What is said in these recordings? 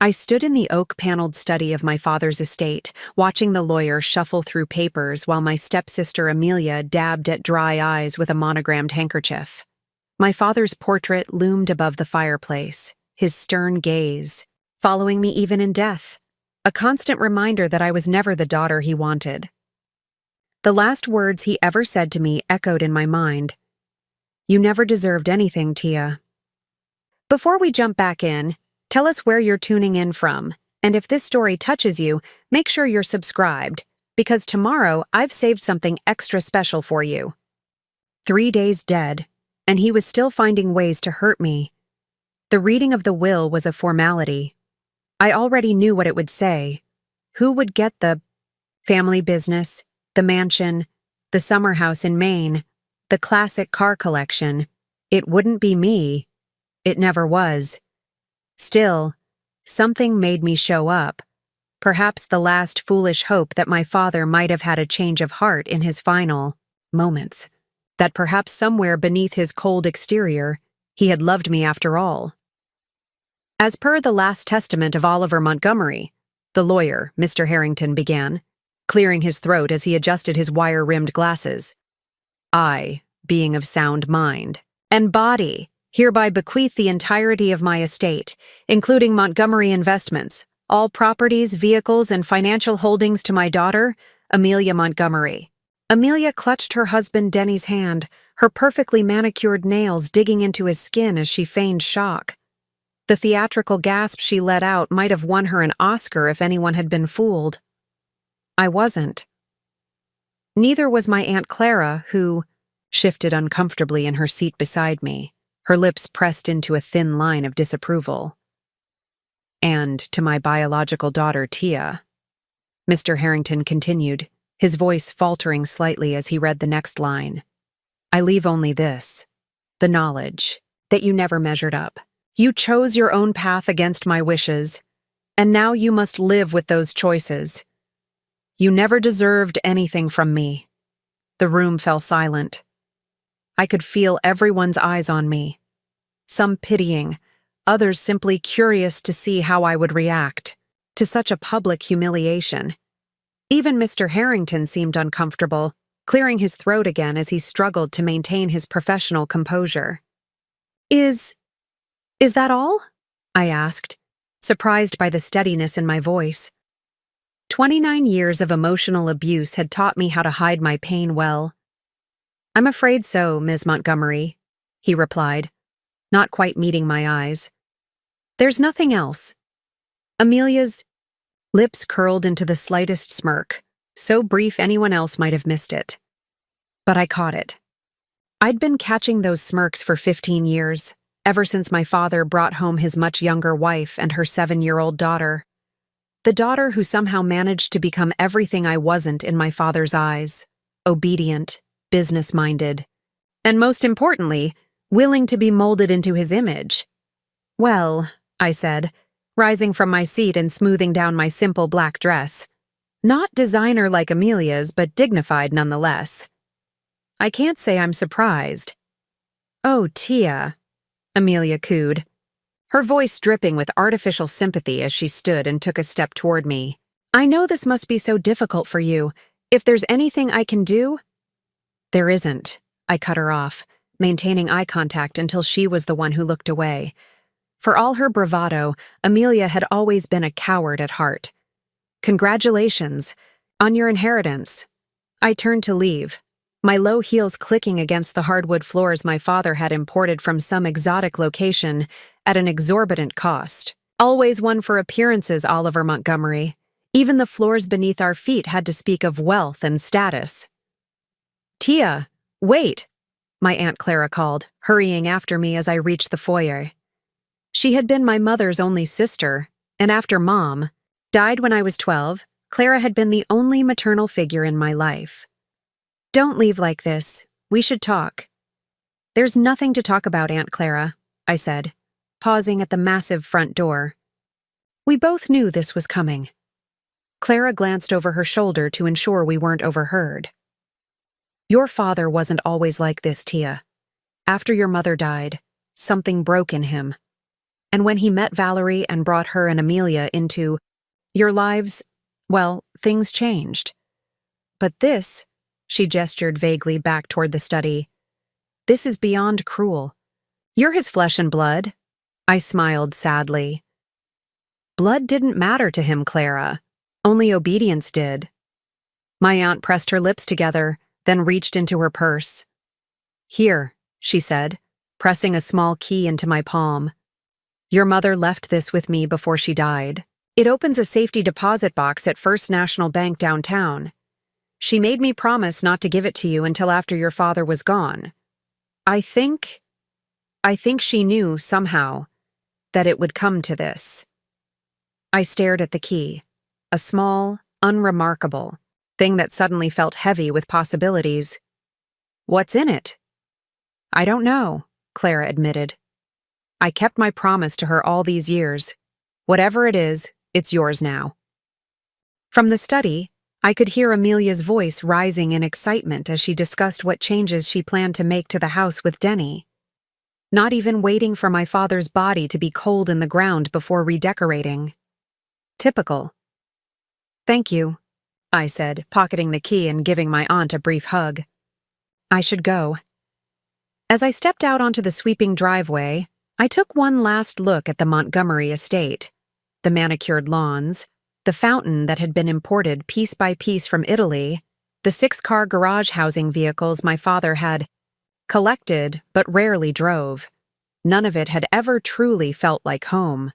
I stood in the oak-paneled study of my father's estate, watching the lawyer shuffle through papers while my stepsister Amelia dabbed at dry eyes with a monogrammed handkerchief. My father's portrait loomed above the fireplace, his stern gaze, following me even in death, a constant reminder that I was never the daughter he wanted. The last words he ever said to me echoed in my mind. "You never deserved anything, Tia." Before we jump back in, tell us where you're tuning in from, and if this story touches you, make sure you're subscribed, because tomorrow I've saved something extra special for you. 3 days dead, and he was still finding ways to hurt me. The reading of the will was a formality. I already knew what it would say. Who would get the family business, the mansion, the summer house in Maine, the classic car collection? It wouldn't be me. It never was. Still, something made me show up. Perhaps the last foolish hope that my father might have had a change of heart in his final moments. That perhaps somewhere beneath his cold exterior, he had loved me after all. As per the last testament of Oliver Montgomery, the lawyer, Mr. Harrington began, clearing his throat as he adjusted his wire-rimmed glasses. I, being of sound mind and body, hereby bequeath the entirety of my estate, including Montgomery Investments, all properties, vehicles, and financial holdings to my daughter, Amelia Montgomery. Amelia clutched her husband Denny's hand, her perfectly manicured nails digging into his skin as she feigned shock. The theatrical gasp she let out might have won her an Oscar if anyone had been fooled. I wasn't. Neither was my Aunt Clara, who shifted uncomfortably in her seat beside me, her lips pressed into a thin line of disapproval. And to my biological daughter, Tia, Mr. Harrington continued, his voice faltering slightly as he read the next line. I leave only this, the knowledge that you never measured up. You chose your own path against my wishes, and now you must live with those choices. You never deserved anything from me. The room fell silent. I could feel everyone's eyes on me, some pitying, others simply curious to see how I would react to such a public humiliation. Even Mr. Harrington seemed uncomfortable, clearing his throat again as he struggled to maintain his professional composure. Is that all? I asked, surprised by the steadiness in my voice. 29 years of emotional abuse had taught me how to hide my pain well. I'm afraid so, Ms. Montgomery, he replied, not quite meeting my eyes. There's nothing else. Amelia's lips curled into the slightest smirk, so brief anyone else might have missed it. But I caught it. I'd been catching those smirks for 15 years, ever since my father brought home his much younger wife and her 7-year-old daughter. The daughter who somehow managed to become everything I wasn't in my father's eyes, obedient, business-minded, and most importantly, willing to be molded into his image. Well, I said, rising from my seat and smoothing down my simple black dress. Not designer like Amelia's, but dignified nonetheless. I can't say I'm surprised. Oh, Tia, Amelia cooed, her voice dripping with artificial sympathy as she stood and took a step toward me. I know this must be so difficult for you. If there's anything I can do— There isn't, I cut her off, maintaining eye contact until she was the one who looked away. For all her bravado, Amelia had always been a coward at heart. Congratulations on your inheritance. I turned to leave, my low heels clicking against the hardwood floors my father had imported from some exotic location at an exorbitant cost. Always one for appearances, Oliver Montgomery. Even the floors beneath our feet had to speak of wealth and status. Tia, wait, my Aunt Clara called, hurrying after me as I reached the foyer. She had been my mother's only sister, and after Mom died when I was 12, Clara had been the only maternal figure in my life. Don't leave like this. We should talk. There's nothing to talk about, Aunt Clara, I said, pausing at the massive front door. We both knew this was coming. Clara glanced over her shoulder to ensure we weren't overheard. Your father wasn't always like this, Tia. After your mother died, something broke in him. And when he met Valerie and brought her and Amelia into your lives, well, things changed. But this, she gestured vaguely back toward the study, this is beyond cruel. You're his flesh and blood. I smiled sadly. Blood didn't matter to him, Clara. Only obedience did. My aunt pressed her lips together, then reached into her purse. Here, she said, pressing a small key into my palm. Your mother left this with me before she died. It opens a safety deposit box at First National Bank downtown. She made me promise not to give it to you until after your father was gone. I think she knew, somehow, that it would come to this. I stared at the key, a small, unremarkable thing that suddenly felt heavy with possibilities. What's in it? I don't know, Clara admitted. I kept my promise to her all these years. Whatever it is, it's yours now. From the study, I could hear Amelia's voice rising in excitement as she discussed what changes she planned to make to the house with Denny. Not even waiting for my father's body to be cold in the ground before redecorating. Typical. Thank you, I said, pocketing the key and giving my aunt a brief hug. I should go. As I stepped out onto the sweeping driveway, I took one last look at the Montgomery estate, the manicured lawns, the fountain that had been imported piece by piece from Italy, the 6-car garage housing vehicles my father had collected but rarely drove. None of it had ever truly felt like home.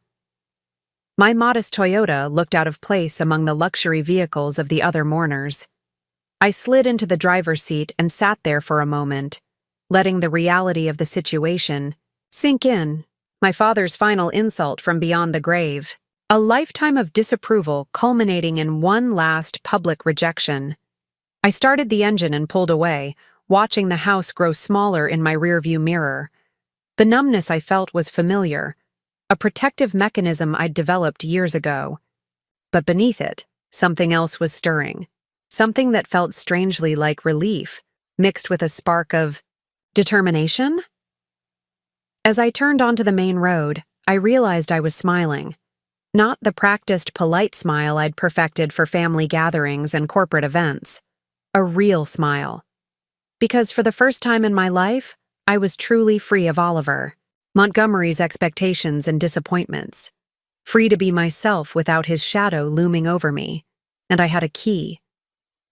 My modest Toyota looked out of place among the luxury vehicles of the other mourners. I slid into the driver's seat and sat there for a moment, letting the reality of the situation sink in. My father's final insult from beyond the grave. A lifetime of disapproval culminating in one last public rejection. I started the engine and pulled away, watching the house grow smaller in my rearview mirror. The numbness I felt was familiar, a protective mechanism I'd developed years ago. But beneath it, something else was stirring. Something that felt strangely like relief, mixed with a spark of determination? As I turned onto the main road, I realized I was smiling. Not the practiced, polite smile I'd perfected for family gatherings and corporate events. A real smile. Because for the first time in my life, I was truly free of Oliver, Montgomery's expectations and disappointments. Free to be myself without his shadow looming over me. And I had a key.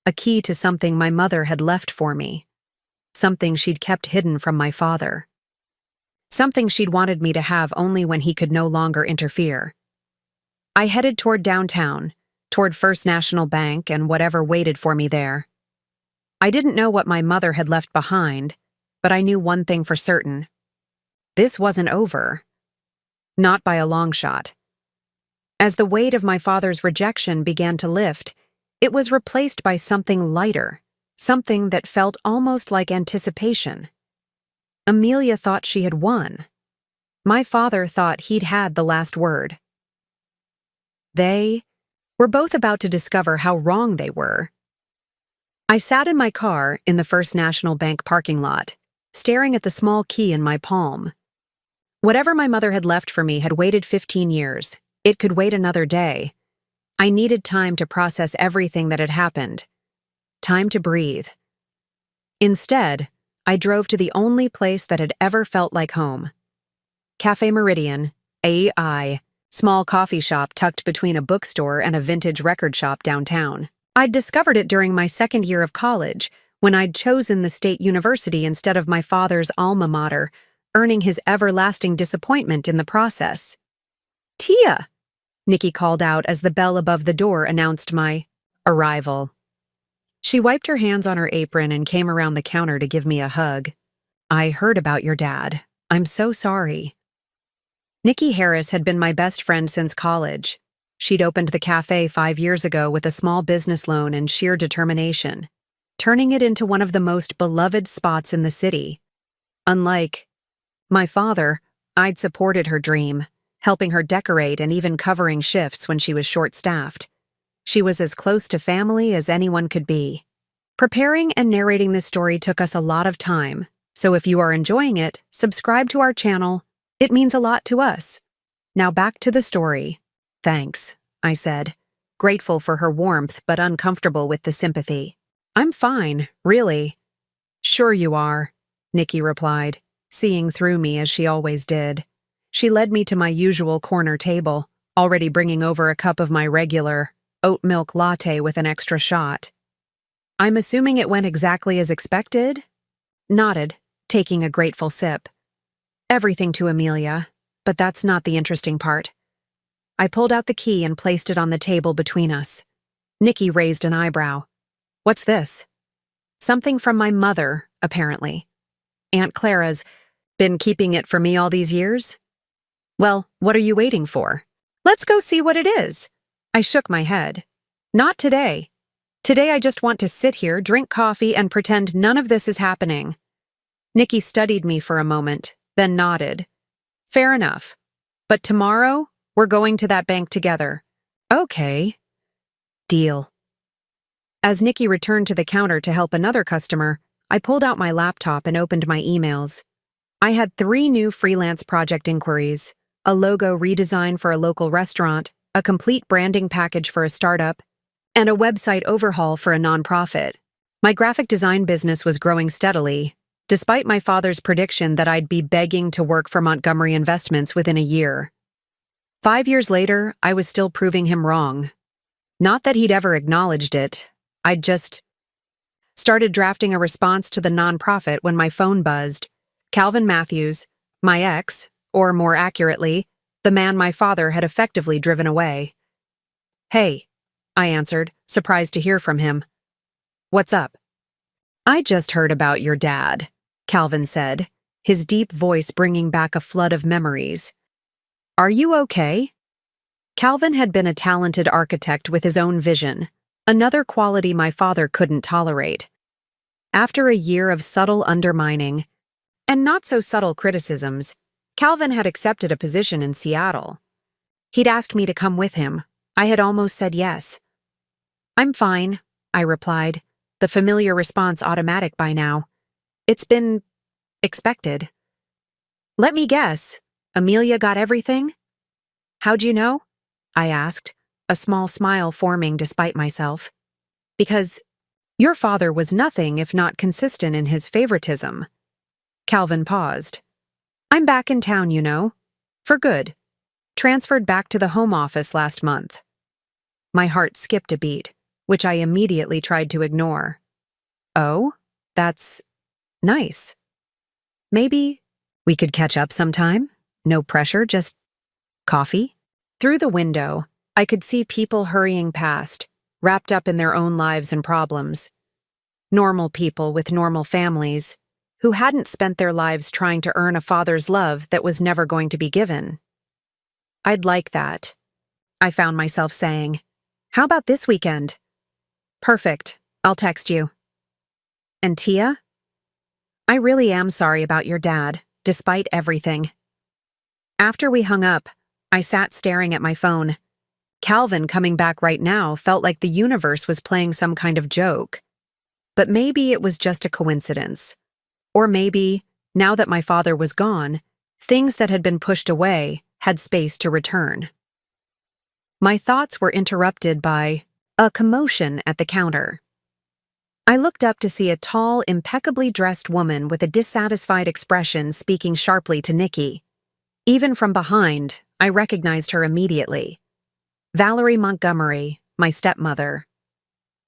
A key to something my mother had left for me. Something she'd kept hidden from my father. Something she'd wanted me to have only when he could no longer interfere. I headed toward downtown, toward First National Bank and whatever waited for me there. I didn't know what my mother had left behind, but I knew one thing for certain. This wasn't over. Not by a long shot. As the weight of my father's rejection began to lift, it was replaced by something lighter, something that felt almost like anticipation. Amelia thought she had won. My father thought he'd had the last word. They were both about to discover how wrong they were. I sat in my car in the First National Bank parking lot, staring at the small key in my palm. Whatever my mother had left for me had waited 15 years. It could wait another day. I needed time to process everything that had happened. Time to breathe. Instead, I drove to the only place that had ever felt like home. Cafe Meridian, AEI, small coffee shop tucked between a bookstore and a vintage record shop downtown. I'd discovered it during my second year of college, when I'd chosen the state university instead of my father's alma mater, earning his everlasting disappointment in the process. "Tia!" Nikki called out as the bell above the door announced my arrival. She wiped her hands on her apron and came around the counter to give me a hug. "I heard about your dad. I'm so sorry." Nikki Harris had been my best friend since college. She'd opened the cafe 5 years ago with a small business loan and sheer determination, turning it into one of the most beloved spots in the city. Unlike my father, I'd supported her dream, helping her decorate and even covering shifts when she was short-staffed. She was as close to family as anyone could be. Preparing and narrating this story took us a lot of time, so if you are enjoying it, subscribe to our channel. It means a lot to us. Now back to the story. Thanks, I said, grateful for her warmth but uncomfortable with the sympathy. I'm fine, really. Sure you are, Nikki replied, seeing through me as she always did. She led me to my usual corner table, already bringing over a cup of my regular oat milk latte with an extra shot. I'm assuming it went exactly as expected? Nodded, taking a grateful sip. Everything to Amelia, but that's not the interesting part. I pulled out the key and placed it on the table between us. Nikki raised an eyebrow. What's this? Something from my mother, apparently. Aunt Clara's been keeping it for me all these years? Well, what are you waiting for? Let's go see what it is. I shook my head. Not today. Today I just want to sit here, drink coffee, and pretend none of this is happening. Nikki studied me for a moment, then nodded. Fair enough. But tomorrow, we're going to that bank together. Okay. Deal. As Nikki returned to the counter to help another customer, I pulled out my laptop and opened my emails. I had 3 new freelance project inquiries, a logo redesign for a local restaurant, a complete branding package for a startup, and a website overhaul for a nonprofit. My graphic design business was growing steadily, despite my father's prediction that I'd be begging to work for Montgomery Investments within a year. 5 years later, I was still proving him wrong. Not that he'd ever acknowledged it. I'd just started drafting a response to the nonprofit when my phone buzzed. Calvin Matthews, my ex, or more accurately, the man my father had effectively driven away. Hey, I answered, surprised to hear from him. What's up? I just heard about your dad, Calvin said, his deep voice bringing back a flood of memories. Are you okay? Calvin had been a talented architect with his own vision, another quality my father couldn't tolerate. After a year of subtle undermining, and not-so-subtle criticisms, Calvin had accepted a position in Seattle. He'd asked me to come with him. I had almost said yes. I'm fine, I replied, the familiar response automatic by now. It's been expected. Let me guess, Amelia got everything? How'd you know? I asked, a small smile forming despite myself. Because your father was nothing if not consistent in his favoritism. Calvin paused. I'm back in town, you know. For good. Transferred back to the home office last month. My heart skipped a beat, which I immediately tried to ignore. Oh, that's nice. Maybe we could catch up sometime? No pressure, just coffee? Through the window, I could see people hurrying past, wrapped up in their own lives and problems. Normal people with normal families, who hadn't spent their lives trying to earn a father's love that was never going to be given. I'd like that, I found myself saying. How about this weekend? Perfect, I'll text you. And Tia? I really am sorry about your dad, despite everything. After we hung up, I sat staring at my phone. Calvin coming back right now felt like the universe was playing some kind of joke. But maybe it was just a coincidence. Or maybe, now that my father was gone, things that had been pushed away had space to return. My thoughts were interrupted by a commotion at the counter. I looked up to see a tall, impeccably dressed woman with a dissatisfied expression speaking sharply to Nikki. Even from behind, I recognized her immediately. Valerie Montgomery, my stepmother.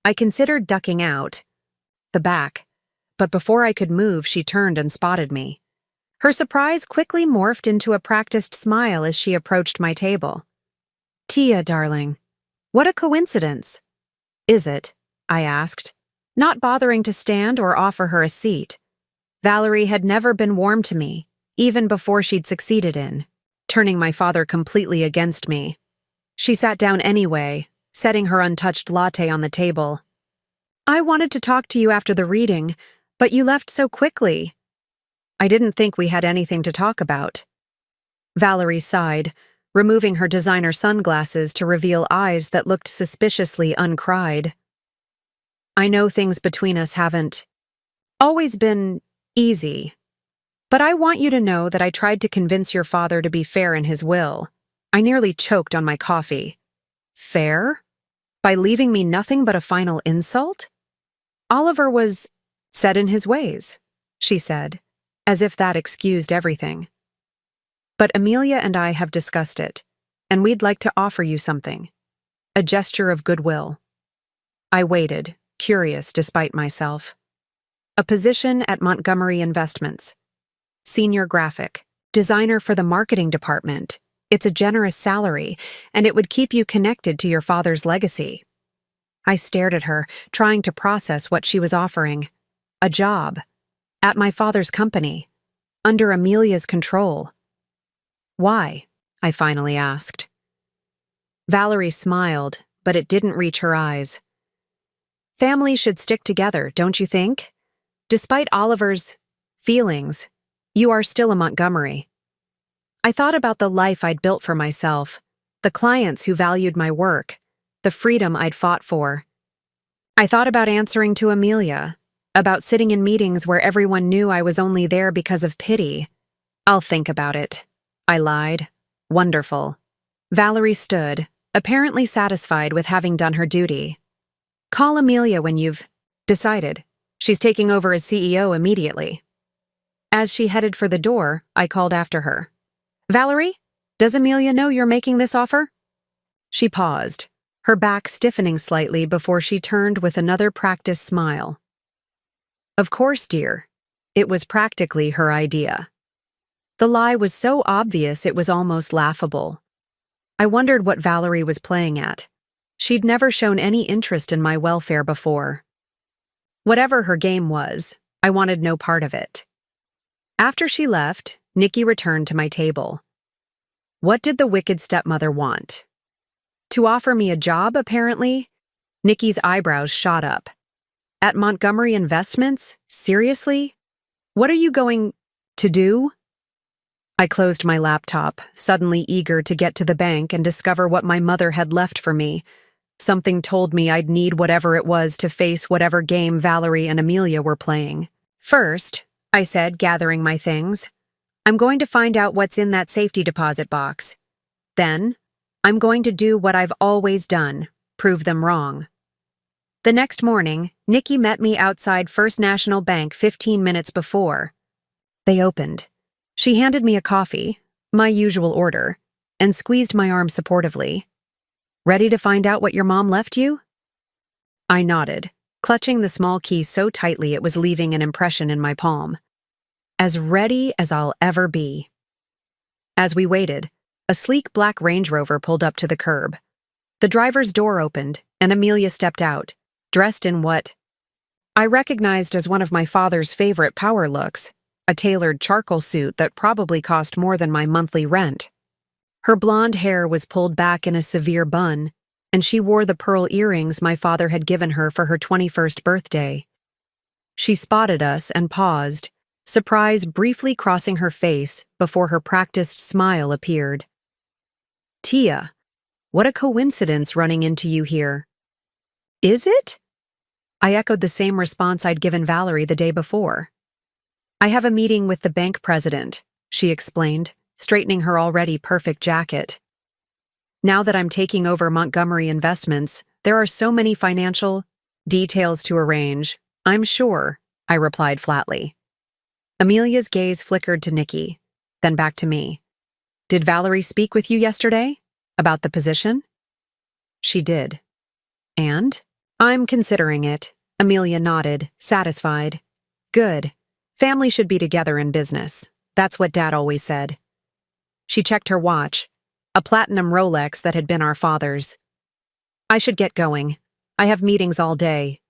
I considered ducking out the back, but before I could move, she turned and spotted me. Her surprise quickly morphed into a practiced smile as she approached my table. Tia, darling, what a coincidence. Is it? I asked, not bothering to stand or offer her a seat. Valerie had never been warm to me, even before she'd succeeded in turning my father completely against me. She sat down anyway, setting her untouched latte on the table. I wanted to talk to you after the reading, but you left so quickly. I didn't think we had anything to talk about. Valerie sighed, removing her designer sunglasses to reveal eyes that looked suspiciously uncried. I know things between us haven't always been easy, but I want you to know that I tried to convince your father to be fair in his will. I nearly choked on my coffee. Fair? By leaving me nothing but a final insult? Oliver was set in his ways, she said, as if that excused everything. But Amelia and I have discussed it, and we'd like to offer you something. A gesture of goodwill. I waited, curious despite myself. A position at Montgomery Investments. Senior graphic, designer for the marketing department. It's a generous salary, and it would keep you connected to your father's legacy. I stared at her, trying to process what she was offering. A job. At my father's company. Under Amelia's control. Why? I finally asked. Valerie smiled, but it didn't reach her eyes. Families should stick together, don't you think? Despite Oliver's feelings, you are still a Montgomery. I thought about the life I'd built for myself, the clients who valued my work, the freedom I'd fought for. I thought about answering to Amelia, about sitting in meetings where everyone knew I was only there because of pity. I'll think about it, I lied. Wonderful. Valerie stood, apparently satisfied with having done her duty. Call Amelia when you've decided. She's taking over as CEO immediately. As she headed for the door, I called after her. Valerie, does Amelia know you're making this offer? She paused, her back stiffening slightly before she turned with another practiced smile. Of course, dear. It was practically her idea. The lie was so obvious it was almost laughable. I wondered what Valerie was playing at. She'd never shown any interest in my welfare before. Whatever her game was, I wanted no part of it. After she left, Nikki returned to my table. What did the wicked stepmother want? To offer me a job, apparently? Nikki's eyebrows shot up. At Montgomery Investments? Seriously? What are you going to do? I closed my laptop, suddenly eager to get to the bank and discover what my mother had left for me. Something told me I'd need whatever it was to face whatever game Valerie and Amelia were playing. First, I said, gathering my things, I'm going to find out what's in that safety deposit box. Then, I'm going to do what I've always done, prove them wrong. The next morning, Nikki met me outside First National Bank 15 minutes before. They opened. She handed me a coffee, my usual order, and squeezed my arm supportively. Ready to find out what your mom left you? I nodded, clutching the small key so tightly it was leaving an impression in my palm. As ready as I'll ever be. As we waited, a sleek black Range Rover pulled up to the curb. The driver's door opened, and Amelia stepped out, dressed in what I recognized as one of my father's favorite power looks, a tailored charcoal suit that probably cost more than my monthly rent. Her blonde hair was pulled back in a severe bun, and she wore the pearl earrings my father had given her for her 21st birthday. She spotted us and paused, surprise briefly crossing her face before her practiced smile appeared. Tia, what a coincidence running into you here. Is it? I echoed the same response I'd given Valerie the day before. I have a meeting with the bank president, she explained, straightening her already perfect jacket. Now that I'm taking over Montgomery Investments, there are so many financial details to arrange, I'm sure, I replied flatly. Amelia's gaze flickered to Nikki, then back to me. Did Valerie speak with you yesterday? About the position? She did. And? I'm considering it. Amelia nodded, satisfied. Good. Family should be together in business. That's what Dad always said. She checked her watch, a platinum Rolex that had been our father's. I should get going. I have meetings all day.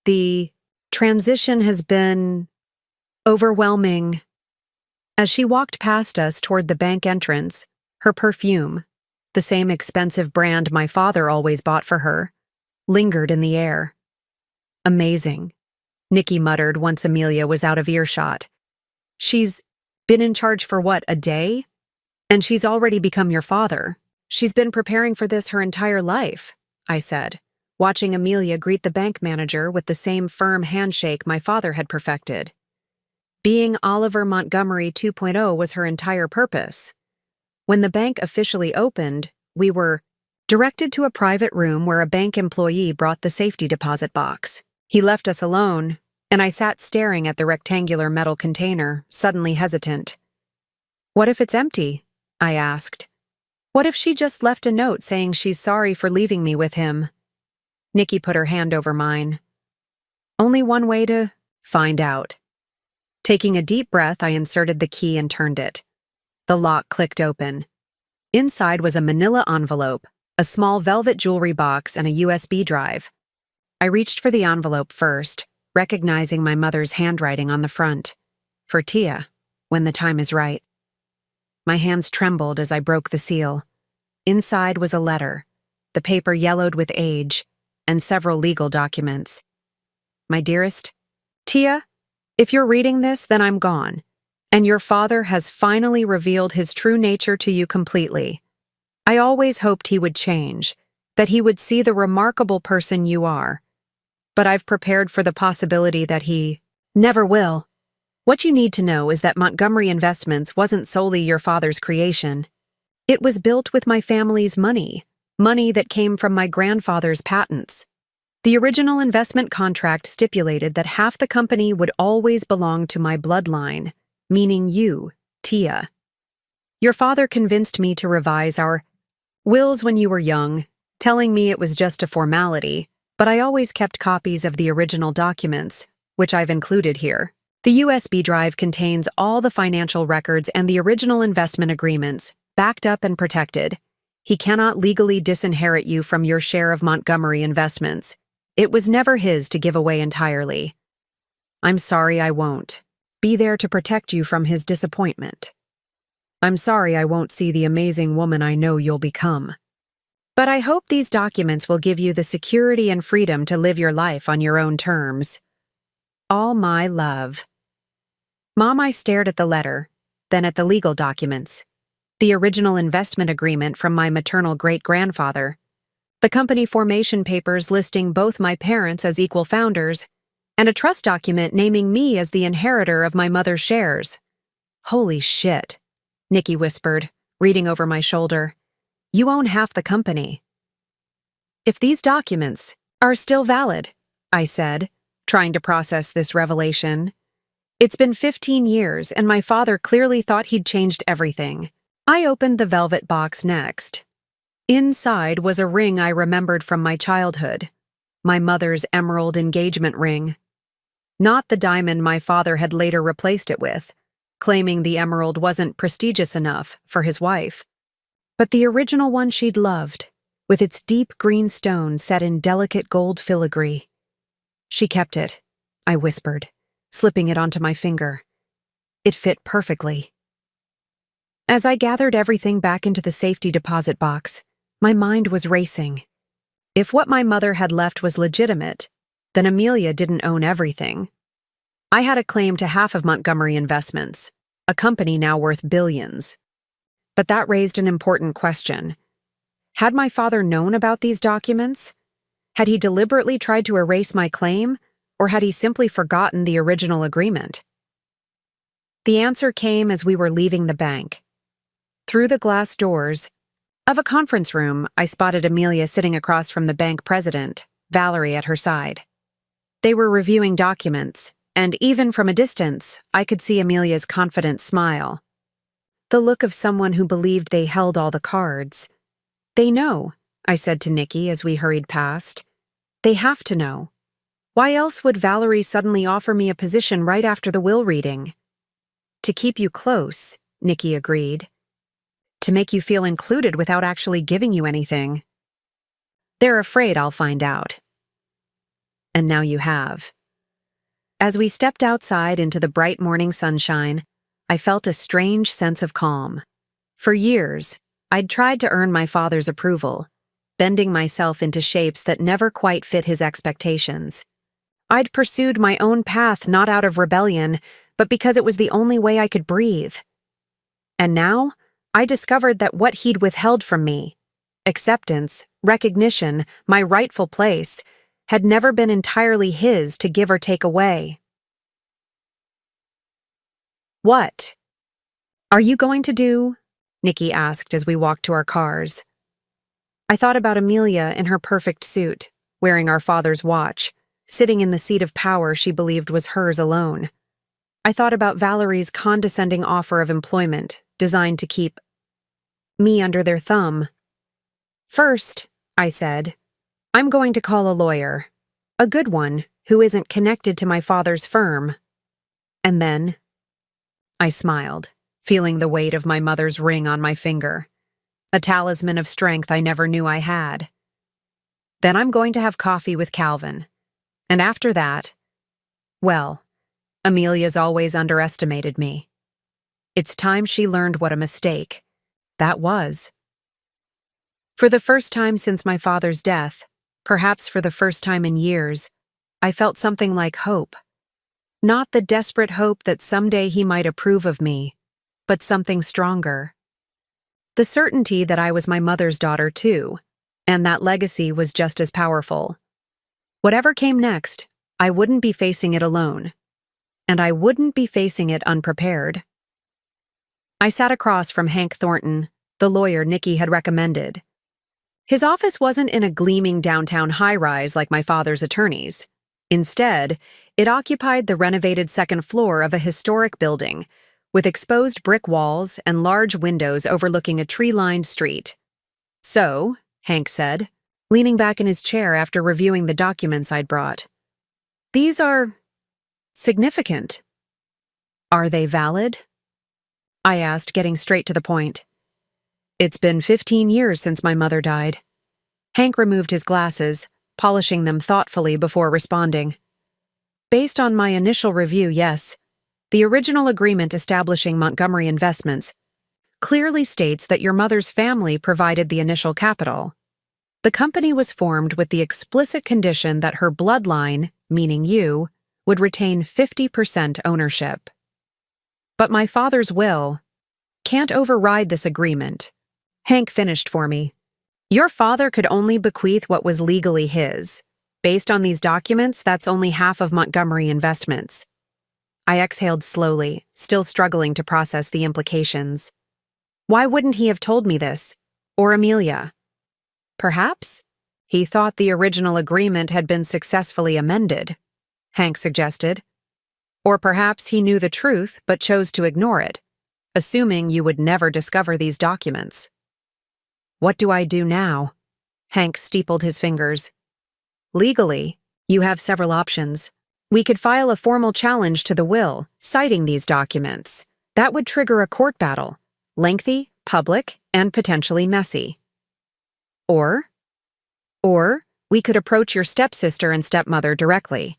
The transition has been overwhelming. As she walked past us toward the bank entrance, her perfume, the same expensive brand my father always bought for her, lingered in the air. Amazing, Nikki muttered once Amelia was out of earshot. She's been in charge for what, a day? And she's already become your father. She's been preparing for this her entire life, I said, watching Amelia greet the bank manager with the same firm handshake my father had perfected. Being Oliver Montgomery 2.0 was her entire purpose. When the bank officially opened, we were directed to a private room where a bank employee brought the safety deposit box. He left us alone, and I sat staring at the rectangular metal container, suddenly hesitant. "What if it's empty?" I asked. "What if she just left a note saying she's sorry for leaving me with him?" Nikki put her hand over mine. "Only one way to find out." Taking a deep breath, I inserted the key and turned it. The lock clicked open. Inside was a manila envelope, a small velvet jewelry box, and a USB drive. I reached for the envelope first, recognizing my mother's handwriting on the front. "For Tia, when the time is right." My hands trembled as I broke the seal. Inside was a letter, the paper yellowed with age, and several legal documents. "My dearest Tia, if you're reading this, then I'm gone, and your father has finally revealed his true nature to you completely. I always hoped he would change, that he would see the remarkable person you are. But I've prepared for the possibility that he never will. What you need to know is that Montgomery Investments wasn't solely your father's creation. It was built with my family's money that came from my grandfather's patents. The original investment contract stipulated that half the company would always belong to my bloodline, meaning you, Tia. Your father convinced me to revise our wills when you were young, telling me it was just a formality, but I always kept copies of the original documents, which I've included here. The USB drive contains all the financial records and the original investment agreements, backed up and protected. He cannot legally disinherit you from your share of Montgomery Investments. It was never his to give away entirely. I'm sorry I won't be there to protect you from his disappointment. I'm sorry I won't see the amazing woman I know you'll become. But I hope these documents will give you the security and freedom to live your life on your own terms. All my love." Mom, I stared at the letter, then at the legal documents. The original investment agreement from my maternal great-grandfather, the company formation papers listing both my parents as equal founders, and a trust document naming me as the inheritor of my mother's shares. "Holy shit," Nikki whispered, reading over my shoulder. "You own half the company." "If these documents are still valid," I said, trying to process this revelation. "It's been 15 years, and my father clearly thought he'd changed everything." I opened the velvet box next. Inside was a ring I remembered from my childhood, my mother's emerald engagement ring. Not the diamond my father had later replaced it with, claiming the emerald wasn't prestigious enough for his wife, but the original one she'd loved, with its deep green stone set in delicate gold filigree. She kept it, I whispered, slipping it onto my finger. It fit perfectly. As I gathered everything back into the safety deposit box, my mind was racing. If what my mother had left was legitimate, then Amelia didn't own everything. I had a claim to half of Montgomery Investments, a company now worth billions. But that raised an important question. Had my father known about these documents? Had he deliberately tried to erase my claim, or had he simply forgotten the original agreement? The answer came as we were leaving the bank. Through the glass doors of a conference room, I spotted Amelia sitting across from the bank president, Valerie at her side. They were reviewing documents, and even from a distance, I could see Amelia's confident smile. The look of someone who believed they held all the cards. "They know," I said to Nikki as we hurried past. "They have to know. Why else would Valerie suddenly offer me a position right after the will reading?" "To keep you close," Nikki agreed. "To make you feel included without actually giving you anything. They're afraid I'll find out." And now you have. As we stepped outside into the bright morning sunshine, I felt a strange sense of calm. For years, I'd tried to earn my father's approval, bending myself into shapes that never quite fit his expectations. I'd pursued my own path not out of rebellion, but because it was the only way I could breathe. And now, I discovered that what he'd withheld from me, acceptance, recognition, my rightful place, had never been entirely his to give or take away. "What are you going to do Nikki asked as we walked to our cars. I thought about Amelia in her perfect suit, wearing our father's watch, sitting in the seat of power she believed was hers alone. I thought about Valerie's condescending offer of employment, designed to keep me under their thumb. First, I said, I'm going to call a lawyer. A good one, who isn't connected to my father's firm. And then, I smiled, feeling the weight of my mother's ring on my finger, a talisman of strength I never knew I had. Then I'm going to have coffee with Calvin. And after that, well, Amelia's always underestimated me. It's time she learned what a mistake that was. For the first time since my father's death, perhaps for the first time in years, I felt something like hope. Not the desperate hope that someday he might approve of me, but something stronger. The certainty that I was my mother's daughter too, and that legacy was just as powerful. Whatever came next, I wouldn't be facing it alone. And I wouldn't be facing it unprepared. I sat across from Hank Thornton, the lawyer Nikki had recommended. His office wasn't in a gleaming downtown high-rise like my father's attorney's. Instead, it occupied the renovated second floor of a historic building, with exposed brick walls and large windows overlooking a tree-lined street. So, Hank said, leaning back in his chair after reviewing the documents I'd brought, these are significant. Are they valid? I asked, getting straight to the point. It's been 15 years since my mother died. Hank removed his glasses, polishing them thoughtfully before responding. Based on my initial review, yes. The original agreement establishing Montgomery Investments clearly states that your mother's family provided the initial capital. The company was formed with the explicit condition that her bloodline, meaning you, would retain 50% ownership. But my father's will can't override this agreement. Hank finished for me. Your father could only bequeath what was legally his. Based on these documents, that's only half of Montgomery Investments. I exhaled slowly, still struggling to process the implications. Why wouldn't he have told me this? Or Amelia? Perhaps he thought the original agreement had been successfully amended, Hank suggested. Or perhaps he knew the truth but chose to ignore it, assuming you would never discover these documents. What do I do now? Hank steepled his fingers. Legally, you have several options. We could file a formal challenge to the will, citing these documents. That would trigger a court battle, lengthy, public, and potentially messy. Or we could approach your stepsister and stepmother directly,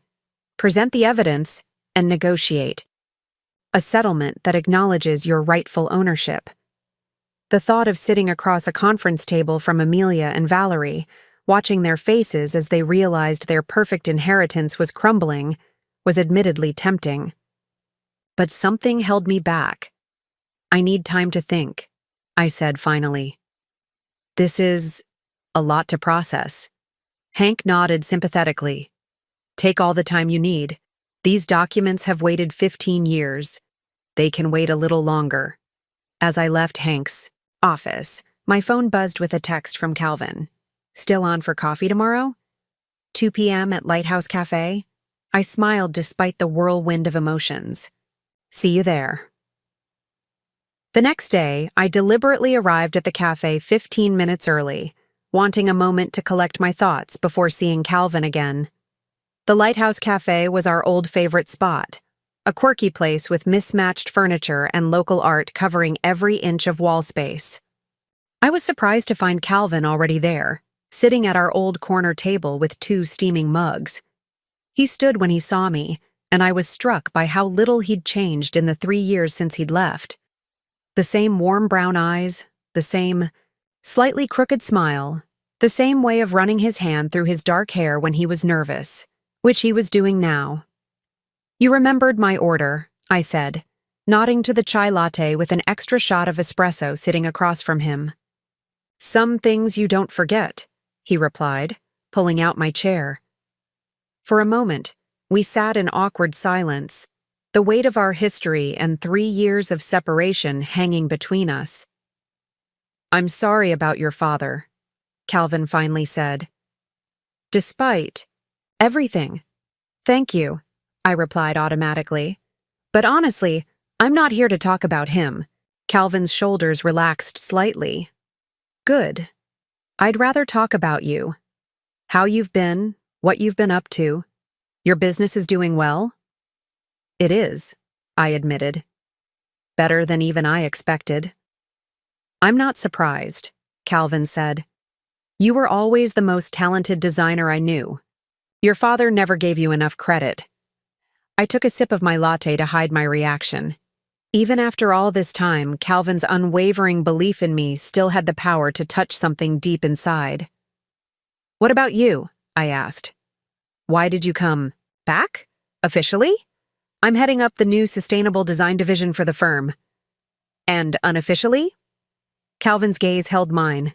present the evidence, and negotiate a settlement that acknowledges your rightful ownership. The thought of sitting across a conference table from Amelia and Valerie, watching their faces as they realized their perfect inheritance was crumbling, was admittedly tempting. But something held me back. I need time to think, I said finally. This is a lot to process. Hank nodded sympathetically. Take all the time you need. These documents have waited 15 years. They can wait a little longer. As I left Hank's office, my phone buzzed with a text from Calvin. Still on for coffee tomorrow? 2 p.m. at Lighthouse Cafe? I smiled despite the whirlwind of emotions. See you there. The next day, I deliberately arrived at the cafe 15 minutes early, wanting a moment to collect my thoughts before seeing Calvin again. The Lighthouse Cafe was our old favorite spot, a quirky place with mismatched furniture and local art covering every inch of wall space. I was surprised to find Calvin already there, sitting at our old corner table with 2 steaming mugs. He stood when he saw me, and I was struck by how little he'd changed in the 3 years since he'd left. The same warm brown eyes, the same slightly crooked smile, the same way of running his hand through his dark hair when he was nervous, which he was doing now. You remembered my order, I said, nodding to the chai latte with an extra shot of espresso sitting across from him. Some things you don't forget, he replied, pulling out my chair. For a moment, we sat in awkward silence, the weight of our history and 3 years of separation hanging between us. I'm sorry about your father, Calvin finally said. Despite everything. Thank you, I replied automatically. But honestly, I'm not here to talk about him. Calvin's shoulders relaxed slightly. Good. I'd rather talk about you. How you've been, what you've been up to. Your business is doing well? It is, I admitted. Better than even I expected. I'm not surprised, Calvin said. You were always the most talented designer I knew. Your father never gave you enough credit. I took a sip of my latte to hide my reaction. Even after all this time, Calvin's unwavering belief in me still had the power to touch something deep inside. What about you? I asked. Why did you come back? Officially? I'm heading up the new sustainable design division for the firm. And unofficially? Calvin's gaze held mine.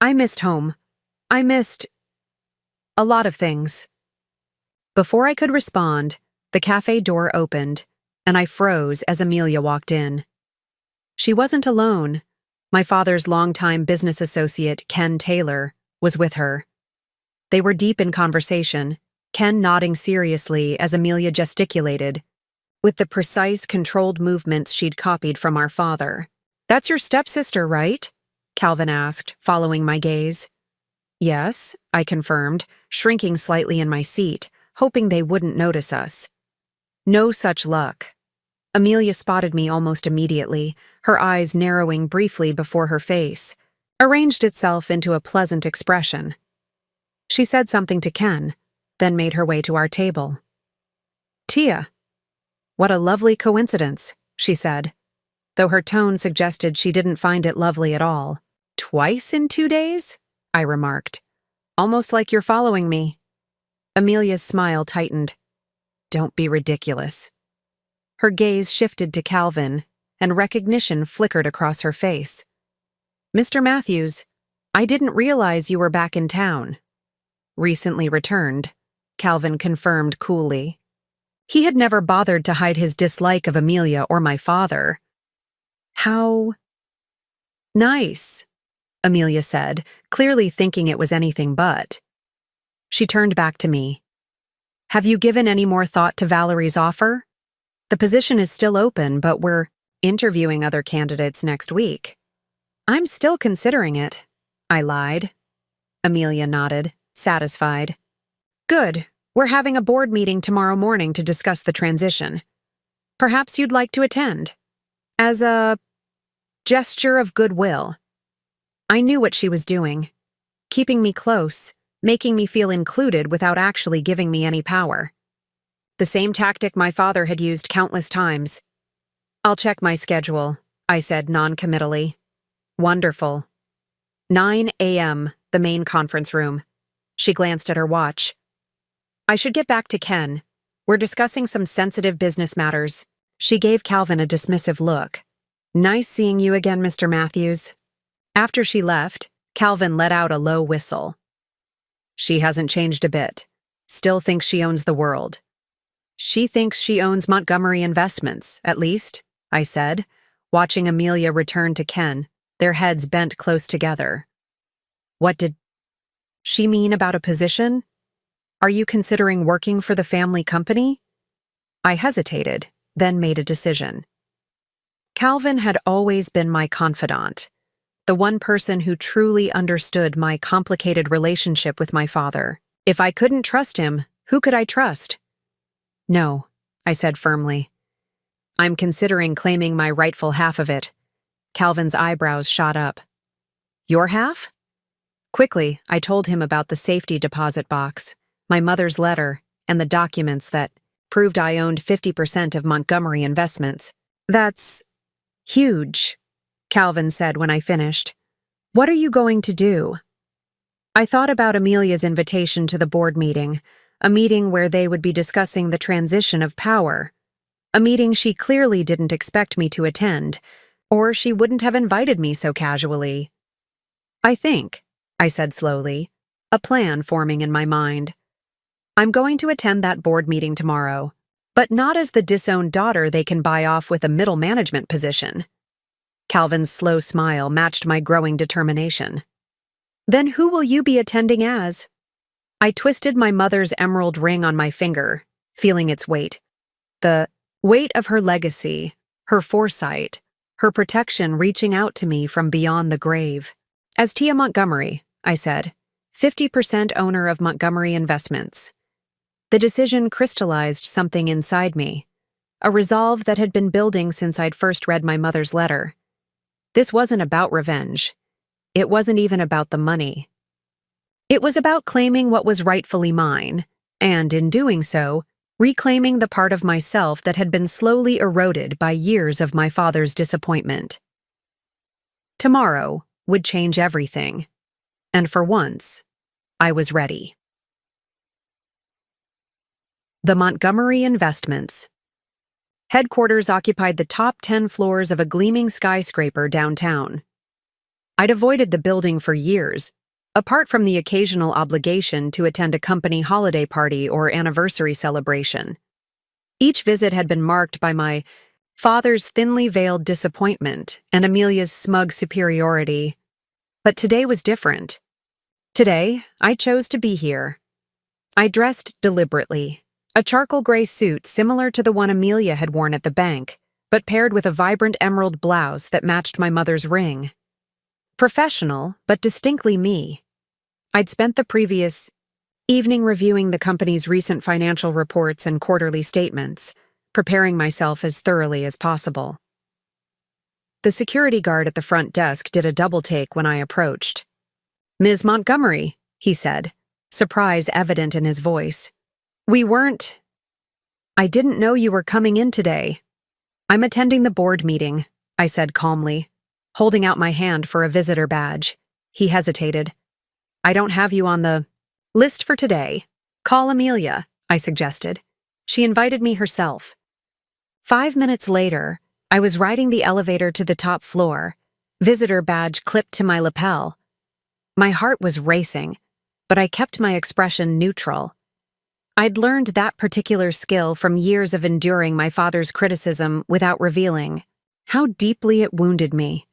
I missed home. I missed a lot of things. Before I could respond, the cafe door opened, and I froze as Amelia walked in. She wasn't alone. My father's longtime business associate, Ken Taylor, was with her. They were deep in conversation, Ken nodding seriously as Amelia gesticulated, with the precise, controlled movements she'd copied from our father. That's your stepsister, right? Calvin asked, following my gaze. Yes, I confirmed, shrinking slightly in my seat, hoping they wouldn't notice us. No such luck. Amelia spotted me almost immediately, her eyes narrowing briefly before her face, arranged itself into a pleasant expression. She said something to Ken, then made her way to our table. Tia. What a lovely coincidence, she said, though her tone suggested she didn't find it lovely at all. Twice in 2 days? I remarked. Almost like you're following me. Amelia's smile tightened. Don't be ridiculous. Her gaze shifted to Calvin, and recognition flickered across her face. Mr. Matthews, I didn't realize you were back in town. Recently returned, Calvin confirmed coolly. He had never bothered to hide his dislike of Amelia or my father. How nice, Amelia said, clearly thinking it was anything but. She turned back to me. Have you given any more thought to Valerie's offer? The position is still open, but we're interviewing other candidates next week. I'm still considering it, I lied. Amelia nodded, satisfied. Good. We're having a board meeting tomorrow morning to discuss the transition. Perhaps you'd like to attend. As a gesture of goodwill. I knew what she was doing. Keeping me close, making me feel included without actually giving me any power. The same tactic my father had used countless times. I'll check my schedule, I said non-committally. Wonderful. 9 a.m., the main conference room. She glanced at her watch. I should get back to Ken. We're discussing some sensitive business matters. She gave Calvin a dismissive look. Nice seeing you again, Mr. Matthews. After she left, Calvin let out a low whistle. She hasn't changed a bit. Still thinks she owns the world. She thinks she owns Montgomery Investments, at least, I said, watching Amelia return to Ken, their heads bent close together. What did she mean about a position? Are you considering working for the family company? I hesitated, then made a decision. Calvin had always been my confidant, the one person who truly understood my complicated relationship with my father. If I couldn't trust him, who could I trust? No, I said firmly. I'm considering claiming my rightful half of it. Calvin's eyebrows shot up. Your half? Quickly, I told him about the safety deposit box, my mother's letter, and the documents that proved I owned 50% of Montgomery Investments. That's huge, Calvin said when I finished. What are you going to do? I thought about Amelia's invitation to the board meeting, a meeting where they would be discussing the transition of power, a meeting she clearly didn't expect me to attend, or she wouldn't have invited me so casually. I think, I said slowly, a plan forming in my mind. I'm going to attend that board meeting tomorrow, but not as the disowned daughter they can buy off with a middle management position. Calvin's slow smile matched my growing determination. Then who will you be attending as? I twisted my mother's emerald ring on my finger, feeling its weight. The weight of her legacy, her foresight, her protection reaching out to me from beyond the grave. As Tia Montgomery, I said, 50% owner of Montgomery Investments. The decision crystallized something inside me, a resolve that had been building since I'd first read my mother's letter. This wasn't about revenge. It wasn't even about the money. It was about claiming what was rightfully mine, and in doing so, reclaiming the part of myself that had been slowly eroded by years of my father's disappointment. Tomorrow would change everything, and for once, I was ready. The Montgomery Investments. Headquarters occupied the top 10 floors of a gleaming skyscraper downtown. I'd avoided the building for years, apart from the occasional obligation to attend a company holiday party or anniversary celebration. Each visit had been marked by my father's thinly veiled disappointment and Amelia's smug superiority. But today was different. Today, I chose to be here. I dressed deliberately, a charcoal gray suit similar to the one Amelia had worn at the bank, but paired with a vibrant emerald blouse that matched my mother's ring. Professional, but distinctly me. I'd spent the previous evening reviewing the company's recent financial reports and quarterly statements, preparing myself as thoroughly as possible. The security guard at the front desk did a double take when I approached. "Ms. Montgomery," he said, surprise evident in his voice. I didn't know you were coming in today." "I'm attending the board meeting," I said calmly, holding out my hand for a visitor badge. He hesitated. "I don't have you on the list for today. Call Amelia," I suggested. She invited me herself. 5 minutes later, I was riding the elevator to the top floor, visitor badge clipped to my lapel. My heart was racing, but I kept my expression neutral. I'd learned that particular skill from years of enduring my father's criticism without revealing how deeply it wounded me.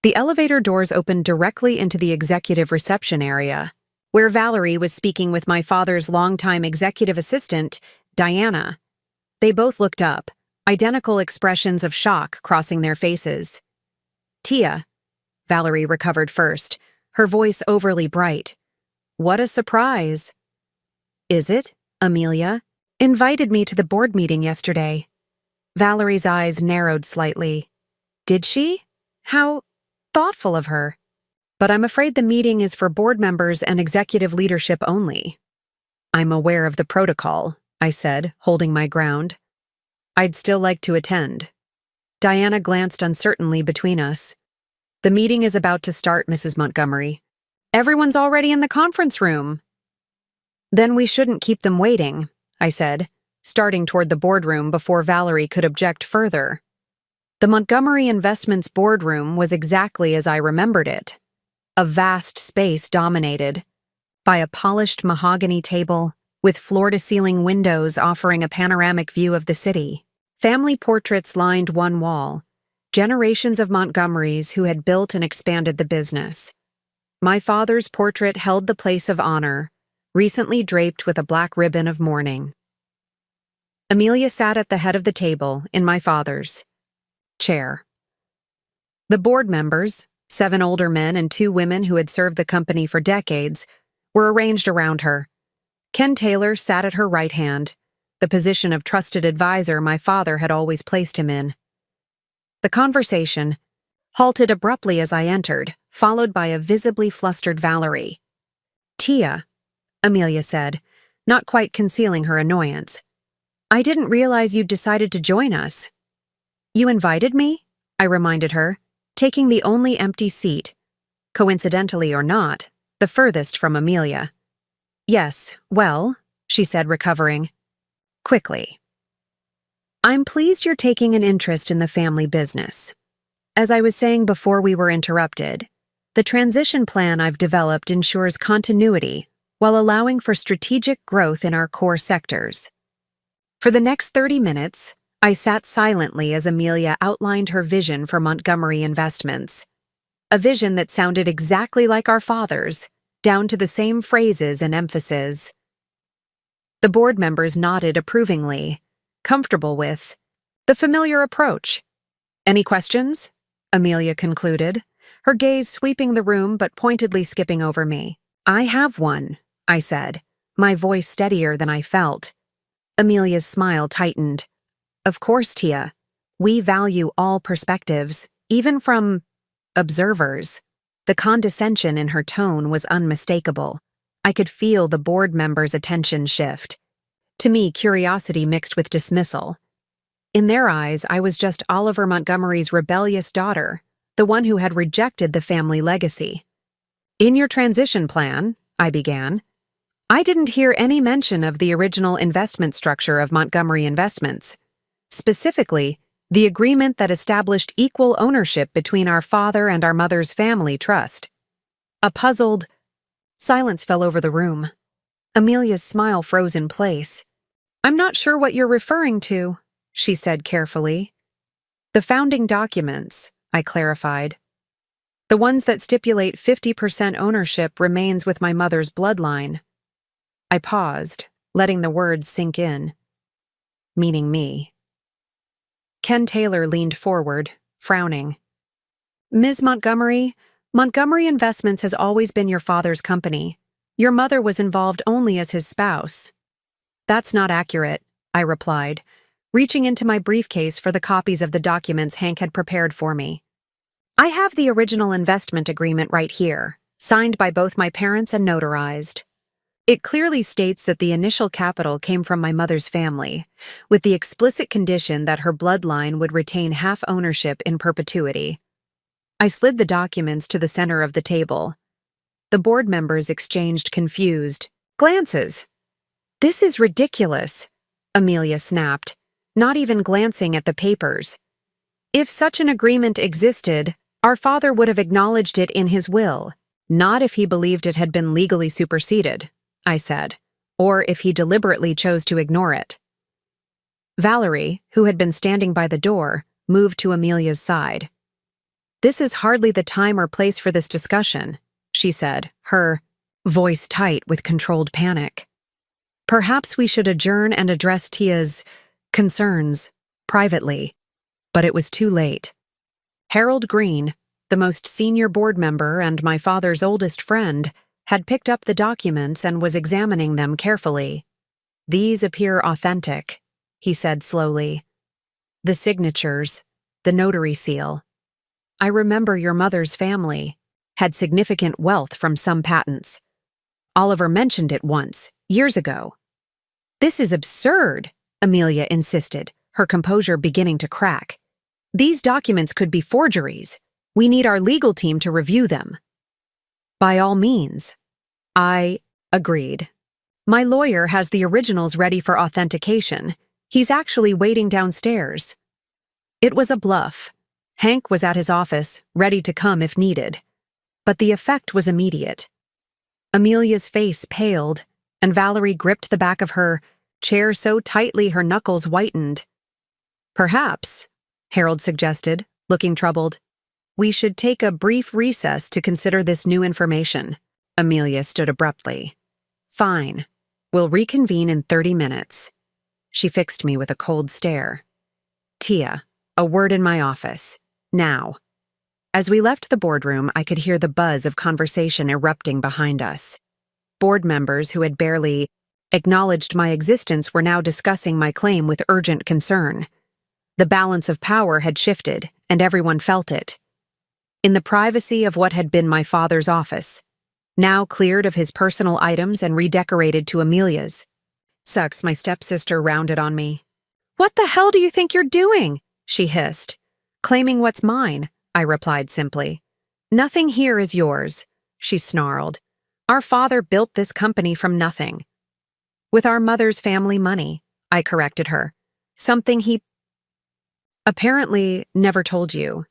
The elevator doors opened directly into the executive reception area, where Valerie was speaking with my father's longtime executive assistant, Diana. They both looked up, identical expressions of shock crossing their faces. "Tia," Valerie recovered first, her voice overly bright. "What a surprise." "Is it? Amelia invited me to the board meeting yesterday." Valerie's eyes narrowed slightly. "Did she? How thoughtful of her. But I'm afraid the meeting is for board members and executive leadership only." "I'm aware of the protocol," I said, holding my ground. "I'd still like to attend." Diana glanced uncertainly between us. "The meeting is about to start, Mrs. Montgomery. Everyone's already in the conference room." "Then we shouldn't keep them waiting," I said, starting toward the boardroom before Valerie could object further. The Montgomery Investments boardroom was exactly as I remembered it. A vast space dominated by a polished mahogany table with floor-to-ceiling windows offering a panoramic view of the city. Family portraits lined one wall, generations of Montgomerys who had built and expanded the business. My father's portrait held the place of honor, recently draped with a black ribbon of mourning. Amelia sat at the head of the table in my father's chair. The board members, 7 older men and 2 women who had served the company for decades, were arranged around her. Ken Taylor sat at her right hand, the position of trusted advisor my father had always placed him in. The conversation halted abruptly as I entered, followed by a visibly flustered Valerie. "Tia," Amelia said, not quite concealing her annoyance. "I didn't realize you'd decided to join us." "You invited me?" I reminded her, taking the only empty seat, coincidentally or not, the furthest from Amelia. "Yes, well," she said, recovering quickly. "I'm pleased you're taking an interest in the family business. As I was saying before we were interrupted, the transition plan I've developed ensures continuity while allowing for strategic growth in our core sectors. For the next 30 minutes, I sat silently as Amelia outlined her vision for Montgomery Investments. A vision that sounded exactly like our father's, down to the same phrases and emphasis. The board members nodded approvingly, comfortable with the familiar approach. "Any questions?" Amelia concluded, her gaze sweeping the room but pointedly skipping over me. "I have one," I said, my voice steadier than I felt. Amelia's smile tightened. "Of course, Tia. We value all perspectives, even from observers." The condescension in her tone was unmistakable. I could feel the board members' attention shift. To me, curiosity mixed with dismissal. In their eyes, I was just Oliver Montgomery's rebellious daughter, the one who had rejected the family legacy. "In your transition plan," I began, "I didn't hear any mention of the original investment structure of Montgomery Investments. Specifically, the agreement that established equal ownership between our father and our mother's family trust." A puzzled silence fell over the room. Amelia's smile froze in place. "I'm not sure what you're referring to," she said carefully. "The founding documents," I clarified. "The ones that stipulate 50% ownership remains with my mother's bloodline." I paused, letting the words sink in. Meaning me. Ken Taylor leaned forward, frowning. "Ms. Montgomery, Montgomery Investments has always been your father's company. Your mother was involved only as his spouse." "That's not accurate," I replied, reaching into my briefcase for the copies of the documents Hank had prepared for me. "I have the original investment agreement right here, signed by both my parents and notarized. It clearly states that the initial capital came from my mother's family, with the explicit condition that her bloodline would retain half ownership in perpetuity." I slid the documents to the center of the table. The board members exchanged confused glances. "This is ridiculous," Amelia snapped, not even glancing at the papers. "If such an agreement existed, our father would have acknowledged it in his will, not if he believed it had been legally superseded," I said, "or if he deliberately chose to ignore it." Valerie, who had been standing by the door, moved to Amelia's side. "This is hardly the time or place for this discussion," she said, her voice tight with controlled panic. "Perhaps we should adjourn and address Tia's concerns privately." But it was too late. Harold Green, the most senior board member and my father's oldest friend, had picked up the documents and was examining them carefully. "These appear authentic," he said slowly. "The signatures, the notary seal. I remember your mother's family had significant wealth from some patents. Oliver mentioned it once, years ago." "This is absurd," Amelia insisted, her composure beginning to crack. "These documents could be forgeries. We need our legal team to review them." "By all means," I agreed. "My lawyer has the originals ready for authentication. He's actually waiting downstairs." It was a bluff. Hank was at his office, ready to come if needed. But the effect was immediate. Amelia's face paled, and Valerie gripped the back of her chair so tightly her knuckles whitened. "Perhaps," Harold suggested, looking troubled, "we should take a brief recess to consider this new information." Amelia stood abruptly. "Fine. We'll reconvene in 30 minutes. She fixed me with a cold stare. "Tia, a word in my office. Now." As we left the boardroom, I could hear the buzz of conversation erupting behind us. Board members who had barely acknowledged my existence were now discussing my claim with urgent concern. The balance of power had shifted, and everyone felt it. In the privacy of what had been my father's office, now cleared of his personal items and redecorated to Amelia's. "Sucks," my stepsister rounded on me. "What the hell do you think you're doing?" she hissed. "Claiming what's mine," I replied simply. "Nothing here is yours," she snarled. "Our father built this company from nothing." "With our mother's family money," I corrected her. "Something he apparently never told you."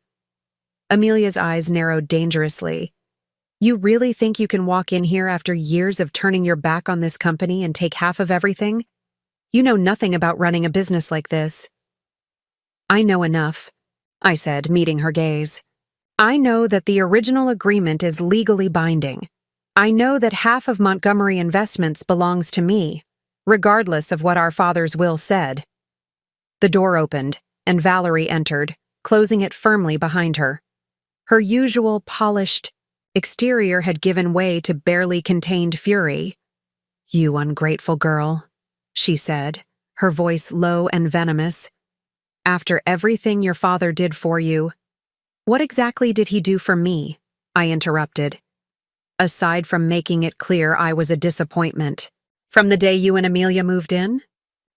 Amelia's eyes narrowed dangerously. "You really think you can walk in here after years of turning your back on this company and take half of everything? You know nothing about running a business like this." I know enough, I said, meeting her gaze. I know that the original agreement is legally binding. I know that half of Montgomery Investments belongs to me, regardless of what our father's will said. The door opened, and Valerie entered, closing it firmly behind her. Her usual polished exterior had given way to barely contained fury. "You ungrateful girl," she said, her voice low and venomous. "After everything your father did for you—" "What exactly did he do for me?" I interrupted. "Aside from making it clear I was a disappointment. From the day you and Amelia moved in?"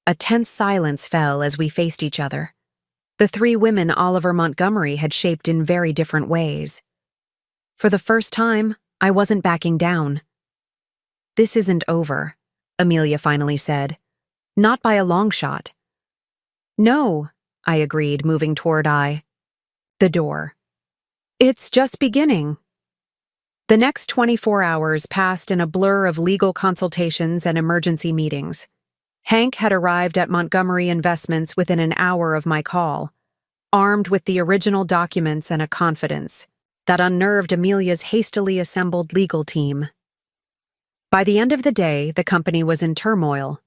A tense silence fell as we faced each other. The three women Oliver Montgomery had shaped in very different ways. For the first time, I wasn't backing down. "This isn't over," Amelia finally said. "Not by a long shot." "No," I agreed, moving toward the door. "It's just beginning." The next 24 hours passed in a blur of legal consultations and emergency meetings. Hank had arrived at Montgomery Investments within an hour of my call, armed with the original documents and a confidence that unnerved Amelia's hastily assembled legal team. By the end of the day, the company was in turmoil.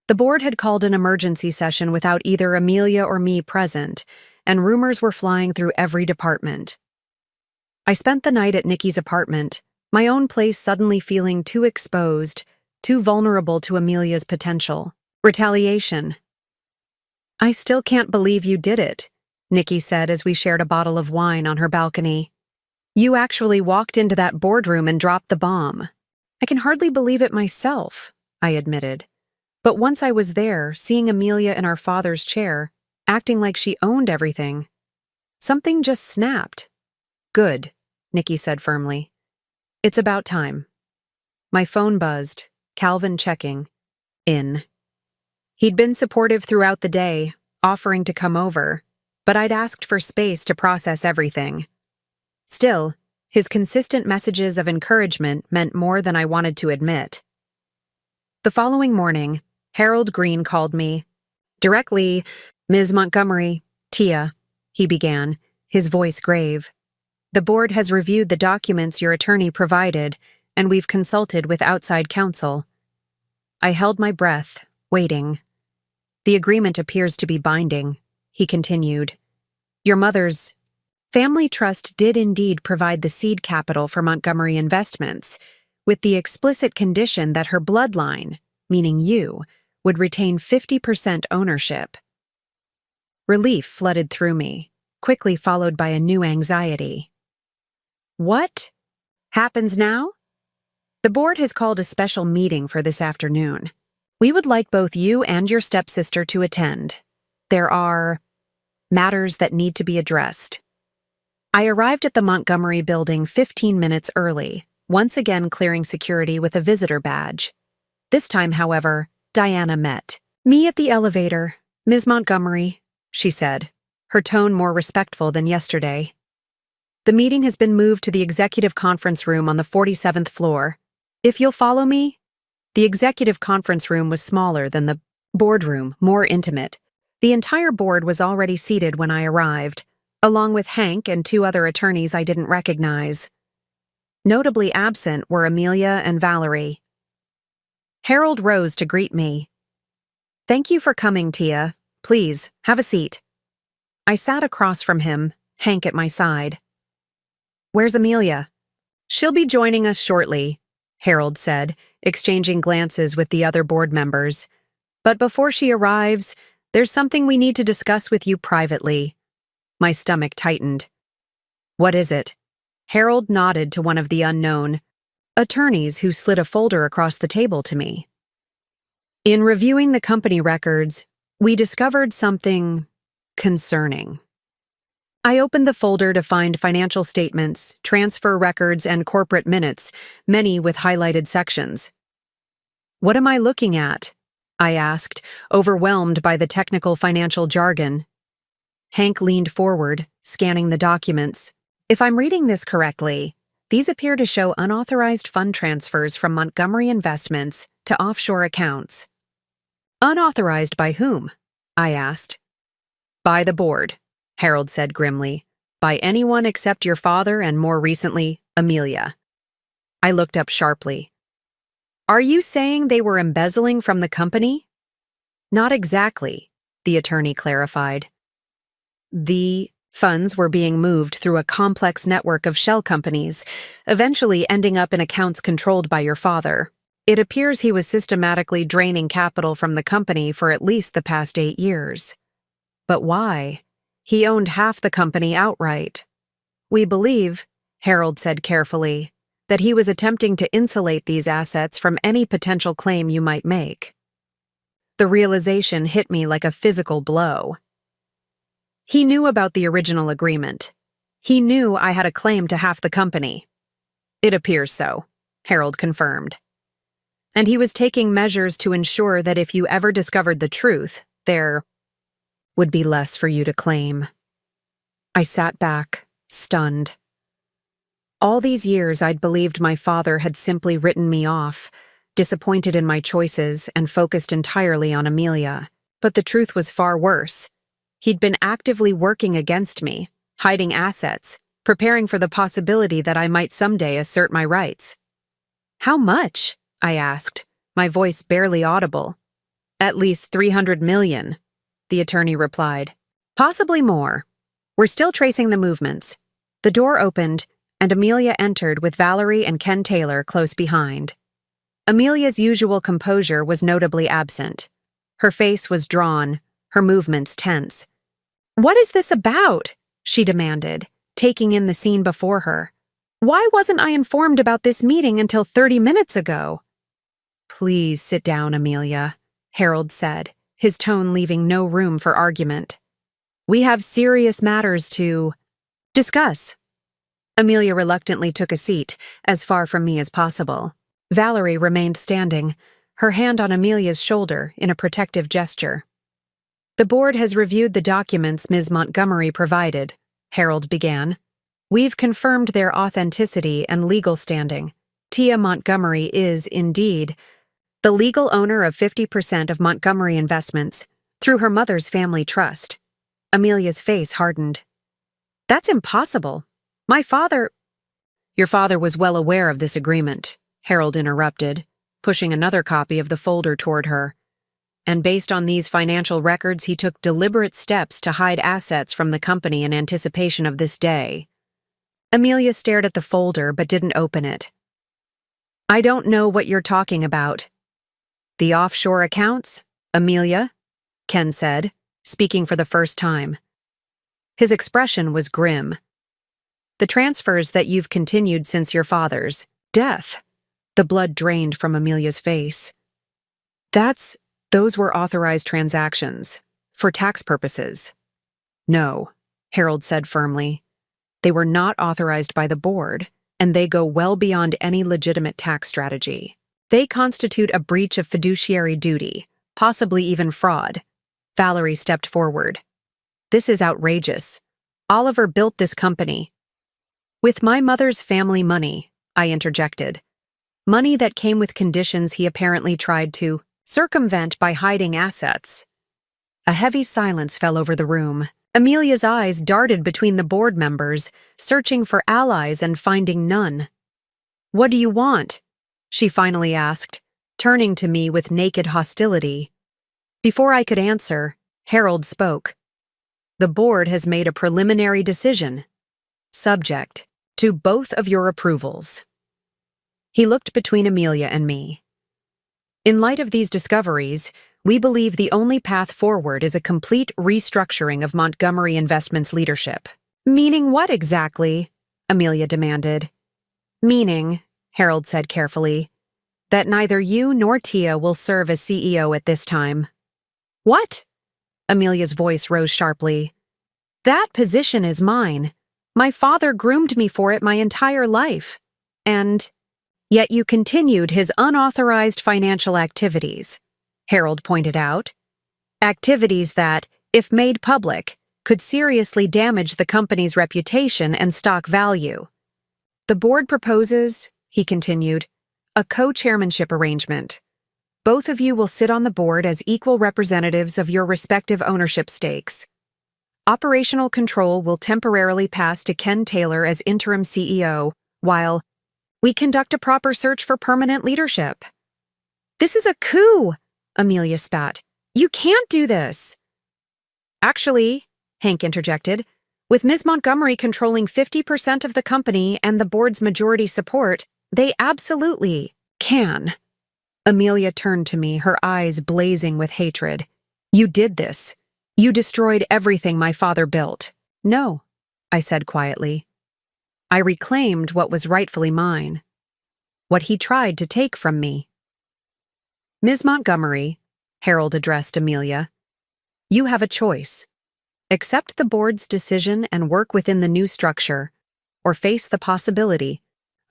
The board had called an emergency session without either Amelia or me present, and rumors were flying through every department. I spent the night at Nikki's apartment, my own place suddenly feeling too exposed, too vulnerable to Amelia's potential retaliation. "I still can't believe you did it," Nikki said as we shared a bottle of wine on her balcony. "You actually walked into that boardroom and dropped the bomb." "I can hardly believe it myself," I admitted. But once I was there, seeing Amelia in our father's chair, acting like she owned everything, something just snapped. "Good," Nikki said firmly. "It's about time." My phone buzzed, Calvin checking. In. He'd been supportive throughout the day, offering to come over, but I'd asked for space to process everything. Still, his consistent messages of encouragement meant more than I wanted to admit. The following morning, Harold Green called me. "Directly, Ms. Montgomery, Tia," he began, his voice grave. "The board has reviewed the documents your attorney provided, and we've consulted with outside counsel." I held my breath, waiting. "The agreement appears to be binding," he continued. "Your mother's family trust did indeed provide the seed capital for Montgomery Investments, with the explicit condition that her bloodline, meaning you, would retain 50% ownership." Relief flooded through me, quickly followed by a new anxiety. "What happens now?" "The board has called a special meeting for this afternoon. We would like both you and your stepsister to attend. There are matters that need to be addressed." I arrived at the Montgomery building 15 minutes early, once again clearing security with a visitor badge. This time, however, Diana met me at the elevator. "Ms. Montgomery," she said, her tone more respectful than yesterday. "The meeting has been moved to the executive conference room on the 47th floor. If you'll follow me." The executive conference room was smaller than the boardroom, more intimate. The entire board was already seated when I arrived, along with Hank and two other attorneys I didn't recognize. Notably absent were Amelia and Valerie. Harold rose to greet me. "Thank you for coming, Tia. Please, have a seat." I sat across from him, Hank at my side. "Where's Amelia?" "She'll be joining us shortly," Harold said, exchanging glances with the other board members. "But before she arrives, there's something we need to discuss with you privately." My stomach tightened. "What is it?" Harold nodded to one of the unknown attorneys who slid a folder across the table to me. "In reviewing the company records, we discovered something concerning." I opened the folder to find financial statements, transfer records, and corporate minutes, many with highlighted sections. "What am I looking at?" I asked, overwhelmed by the technical financial jargon. Hank leaned forward, scanning the documents. "If I'm reading this correctly, these appear to show unauthorized fund transfers from Montgomery Investments to offshore accounts." "Unauthorized by whom?" I asked. By the board, Harold said grimly. By anyone except your father and, more recently, Amelia. I looked up sharply. Are you saying they were embezzling from the company? Not exactly, the attorney clarified. The funds were being moved through a complex network of shell companies, eventually ending up in accounts controlled by your father. It appears he was systematically draining capital from the company for at least the past 8 years. But why? He owned half the company outright. We believe, Harold said carefully, that he was attempting to insulate these assets from any potential claim you might make. The realization hit me like a physical blow. He knew about the original agreement. He knew I had a claim to half the company. It appears so, Harold confirmed. And he was taking measures to ensure that if you ever discovered the truth, there would be less for you to claim. I sat back, stunned. All these years I'd believed my father had simply written me off, disappointed in my choices and focused entirely on Amelia. But the truth was far worse. He'd been actively working against me, hiding assets, preparing for the possibility that I might someday assert my rights. How much? I asked, my voice barely audible. At least 300 million, the attorney replied. Possibly more. We're still tracing the movements. The door opened, and Amelia entered with Valerie and Ken Taylor close behind. Amelia's usual composure was notably absent. Her face was drawn, her movements tense. What is this about? She demanded, taking in the scene before her. Why wasn't I informed about this meeting until 30 minutes ago? Please sit down, Amelia, Harold said, his tone leaving no room for argument. We have serious matters to discuss. Amelia reluctantly took a seat, as far from me as possible. Valerie remained standing, her hand on Amelia's shoulder in a protective gesture. The board has reviewed the documents Ms. Montgomery provided, Harold began. We've confirmed their authenticity and legal standing. Tia Montgomery is, indeed, the legal owner of 50% of Montgomery Investments through her mother's family trust. Amelia's face hardened. That's impossible. My father— Your father was well aware of this agreement, Harold interrupted, pushing another copy of the folder toward her. And based on these financial records, he took deliberate steps to hide assets from the company in anticipation of this day. Amelia stared at the folder but didn't open it. I don't know what you're talking about. The offshore accounts, Amelia? Ken said, speaking for the first time. His expression was grim. The transfers that you've continued since your father's death. The blood drained from Amelia's face. Those were authorized transactions, for tax purposes. No, Harold said firmly. They were not authorized by the board, and they go well beyond any legitimate tax strategy. They constitute a breach of fiduciary duty, possibly even fraud. Valerie stepped forward. This is outrageous. Oliver built this company. With my mother's family money, I interjected. Money that came with conditions he apparently tried to circumvent by hiding assets. A heavy silence fell over the room. Amelia's eyes darted between the board members, searching for allies and finding none. What do you want? She finally asked, turning to me with naked hostility. Before I could answer, Harold spoke. The board has made a preliminary decision, subject to both of your approvals. He looked between Amelia and me. In light of these discoveries, we believe the only path forward is a complete restructuring of Montgomery Investments' leadership. Meaning what exactly? Amelia demanded. Meaning, Harold said carefully, that neither you nor Tia will serve as CEO at this time. What? Amelia's voice rose sharply. That position is mine. My father groomed me for it my entire life. And yet you continued his unauthorized financial activities, Harold pointed out. Activities that, if made public, could seriously damage the company's reputation and stock value. The board proposes, he continued, a co-chairmanship arrangement. Both of you will sit on the board as equal representatives of your respective ownership stakes. Operational control will temporarily pass to Ken Taylor as interim CEO, while we conduct a proper search for permanent leadership. This is a coup, Amelia spat. You can't do this. Actually, Hank interjected, with Ms. Montgomery controlling 50% of the company and the board's majority support, they absolutely can. Amelia turned to me, her eyes blazing with hatred. You did this. You destroyed everything my father built. No, I said quietly. I reclaimed what was rightfully mine. What he tried to take from me. Ms. Montgomery, Harold addressed Amelia, you have a choice. Accept the board's decision and work within the new structure, or face the possibility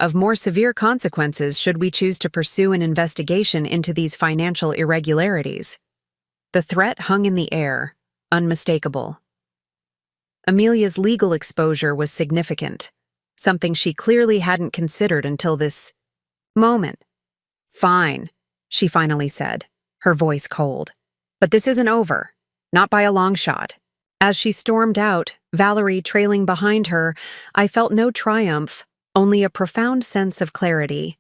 of more severe consequences should we choose to pursue an investigation into these financial irregularities. The threat hung in the air, unmistakable. Amelia's legal exposure was significant, something she clearly hadn't considered until this moment. Fine, she finally said, her voice cold. But this isn't over, not by a long shot. As she stormed out, Valerie trailing behind her, I felt no triumph, only a profound sense of clarity.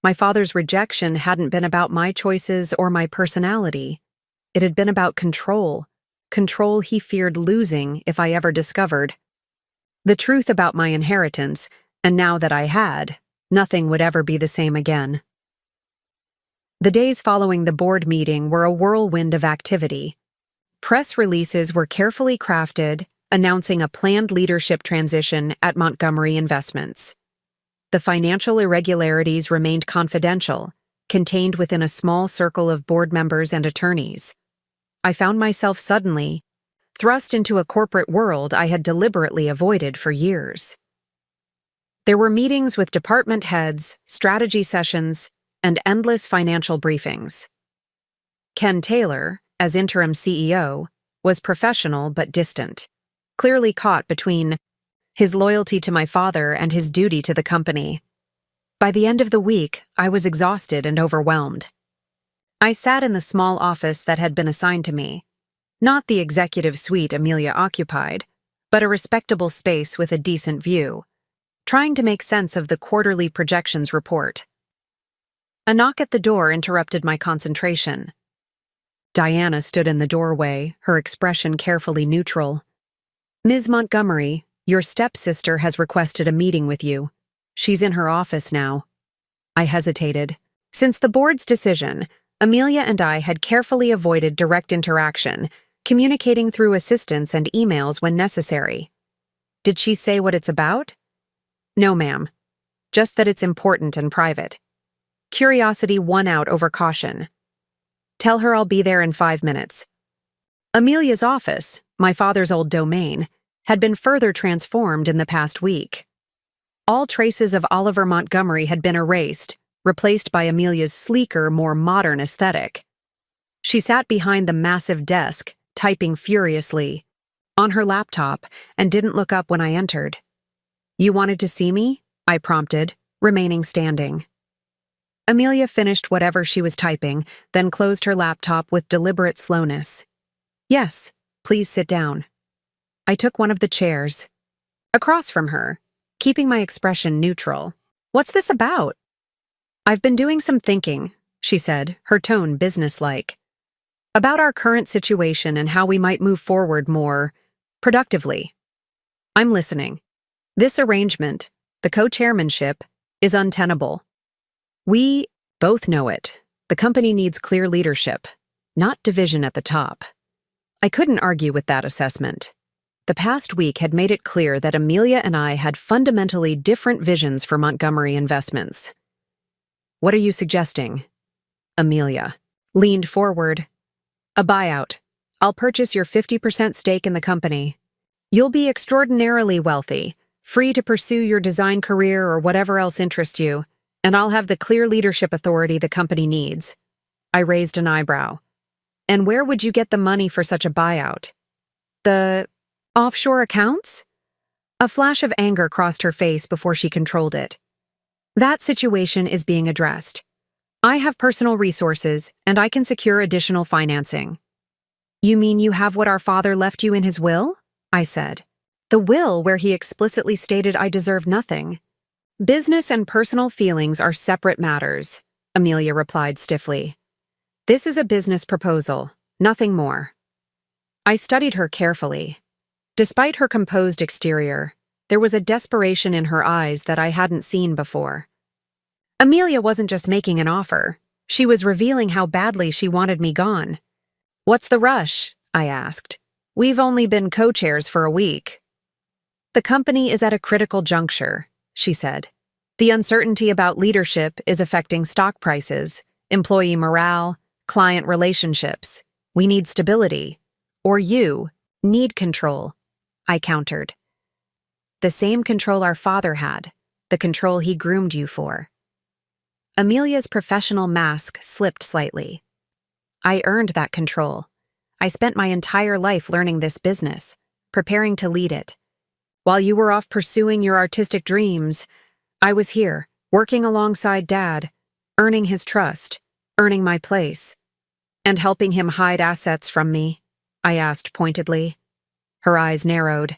My father's rejection hadn't been about my choices or my personality. It had been about control he feared losing if I ever discovered the truth about my inheritance, and now that I had, nothing would ever be the same again. The days following the board meeting were a whirlwind of activity. Press releases were carefully crafted, announcing a planned leadership transition at Montgomery Investments. The financial irregularities remained confidential, contained within a small circle of board members and attorneys. I found myself suddenly thrust into a corporate world I had deliberately avoided for years. There were meetings with department heads, strategy sessions, and endless financial briefings. Ken Taylor, as interim CEO, was professional but distant, clearly caught between his loyalty to my father and his duty to the company. By the end of the week, I was exhausted and overwhelmed. I sat in the small office that had been assigned to me, not the executive suite Amelia occupied, but a respectable space with a decent view, trying to make sense of the quarterly projections report. A knock at the door interrupted my concentration. Diana stood in the doorway, her expression carefully neutral. Ms. Montgomery, your stepsister has requested a meeting with you. She's in her office now. I hesitated. Since the board's decision, Amelia and I had carefully avoided direct interaction, communicating through assistants and emails when necessary. Did she say what it's about? No, ma'am. Just that it's important and private. Curiosity won out over caution. Tell her I'll be there in 5 minutes. Amelia's office, my father's old domain, had been further transformed in the past week. All traces of Oliver Montgomery had been erased, replaced by Amelia's sleeker, more modern aesthetic. She sat behind the massive desk, typing furiously, on her laptop, and didn't look up when I entered. You wanted to see me? I prompted, remaining standing. Amelia finished whatever she was typing, then closed her laptop with deliberate slowness. Yes, please sit down. I took one of the chairs. Across from her, keeping my expression neutral. What's this about? I've been doing some thinking, she said, her tone businesslike. About our current situation and how we might move forward more productively. I'm listening. This arrangement, the co-chairmanship, is untenable. We both know it. The company needs clear leadership, not division at the top. I couldn't argue with that assessment. The past week had made it clear that Amelia and I had fundamentally different visions for Montgomery Investments. What are you suggesting? Amelia leaned forward. A buyout. I'll purchase your 50% stake in the company. You'll be extraordinarily wealthy, free to pursue your design career or whatever else interests you, and I'll have the clear leadership authority the company needs. I raised an eyebrow. And where would you get the money for such a buyout? The offshore accounts? A flash of anger crossed her face before she controlled it. That situation is being addressed. I have personal resources, and I can secure additional financing. You mean you have what our father left you in his will? I said. The will where he explicitly stated I deserve nothing. Business and personal feelings are separate matters, Amelia replied stiffly. This is a business proposal, nothing more. I studied her carefully. Despite her composed exterior, there was a desperation in her eyes that I hadn't seen before. Amelia wasn't just making an offer. She was revealing how badly she wanted me gone. What's the rush? I asked. We've only been co-chairs for a week. The company is at a critical juncture, she said. The uncertainty about leadership is affecting stock prices, employee morale, client relationships. We need stability. Or you need control, I countered. The same control our father had, the control he groomed you for. Amelia's professional mask slipped slightly. I earned that control. I spent my entire life learning this business, preparing to lead it. While you were off pursuing your artistic dreams, I was here, working alongside Dad, earning his trust, earning my place, and helping him hide assets from me, I asked pointedly. Her eyes narrowed.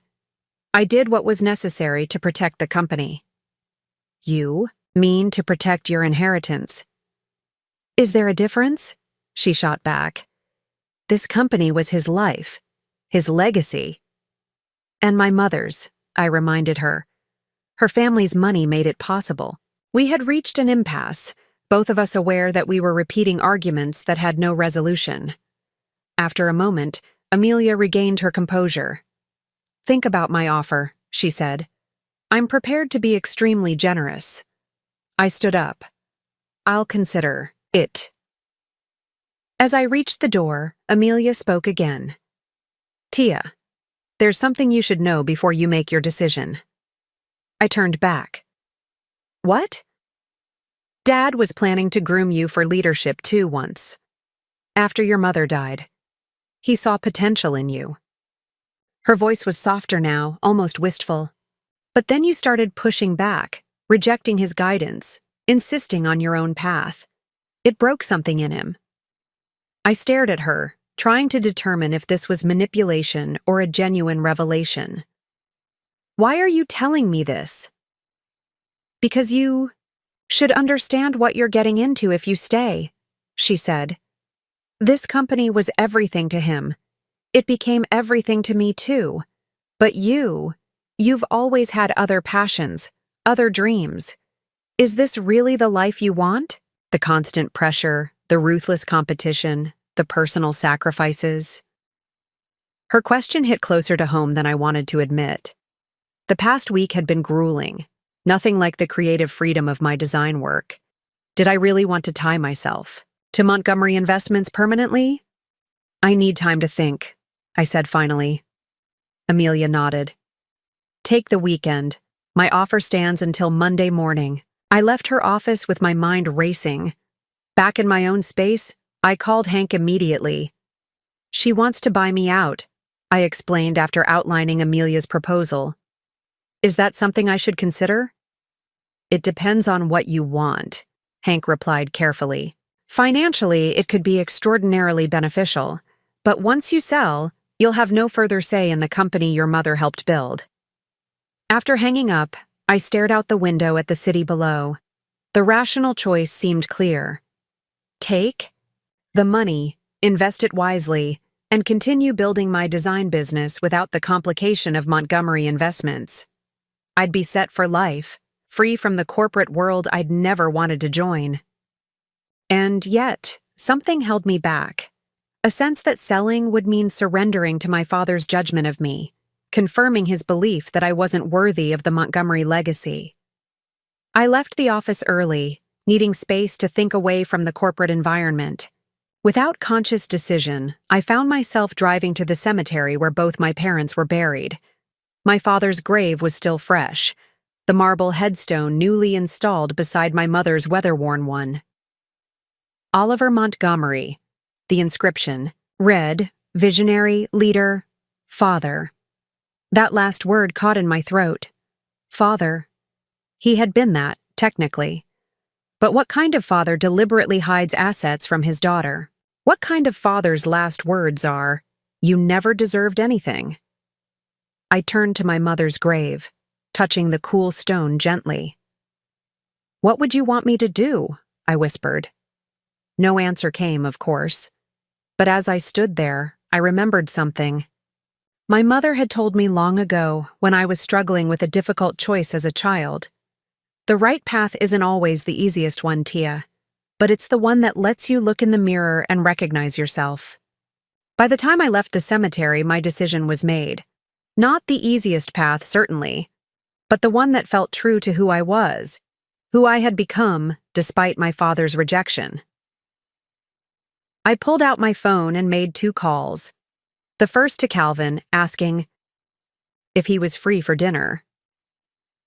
I did what was necessary to protect the company. You mean to protect your inheritance? Is there a difference? She shot back. This company was his life, his legacy. And my mother's, I reminded her. Her family's money made it possible. We had reached an impasse, both of us aware that we were repeating arguments that had no resolution. After a moment, Amelia regained her composure. Think about my offer, she said. I'm prepared to be extremely generous. I stood up. I'll consider it. As I reached the door, Amelia spoke again. Tia, there's something you should know before you make your decision. I turned back. What? Dad was planning to groom you for leadership too once. After your mother died. He saw potential in you. Her voice was softer now, almost wistful. But then you started pushing back, rejecting his guidance, insisting on your own path. It broke something in him. I stared at her, trying to determine if this was manipulation or a genuine revelation. Why are you telling me this? Because you should understand what you're getting into if you stay, she said. This company was everything to him. It became everything to me too. But you've always had other passions, other dreams. Is this really the life you want? The constant pressure, the ruthless competition, the personal sacrifices. Her question hit closer to home than I wanted to admit. The past week had been grueling, nothing like the creative freedom of my design work. Did I really want to tie myself to Montgomery Investments permanently? I need time to think, I said finally. Amelia nodded. Take the weekend. My offer stands until Monday morning. I left her office with my mind racing. Back in my own space, I called Hank immediately. She wants to buy me out, I explained after outlining Amelia's proposal. Is that something I should consider? It depends on what you want, Hank replied carefully. Financially, it could be extraordinarily beneficial, but once you sell, you'll have no further say in the company your mother helped build. After hanging up, I stared out the window at the city below. The rational choice seemed clear. Take the money, invest it wisely, and continue building my design business without the complication of Montgomery Investments. I'd be set for life, free from the corporate world I'd never wanted to join. And yet, something held me back. A sense that selling would mean surrendering to my father's judgment of me, confirming his belief that I wasn't worthy of the Montgomery legacy. I left the office early, needing space to think away from the corporate environment. Without conscious decision, I found myself driving to the cemetery where both my parents were buried. My father's grave was still fresh, the marble headstone newly installed beside my mother's weather-worn one. Oliver Montgomery, the inscription, read, visionary, leader, father. That last word caught in my throat. Father. He had been that, technically. But what kind of father deliberately hides assets from his daughter? What kind of father's last words are, You never deserved anything. I turned to my mother's grave, touching the cool stone gently. What would you want me to do? I whispered. No answer came, of course. But as I stood there, I remembered something. My mother had told me long ago, when I was struggling with a difficult choice as a child. The right path isn't always the easiest one, Tia, but it's the one that lets you look in the mirror and recognize yourself. By the time I left the cemetery, my decision was made. Not the easiest path, certainly, but the one that felt true to who I was, who I had become despite my father's rejection. I pulled out my phone and made 2 calls. The first to Calvin, asking if he was free for dinner.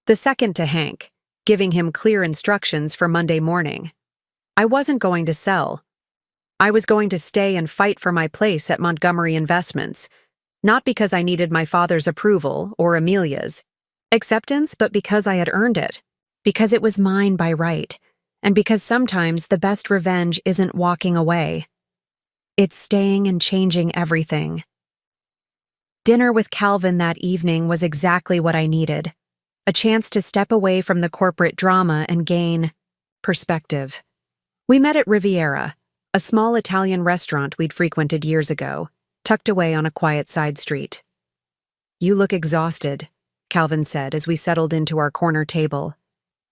The second to Hank, giving him clear instructions for Monday morning. I wasn't going to sell. I was going to stay and fight for my place at Montgomery Investments, not because I needed my father's approval or Amelia's acceptance, but because I had earned it, because it was mine by right, and because sometimes the best revenge isn't walking away. It's staying and changing everything. Dinner with Calvin that evening was exactly what I needed, a chance to step away from the corporate drama and gain perspective. We met at Riviera, a small Italian restaurant we'd frequented years ago, tucked away on a quiet side street. You look exhausted, Calvin said as we settled into our corner table.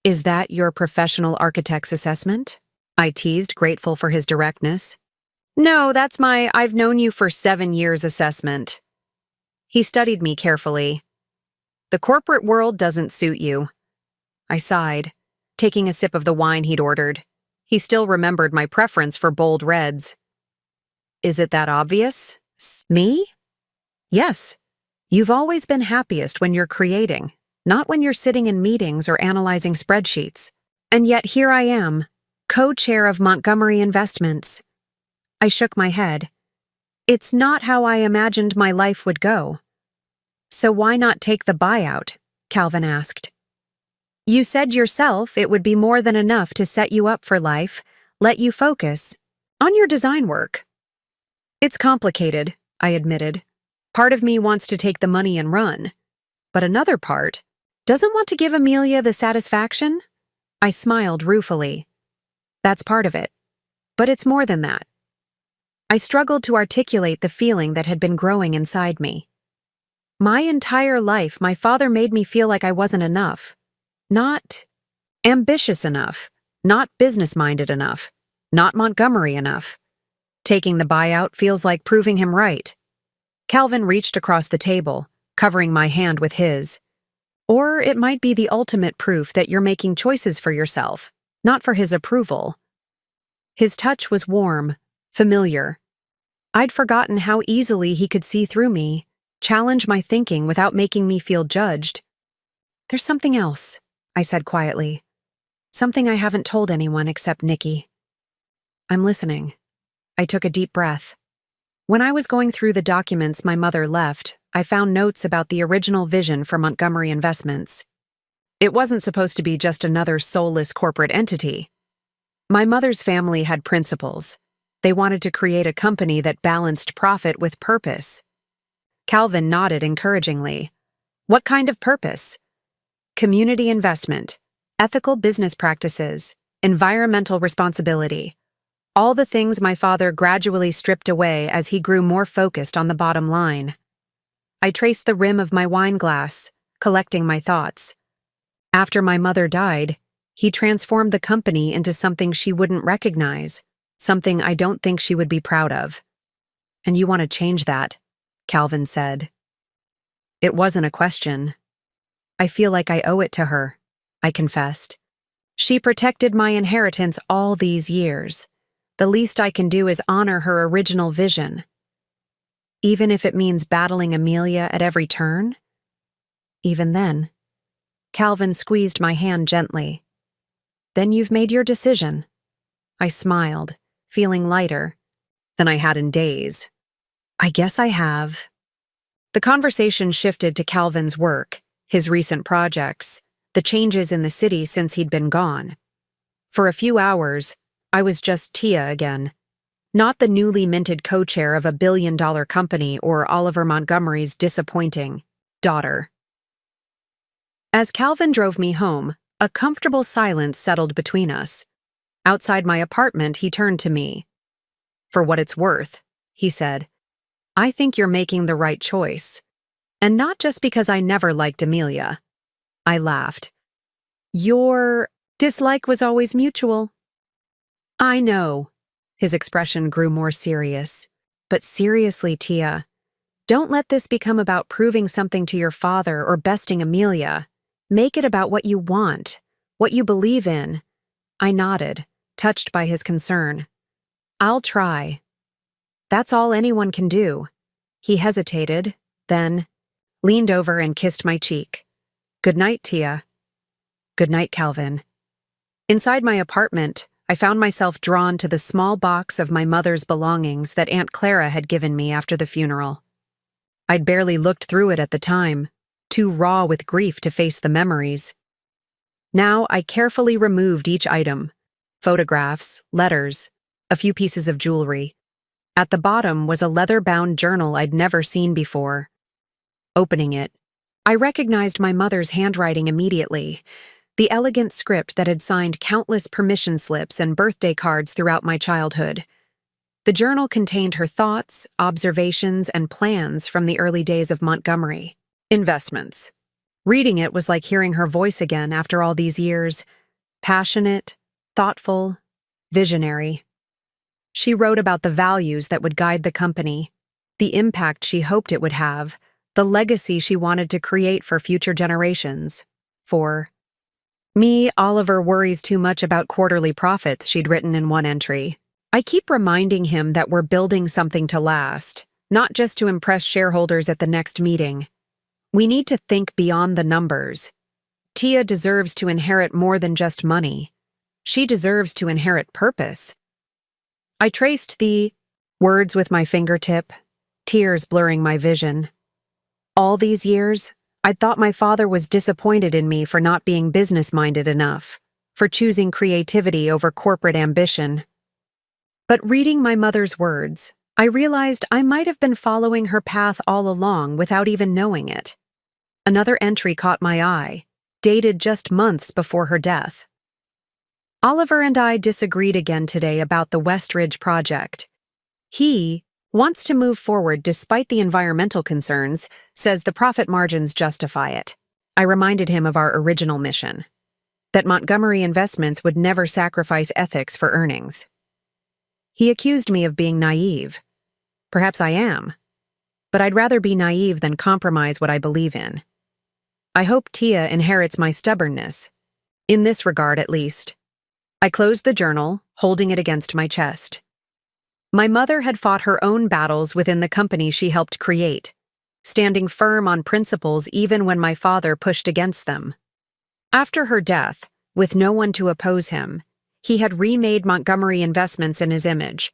Is that your professional architect's assessment? I teased, grateful for his directness. No, that's my I've known you for 7 years assessment. He studied me carefully. The corporate world doesn't suit you. I sighed, taking a sip of the wine he'd ordered. He still remembered my preference for bold reds. Is it that obvious? Me? Yes. You've always been happiest when you're creating, not when you're sitting in meetings or analyzing spreadsheets. And yet here I am, co-chair of Montgomery Investments. I shook my head. It's not how I imagined my life would go. So why not take the buyout? Calvin asked. You said yourself it would be more than enough to set you up for life, let you focus on your design work. It's complicated, I admitted. Part of me wants to take the money and run, but another part doesn't want to give Amelia the satisfaction. I smiled ruefully. That's part of it, but it's more than that. I struggled to articulate the feeling that had been growing inside me. My entire life, my father made me feel like I wasn't enough. Not ambitious enough. Not business-minded enough. Not Montgomery enough. Taking the buyout feels like proving him right. Calvin reached across the table, covering my hand with his. Or it might be the ultimate proof that you're making choices for yourself, not for his approval. His touch was warm, familiar. I'd forgotten how easily he could see through me, challenge my thinking without making me feel judged. There's something else, I said quietly. Something I haven't told anyone except Nikki. I'm listening. I took a deep breath. When I was going through the documents my mother left, I found notes about the original vision for Montgomery Investments. It wasn't supposed to be just another soulless corporate entity. My mother's family had principles. They wanted to create a company that balanced profit with purpose. Calvin nodded encouragingly. What kind of purpose? Community investment, ethical business practices, environmental responsibility. All the things my father gradually stripped away as he grew more focused on the bottom line. I traced the rim of my wine glass, collecting my thoughts. After my mother died, he transformed the company into something she wouldn't recognize, something I don't think she would be proud of. And you want to change that, Calvin said. It wasn't a question. I feel like I owe it to her, I confessed. She protected my inheritance all these years. The least I can do is honor her original vision. Even if it means battling Amelia at every turn? Even then. Calvin squeezed my hand gently. Then you've made your decision. I smiled, feeling lighter than I had in days. I guess I have. The conversation shifted to Calvin's work, his recent projects, the changes in the city since he'd been gone. For a few hours, I was just Tia again. not the newly minted co-chair of a billion-dollar company or Oliver Montgomery's disappointing daughter. As Calvin drove me home, a comfortable silence settled between us. Outside my apartment, he turned to me. "For what it's worth," he said, "I think you're making the right choice. And not just because I never liked Amelia." I laughed. "Your dislike was always mutual." "I know." His expression grew more serious. "But seriously, Tia, don't let this become about proving something to your father or besting Amelia. Make it about what you want, what you believe in." I nodded, touched by his concern. "I'll try." "That's all anyone can do." He hesitated, then leaned over and kissed my cheek. "Good night, Tia." "Good night, Calvin." Inside my apartment, I found myself drawn to the small box of my mother's belongings that Aunt Clara had given me after the funeral. I'd barely looked through it at the time, too raw with grief to face the memories. Now I carefully removed each item: photographs, letters, a few pieces of jewelry. At the bottom was a leather-bound journal I'd never seen before. Opening it, I recognized my mother's handwriting immediately, the elegant script that had signed countless permission slips and birthday cards throughout my childhood. The journal contained her thoughts, observations, and plans from the early days of Montgomery Investments. Reading it was like hearing her voice again after all these years, passionate, thoughtful, visionary. She wrote about the values that would guide the company, the impact she hoped it would have, the legacy she wanted to create for future generations. For me, Oliver worries too much about quarterly profits, she'd written in one entry. I keep reminding him that we're building something to last, not just to impress shareholders at the next meeting. We need to think beyond the numbers. Tia deserves to inherit more than just money. She deserves to inherit purpose. I traced the words with my fingertip, tears blurring my vision. All these years, I'd thought my father was disappointed in me for not being business-minded enough, for choosing creativity over corporate ambition. But reading my mother's words, I realized I might have been following her path all along without even knowing it. Another entry caught my eye, dated just months before her death. "Oliver and I disagreed again today about the Westridge project. He wants to move forward despite the environmental concerns, says the profit margins justify it." I reminded him of our original mission, that Montgomery Investments would never sacrifice ethics for earnings. He accused me of being naive. Perhaps I am, but I'd rather be naive than compromise what I believe in. I hope Tia inherits my stubbornness, in this regard at least. I closed the journal, holding it against my chest. My mother had fought her own battles within the company she helped create, standing firm on principles even when my father pushed against them. After her death, with no one to oppose him, he had remade Montgomery Investments in his image.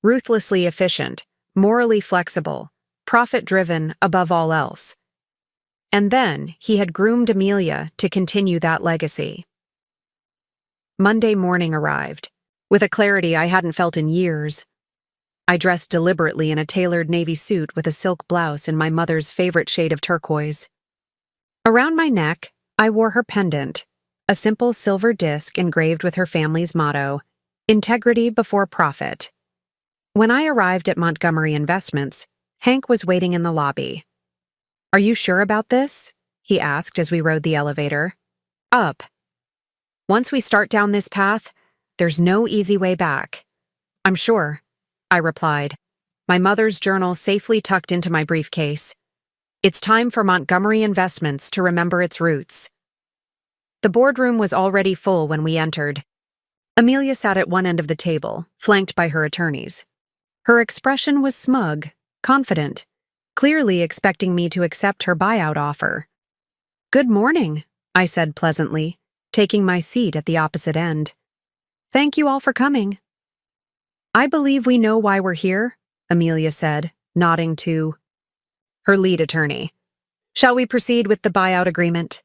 Ruthlessly efficient, morally flexible, profit-driven above all else. And then he had groomed Amelia to continue that legacy. Monday morning arrived, with a clarity I hadn't felt in years. I dressed deliberately in a tailored navy suit with a silk blouse in my mother's favorite shade of turquoise. Around my neck, I wore her pendant, a simple silver disc engraved with her family's motto, "Integrity before profit." When I arrived at Montgomery Investments, Hank was waiting in the lobby. "Are you sure about this?" he asked as we rode the elevator. "Up. Once we start down this path, there's no easy way back." "I'm sure," I replied, my mother's journal safely tucked into my briefcase. It's time for Montgomery Investments to remember its roots. The boardroom was already full when we entered. Amelia sat at one end of the table, flanked by her attorneys. Her expression was smug, confident, clearly expecting me to accept her buyout offer. "Good morning," I said pleasantly, taking my seat at the opposite end. "Thank you all for coming." "I believe we know why we're here," Amelia said, nodding to her lead attorney. "Shall we proceed with the buyout agreement?"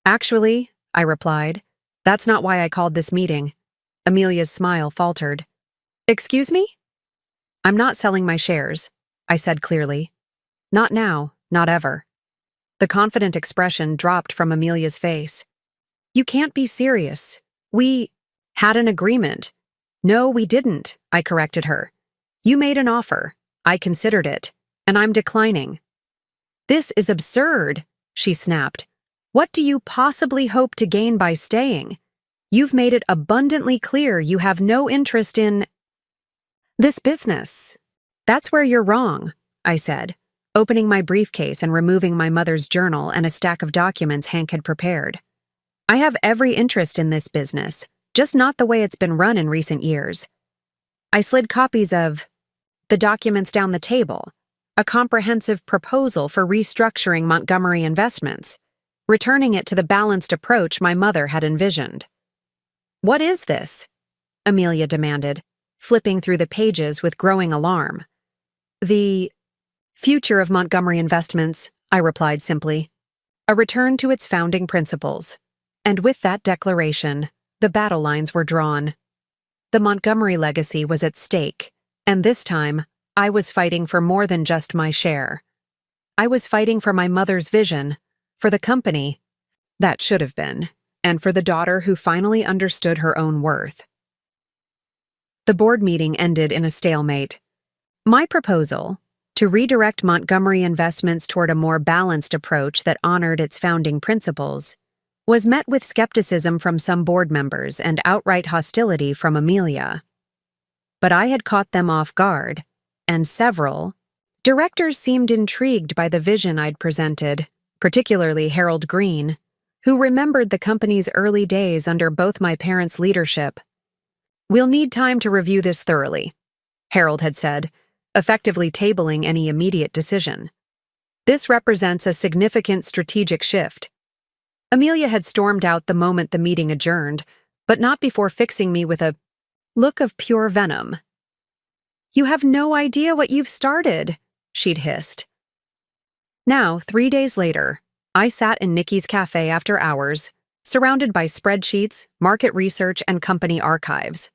"Actually," I replied, "that's not why I called this meeting." Amelia's smile faltered. "Excuse me?" I'm not selling my shares, I said clearly. Not now, not ever. The confident expression dropped from Amelia's face. You can't be serious. We had an agreement. No, we didn't, I corrected her. You made an offer. I considered it, and I'm declining. This is absurd, she snapped. What do you possibly hope to gain by staying? You've made it abundantly clear you have no interest in this business. That's where you're wrong, I said, opening my briefcase and removing my mother's journal and a stack of documents Hank had prepared. I have every interest in this business, just not the way it's been run in recent years. I slid copies of the documents down the table, a comprehensive proposal for restructuring Montgomery Investments, returning it to the balanced approach my mother had envisioned. What is this? Amelia demanded, flipping through the pages with growing alarm. The future of Montgomery Investments, I replied simply. A return to its founding principles. And with that declaration, the battle lines were drawn. The Montgomery legacy was at stake, and this time, I was fighting for more than just my share. I was fighting for my mother's vision, for the company that should have been, and for the daughter who finally understood her own worth. The board meeting ended in a stalemate. My proposal, to redirect Montgomery Investments toward a more balanced approach that honored its founding principles, was met with skepticism from some board members and outright hostility from Amelia. But I had caught them off guard, and several directors seemed intrigued by the vision I'd presented, particularly Harold Green, who remembered the company's early days under both my parents' leadership. We'll need time to review this thoroughly, Harold had said, effectively tabling any immediate decision. This represents a significant strategic shift. Amelia had stormed out the moment the meeting adjourned, but not before fixing me with a look of pure venom. You have no idea what you've started, she'd hissed. Now, 3 days later, I sat in Nikki's cafe after hours, surrounded by spreadsheets, market research, and company archives.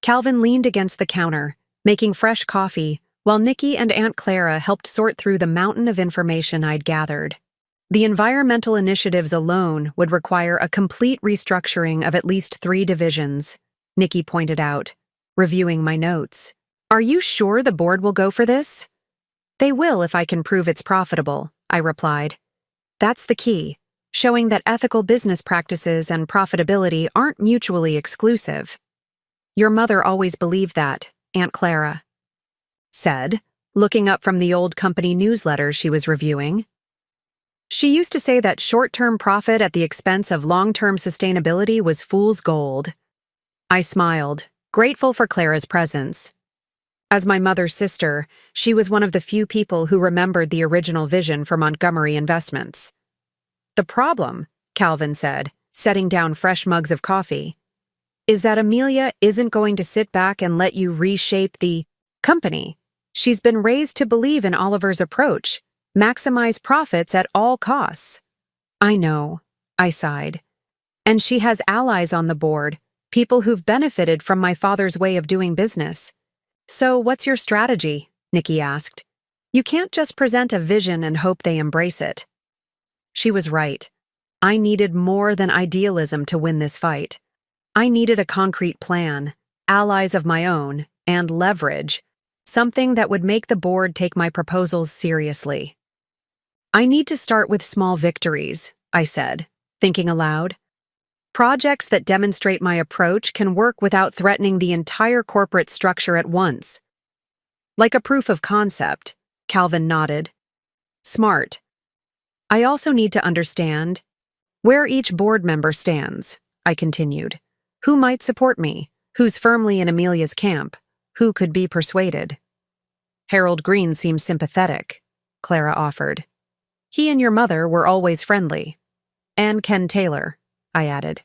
Calvin leaned against the counter, making fresh coffee, while Nikki and Aunt Clara helped sort through the mountain of information I'd gathered. The environmental initiatives alone would require a complete restructuring of at least 3 divisions, Nikki pointed out, reviewing my notes. Are you sure the board will go for this? They will if I can prove it's profitable, I replied. That's the key, showing that ethical business practices and profitability aren't mutually exclusive. Your mother always believed that, Aunt Clara said, looking up from the old company newsletter she was reviewing. She used to say that short-term profit at the expense of long-term sustainability was fool's gold. I smiled, grateful for Clara's presence. As my mother's sister, she was one of the few people who remembered the original vision for Montgomery Investments. The problem, Calvin said, setting down fresh mugs of coffee, is that Amelia isn't going to sit back and let you reshape the company. She's been raised to believe in Oliver's approach, maximize profits at all costs. I know, I sighed. And she has allies on the board, people who've benefited from my father's way of doing business. So what's your strategy? Nikki asked. You can't just present a vision and hope they embrace it. She was right. I needed more than idealism to win this fight. I needed a concrete plan, allies of my own, and leverage, something that would make the board take my proposals seriously. I need to start with small victories, I said, thinking aloud. Projects that demonstrate my approach can work without threatening the entire corporate structure at once. Like a proof of concept, Calvin nodded. Smart. I also need to understand where each board member stands, I continued. Who might support me? Who's firmly in Amelia's camp? Who could be persuaded? Harold Green seems sympathetic, Clara offered. He and your mother were always friendly. And Ken Taylor, I added.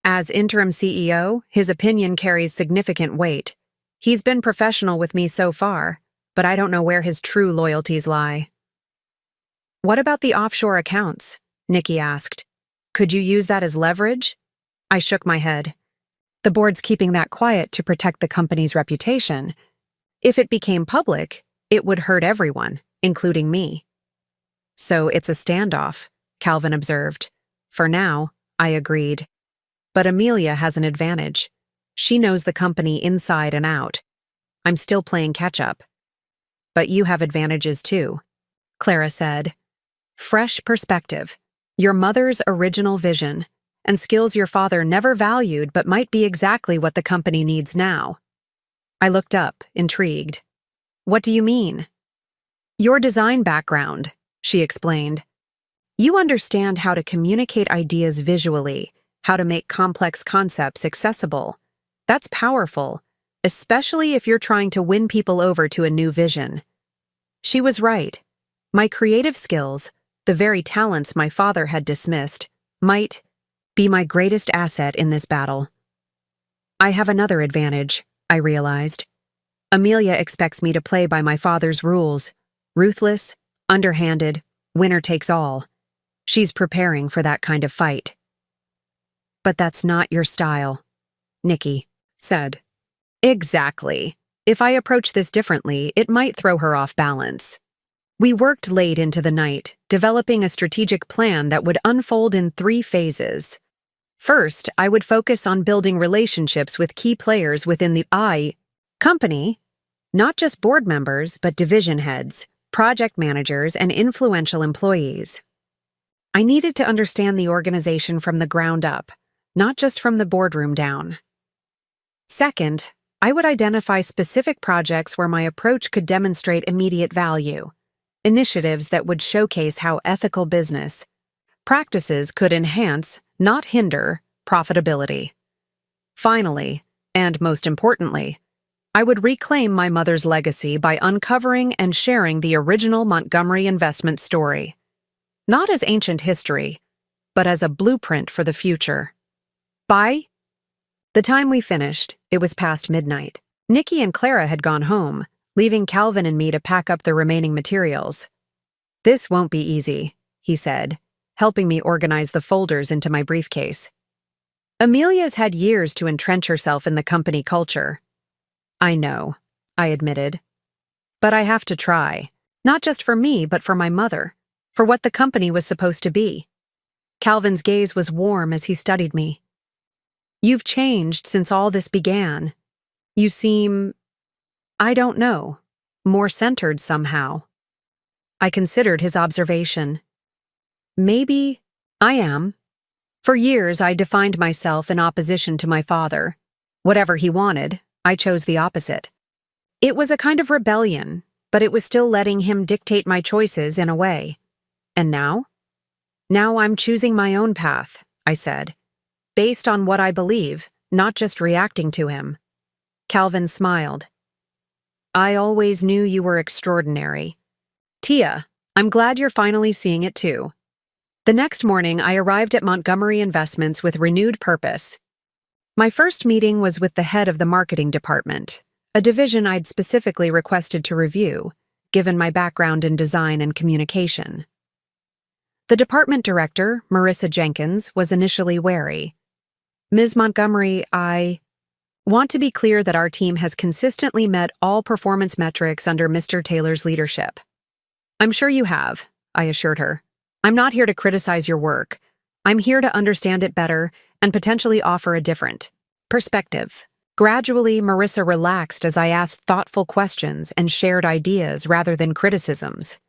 As interim CEO, his opinion carries significant weight. He's been professional with me so far, but I don't know where his true loyalties lie. What about the offshore accounts? Nikki asked. Could you use that as leverage? I shook my head. The board's keeping that quiet to protect the company's reputation. If it became public, it would hurt everyone, including me. So it's a standoff, Calvin observed. For now, I agreed. But Amelia has an advantage. She knows the company inside and out. I'm still playing catch-up. But you have advantages too, Clara said. Fresh perspective, your mother's original vision, and skills your father never valued but might be exactly what the company needs now. I looked up, intrigued. What do you mean? Your design background, she explained. You understand how to communicate ideas visually, how to make complex concepts accessible. That's powerful, especially if you're trying to win people over to a new vision. She was right. My creative skills, the very talents my father had dismissed, might be my greatest asset in this battle. I have another advantage, I realized. Amelia expects me to play by my father's rules. Ruthless, underhanded, winner takes all. She's preparing for that kind of fight. But that's not your style, Nikki said. Exactly. If I approach this differently, it might throw her off balance. We worked late into the night, developing a strategic plan that would unfold in 3 phases. First, I would focus on building relationships with key players within the company, not just board members, but division heads, project managers, and influential employees. I needed to understand the organization from the ground up, not just from the boardroom down. Second, I would identify specific projects where my approach could demonstrate immediate value, initiatives that would showcase how ethical business practices could enhance, not hinder, profitability. Finally, and most importantly, I would reclaim my mother's legacy by uncovering and sharing the original Montgomery investment story, not as ancient history, but as a blueprint for the future. By the time we finished, it was past midnight. Nikki and Clara had gone home, leaving Calvin and me to pack up the remaining materials. This won't be easy, he said, helping me organize the folders into my briefcase. Amelia's had years to entrench herself in the company culture. I know, I admitted. But I have to try, not just for me, but for my mother, for what the company was supposed to be. Calvin's gaze was warm as he studied me. You've changed since all this began. You seem, I don't know, more centered somehow. I considered his observation. Maybe I am. For years, I defined myself in opposition to my father. Whatever he wanted, I chose the opposite. It was a kind of rebellion, but it was still letting him dictate my choices in a way. And now? Now I'm choosing my own path, I said, based on what I believe, not just reacting to him. Calvin smiled. I always knew you were extraordinary. Tia, I'm glad you're finally seeing it too. The next morning, I arrived at Montgomery Investments with renewed purpose. My first meeting was with the head of the marketing department, a division I'd specifically requested to review, given my background in design and communication. The department director, Marissa Jenkins, was initially wary. Ms. Montgomery, I want to be clear that our team has consistently met all performance metrics under Mr. Taylor's leadership. I'm sure you have, I assured her. I'm not here to criticize your work. I'm here to understand it better and potentially offer a different perspective. Gradually, Marissa relaxed as I asked thoughtful questions and shared ideas rather than criticisms.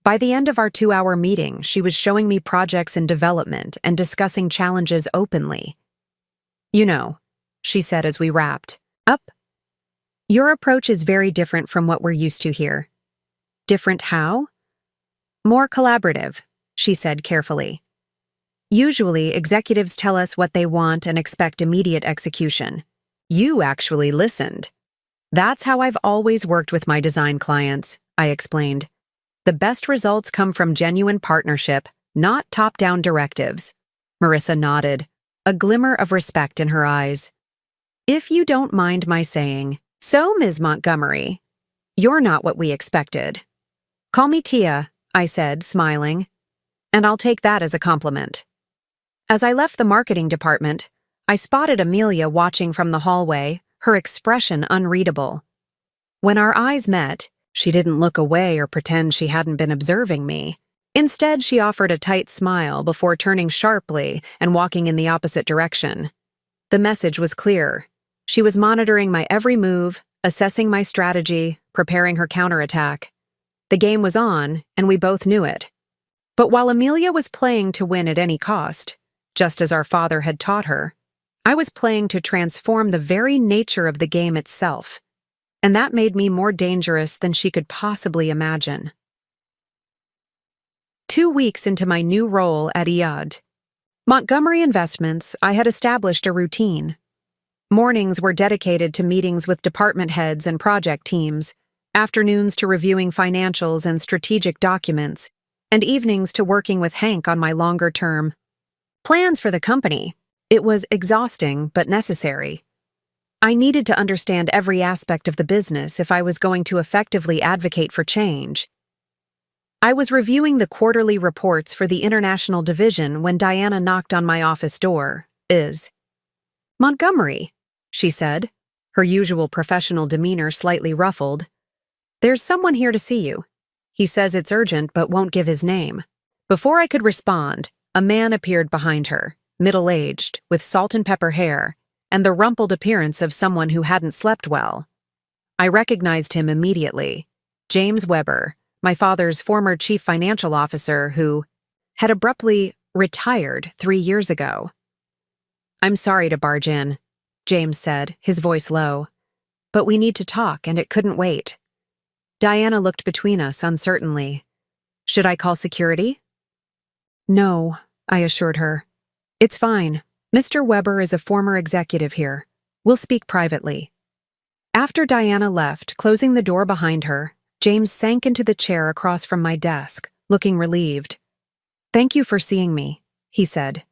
By the end of our 2-hour meeting, she was showing me projects in development and discussing challenges openly. You know, she said as we wrapped up, your approach is very different from what we're used to here. Different how? More collaborative, she said carefully. Usually, executives tell us what they want and expect immediate execution. You actually listened. That's how I've always worked with my design clients, I explained. The best results come from genuine partnership, not top-down directives. Marissa nodded, a glimmer of respect in her eyes. If you don't mind my saying, so, Ms. Montgomery, you're not what we expected. Call me Tia, I said, smiling, and I'll take that as a compliment. As I left the marketing department, I spotted Amelia watching from the hallway, her expression unreadable. When our eyes met, she didn't look away or pretend she hadn't been observing me. Instead, she offered a tight smile before turning sharply and walking in the opposite direction. The message was clear. She was monitoring my every move, assessing my strategy, preparing her counterattack. The game was on, and we both knew it. But while Amelia was playing to win at any cost, just as our father had taught her, I was playing to transform the very nature of the game itself, and that made me more dangerous than she could possibly imagine. 2 weeks into my new role at IAD, Montgomery Investments, I had established a routine. Mornings were dedicated to meetings with department heads and project teams, afternoons to reviewing financials and strategic documents, and evenings to working with Hank on my longer-term plans for the company. It was exhausting but necessary. I needed to understand every aspect of the business if I was going to effectively advocate for change. I was reviewing the quarterly reports for the international division when Diana knocked on my office door. "Montgomery," she said, her usual professional demeanor slightly ruffled. "There's someone here to see you. He says it's urgent but won't give his name." Before I could respond, a man appeared behind her, middle-aged, with salt and pepper hair, and the rumpled appearance of someone who hadn't slept well. I recognized him immediately. James Weber, my father's former chief financial officer who had abruptly retired 3 years ago. "I'm sorry to barge in," James said, his voice low. "But we need to talk, and it couldn't wait." Diana looked between us uncertainly. "Should I call security?" "No," I assured her. "It's fine. Mr. Weber is a former executive here. We'll speak privately." After Diana left, closing the door behind her, James sank into the chair across from my desk, looking relieved. "Thank you for seeing me," he said.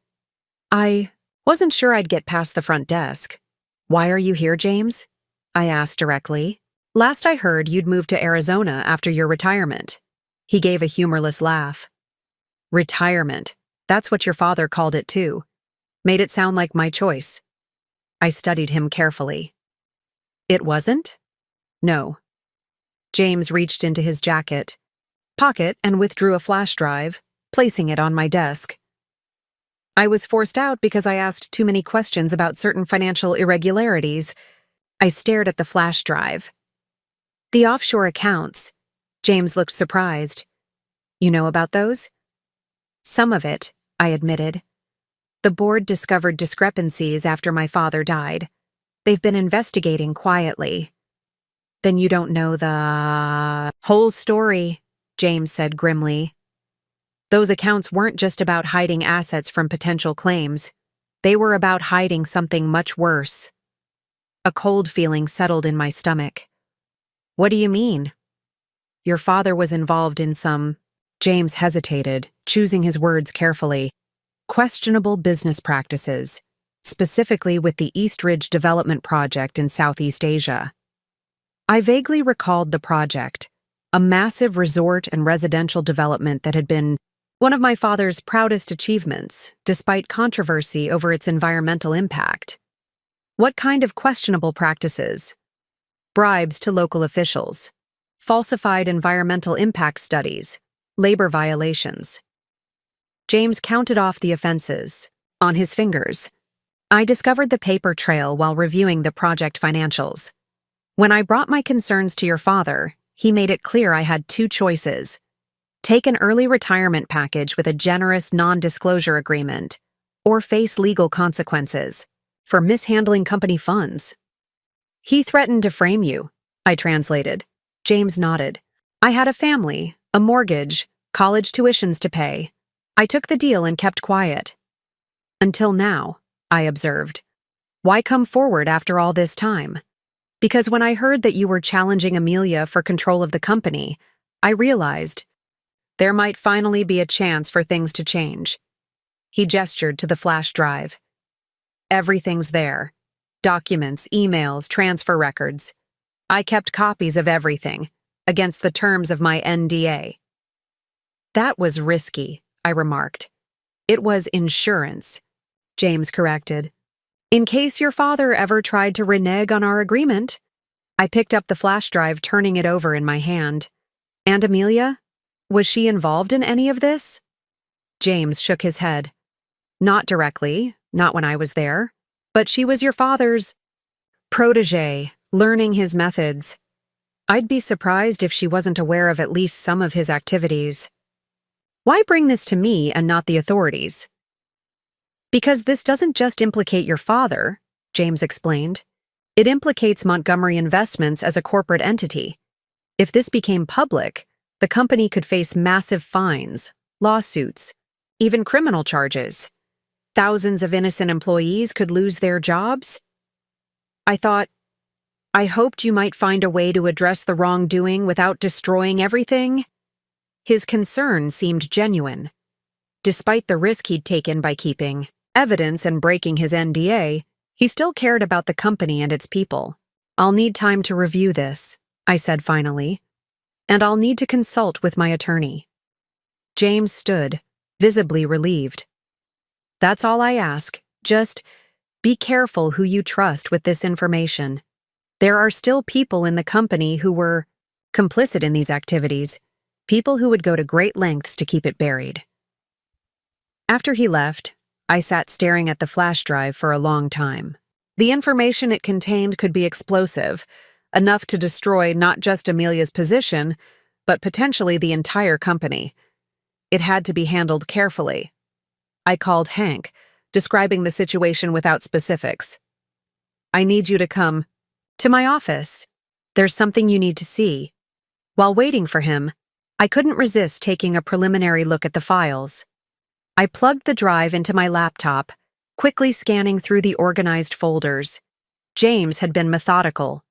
"I wasn't sure I'd get past the front desk." "Why are you here, James?" I asked directly. "Last I heard, you'd moved to Arizona after your retirement." He gave a humorless laugh. "Retirement. That's what your father called it too. Made it sound like my choice." I studied him carefully. "It wasn't?" "No." James reached into his jacket pocket and withdrew a flash drive, placing it on my desk. "I was forced out because I asked too many questions about certain financial irregularities." I stared at the flash drive. "The offshore accounts." James looked surprised. "You know about those?" "Some of it," I admitted. "The board discovered discrepancies after my father died. They've been investigating quietly." "Then you don't know the whole story," James said grimly. "Those accounts weren't just about hiding assets from potential claims. They were about hiding something much worse." A cold feeling settled in my stomach. "What do you mean?" "Your father was involved in some—" James hesitated, choosing his words carefully. "Questionable business practices, specifically with the East Ridge Development Project in Southeast Asia." I vaguely recalled the project, a massive resort and residential development that had been one of my father's proudest achievements, despite controversy over its environmental impact. What kind of questionable practices? Bribes to local officials, falsified environmental impact studies, labor violations. James counted off the offenses on his fingers. I discovered the paper trail while reviewing the project financials. When I brought my concerns to your father, he made it clear I had 2 choices. Take an early retirement package with a generous non-disclosure agreement, or face legal consequences for mishandling company funds. "He threatened to frame you," I translated. James nodded. "I had a family, a mortgage, college tuitions to pay. I took the deal and kept quiet." "Until now," I observed. "Why come forward after all this time?" "Because when I heard that you were challenging Amelia for control of the company, I realized there might finally be a chance for things to change." He gestured to the flash drive. "Everything's there. Documents, emails, transfer records. I kept copies of everything, against the terms of my NDA." "That was risky," I remarked. "It was insurance," James corrected. "In case your father ever tried to renege on our agreement." I picked up the flash drive, turning it over in my hand. And Amelia? Was she involved in any of this? James shook his head. Not directly, not when I was there. But she was your father's protégé, learning his methods. I'd be surprised if she wasn't aware of at least some of his activities. Why bring this to me and not the authorities? Because this doesn't just implicate your father, James explained. It implicates Montgomery Investments as a corporate entity. If this became public, the company could face massive fines, lawsuits, even criminal charges. Thousands of innocent employees could lose their jobs. I hoped you might find a way to address the wrongdoing without destroying everything. His concern seemed genuine. Despite the risk he'd taken by keeping evidence and breaking his NDA, he still cared about the company and its people. I'll need time to review this, I said finally, and I'll need to consult with my attorney. James stood, visibly relieved. That's all I ask. Just be careful who you trust with this information. There are still people in the company who were complicit in these activities, people who would go to great lengths to keep it buried. After he left, I sat staring at the flash drive for a long time. The information it contained could be explosive, enough to destroy not just Amelia's position, but potentially the entire company. It had to be handled carefully. I called Hank, describing the situation without specifics. I need you to come to my office. There's something you need to see. While waiting for him, I couldn't resist taking a preliminary look at the files. I plugged the drive into my laptop, quickly scanning through the organized folders. James had been methodical.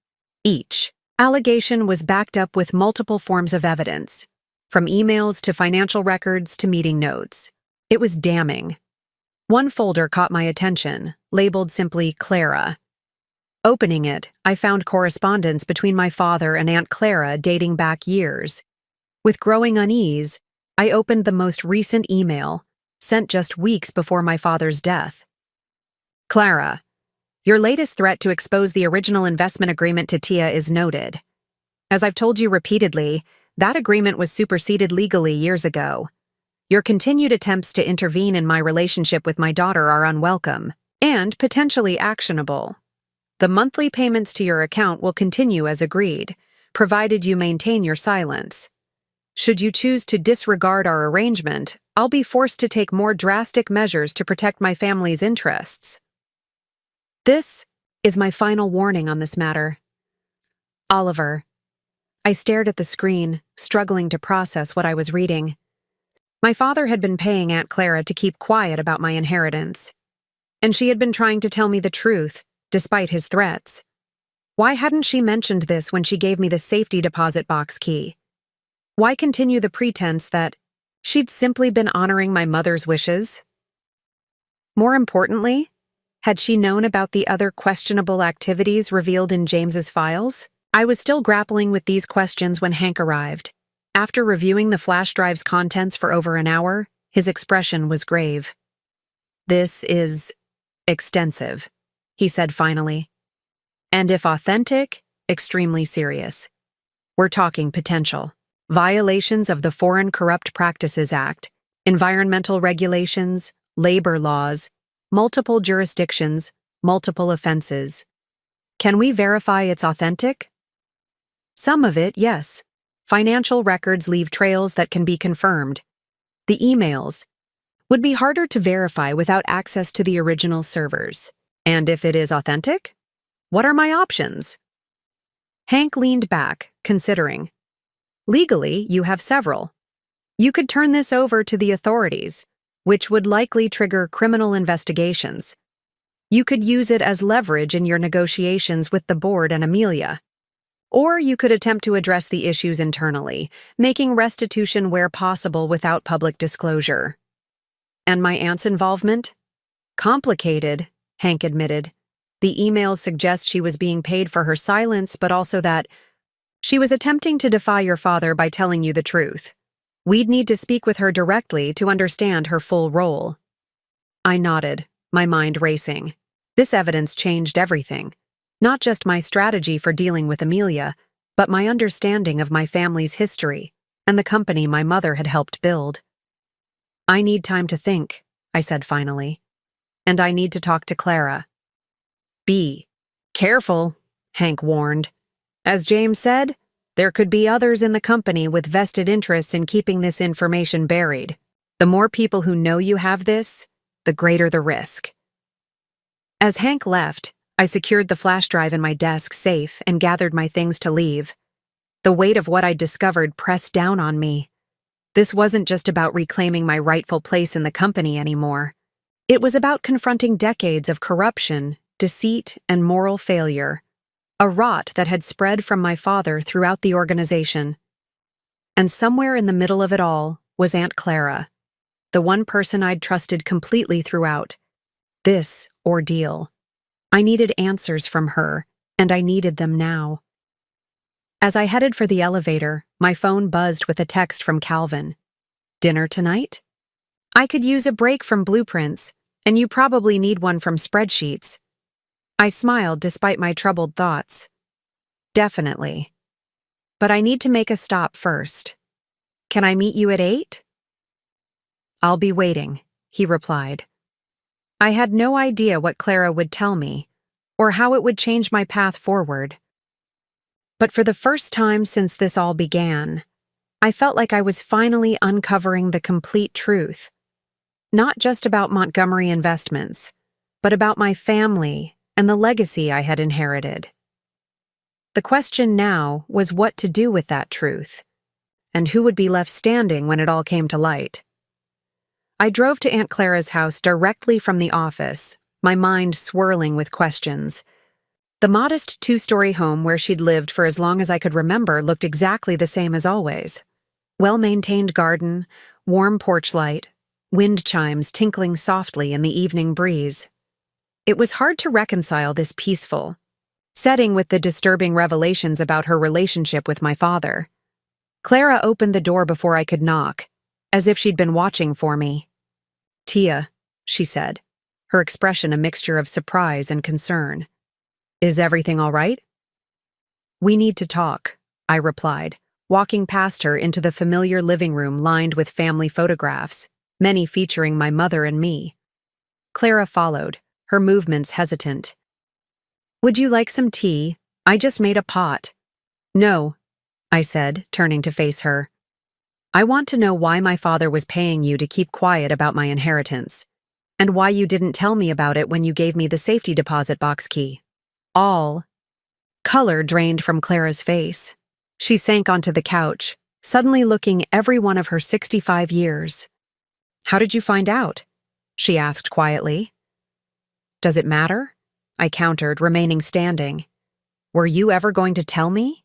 Each allegation was backed up with multiple forms of evidence, from emails to financial records to meeting notes. It was damning. One folder caught my attention, labeled simply Clara. Opening it, I found correspondence between my father and Aunt Clara dating back years. With growing unease, I opened the most recent email, sent just weeks before my father's death. Clara, your latest threat to expose the original investment agreement to Tia is noted. As I've told you repeatedly, that agreement was superseded legally years ago. Your continued attempts to intervene in my relationship with my daughter are unwelcome and potentially actionable. The monthly payments to your account will continue as agreed, provided you maintain your silence. Should you choose to disregard our arrangement, I'll be forced to take more drastic measures to protect my family's interests. This is my final warning on this matter. Oliver. I stared at the screen, struggling to process what I was reading. My father had been paying Aunt Clara to keep quiet about my inheritance, and she had been trying to tell me the truth, despite his threats. Why hadn't she mentioned this when she gave me the safety deposit box key? Why continue the pretense that she'd simply been honoring my mother's wishes? More importantly, had she known about the other questionable activities revealed in James's files? I was still grappling with these questions when Hank arrived. After reviewing the flash drive's contents for over an hour, his expression was grave. This is extensive, he said finally. And if authentic, extremely serious. We're talking potential violations of the Foreign Corrupt Practices Act, environmental regulations, labor laws, multiple jurisdictions, multiple offenses. Can we verify it's authentic? Some of it, yes. Financial records leave trails that can be confirmed. The emails would be harder to verify without access to the original servers. And if it is authentic? What are my options? Hank leaned back, considering. Legally, you have several. You could turn this over to the authorities, which would likely trigger criminal investigations. You could use it as leverage in your negotiations with the board and Amelia. Or you could attempt to address the issues internally, making restitution where possible without public disclosure. And my aunt's involvement? Complicated, Hank admitted. The emails suggest she was being paid for her silence, but also that she was attempting to defy your father by telling you the truth. We'd need to speak with her directly to understand her full role. I nodded, my mind racing. This evidence changed everything. Not just my strategy for dealing with Amelia, but my understanding of my family's history and the company my mother had helped build. I need time to think, I said finally. And I need to talk to Clara. Be careful, Hank warned. As James said, there could be others in the company with vested interests in keeping this information buried. The more people who know you have this, the greater the risk. As Hank left, I secured the flash drive in my desk safe and gathered my things to leave. The weight of what I'd discovered pressed down on me. This wasn't just about reclaiming my rightful place in the company anymore. It was about confronting decades of corruption, deceit, and moral failure, a rot that had spread from my father throughout the organization. And somewhere in the middle of it all was Aunt Clara, the one person I'd trusted completely throughout this ordeal. I needed answers from her, and I needed them now. As I headed for the elevator, my phone buzzed with a text from Calvin. Dinner tonight? I could use a break from blueprints, and you probably need one from spreadsheets. I smiled despite my troubled thoughts. Definitely. But I need to make a stop first. Can I meet you at 8? I'll be waiting, he replied. I had no idea what Clara would tell me, or how it would change my path forward. But for the first time since this all began, I felt like I was finally uncovering the complete truth. Not just about Montgomery Investments, but about my family and the legacy I had inherited. The question now was what to do with that truth, and who would be left standing when it all came to light. I drove to Aunt Clara's house directly from the office, my mind swirling with questions. The modest 2-story home where she'd lived for as long as I could remember looked exactly the same as always. Well-maintained garden, warm porch light, wind chimes tinkling softly in the evening breeze. It was hard to reconcile this peaceful setting with the disturbing revelations about her relationship with my father. Clara opened the door before I could knock, as if she'd been watching for me. Tia, she said, her expression a mixture of surprise and concern. Is everything all right? We need to talk, I replied, walking past her into the familiar living room lined with family photographs, many featuring my mother and me. Clara followed, her movements hesitant. Would you like some tea? I just made a pot. No, I said, turning to face her. I want to know why my father was paying you to keep quiet about my inheritance, and why you didn't tell me about it when you gave me the safety deposit box key. All. Color drained from Clara's face. She sank onto the couch, suddenly looking every one of her 65 years. How did you find out? She asked quietly. Does it matter? I countered, remaining standing. Were you ever going to tell me?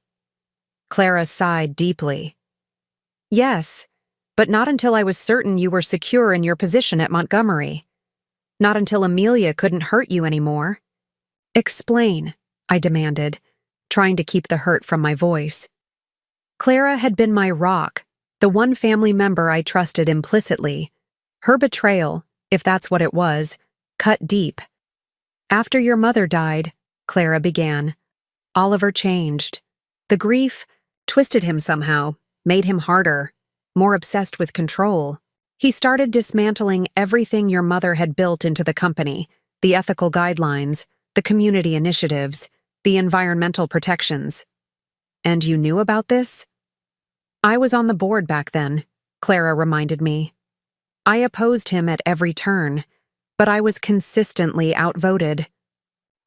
Clara sighed deeply. Yes, but not until I was certain you were secure in your position at Montgomery. Not until Amelia couldn't hurt you anymore. Explain, I demanded, trying to keep the hurt from my voice. Clara had been my rock, the one family member I trusted implicitly. Her betrayal, if that's what it was, cut deep. After your mother died, Clara began, Oliver changed. The grief twisted him somehow, made him harder, more obsessed with control. He started dismantling everything your mother had built into the company, the ethical guidelines, the community initiatives, the environmental protections. And you knew about this? I was on the board back then, Clara reminded me. I opposed him at every turn, but I was consistently outvoted.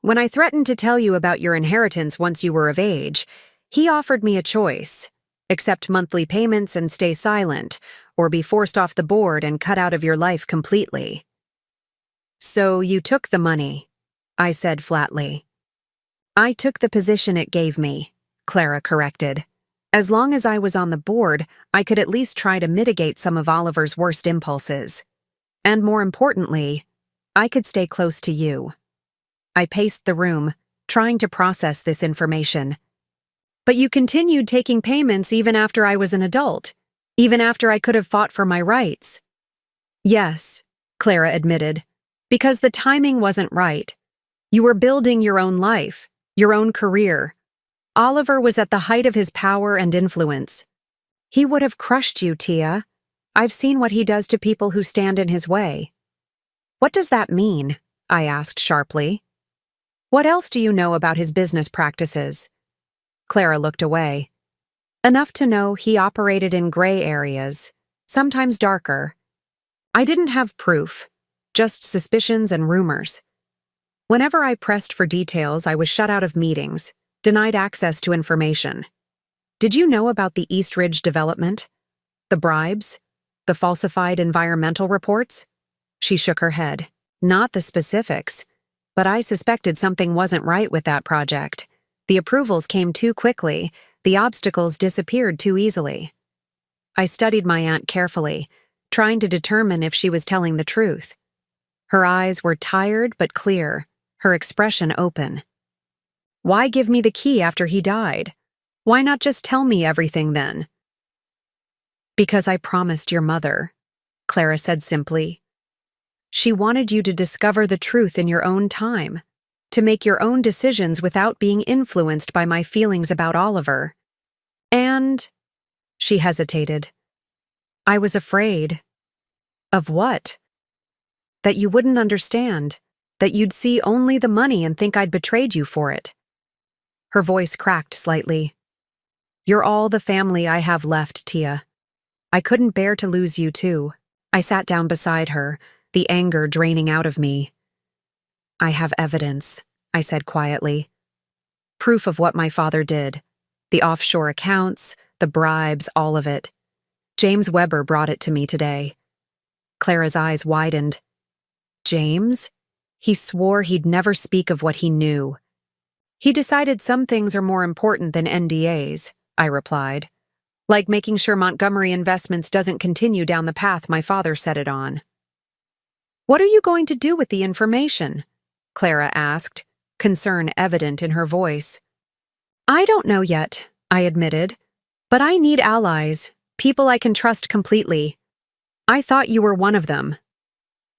When I threatened to tell you about your inheritance once you were of age, he offered me a choice: accept monthly payments and stay silent, or be forced off the board and cut out of your life completely. So you took the money, I said flatly. I took the position it gave me, Clara corrected. As long as I was on the board, I could at least try to mitigate some of Oliver's worst impulses. And more importantly, I could stay close to you. I paced the room, trying to process this information. But you continued taking payments even after I was an adult, even after I could have fought for my rights. Yes, Clara admitted, because the timing wasn't right. You were building your own life, Your own career. Oliver was at the height of his power and influence. He would have crushed you, Tia. I've seen what he does to people who stand in his way. What does that mean? I asked sharply. What else do you know about his business practices? Clara looked away. Enough to know he operated in gray areas, sometimes darker. I didn't have proof, just suspicions and rumors. Whenever I pressed for details, I was shut out of meetings, denied access to information. Did you know about the East Ridge development? The bribes? The falsified environmental reports? She shook her head. Not the specifics, but I suspected something wasn't right with that project. The approvals came too quickly, the obstacles disappeared too easily. I studied my aunt carefully, trying to determine if she was telling the truth. Her eyes were tired but clear, her expression open. Why give me the key after he died? Why not just tell me everything then? Because I promised your mother, Clara said simply. She wanted you to discover the truth in your own time, to make your own decisions without being influenced by my feelings about Oliver. And, she hesitated, I was afraid. Of what? That you wouldn't understand, that you'd see only the money and think I'd betrayed you for it. Her voice cracked slightly. You're all the family I have left, Tia. I couldn't bear to lose you too. I sat down beside her, the anger draining out of me. I have evidence, I said quietly. Proof of what my father did. The offshore accounts, the bribes, all of it. James Weber brought it to me today. Clara's eyes widened. James? He swore he'd never speak of what he knew. He decided some things are more important than NDAs, I replied. Like making sure Montgomery Investments doesn't continue down the path my father set it on. What are you going to do with the information? Clara asked, concern evident in her voice. I don't know yet, I admitted, but I need allies, people I can trust completely. I thought you were one of them.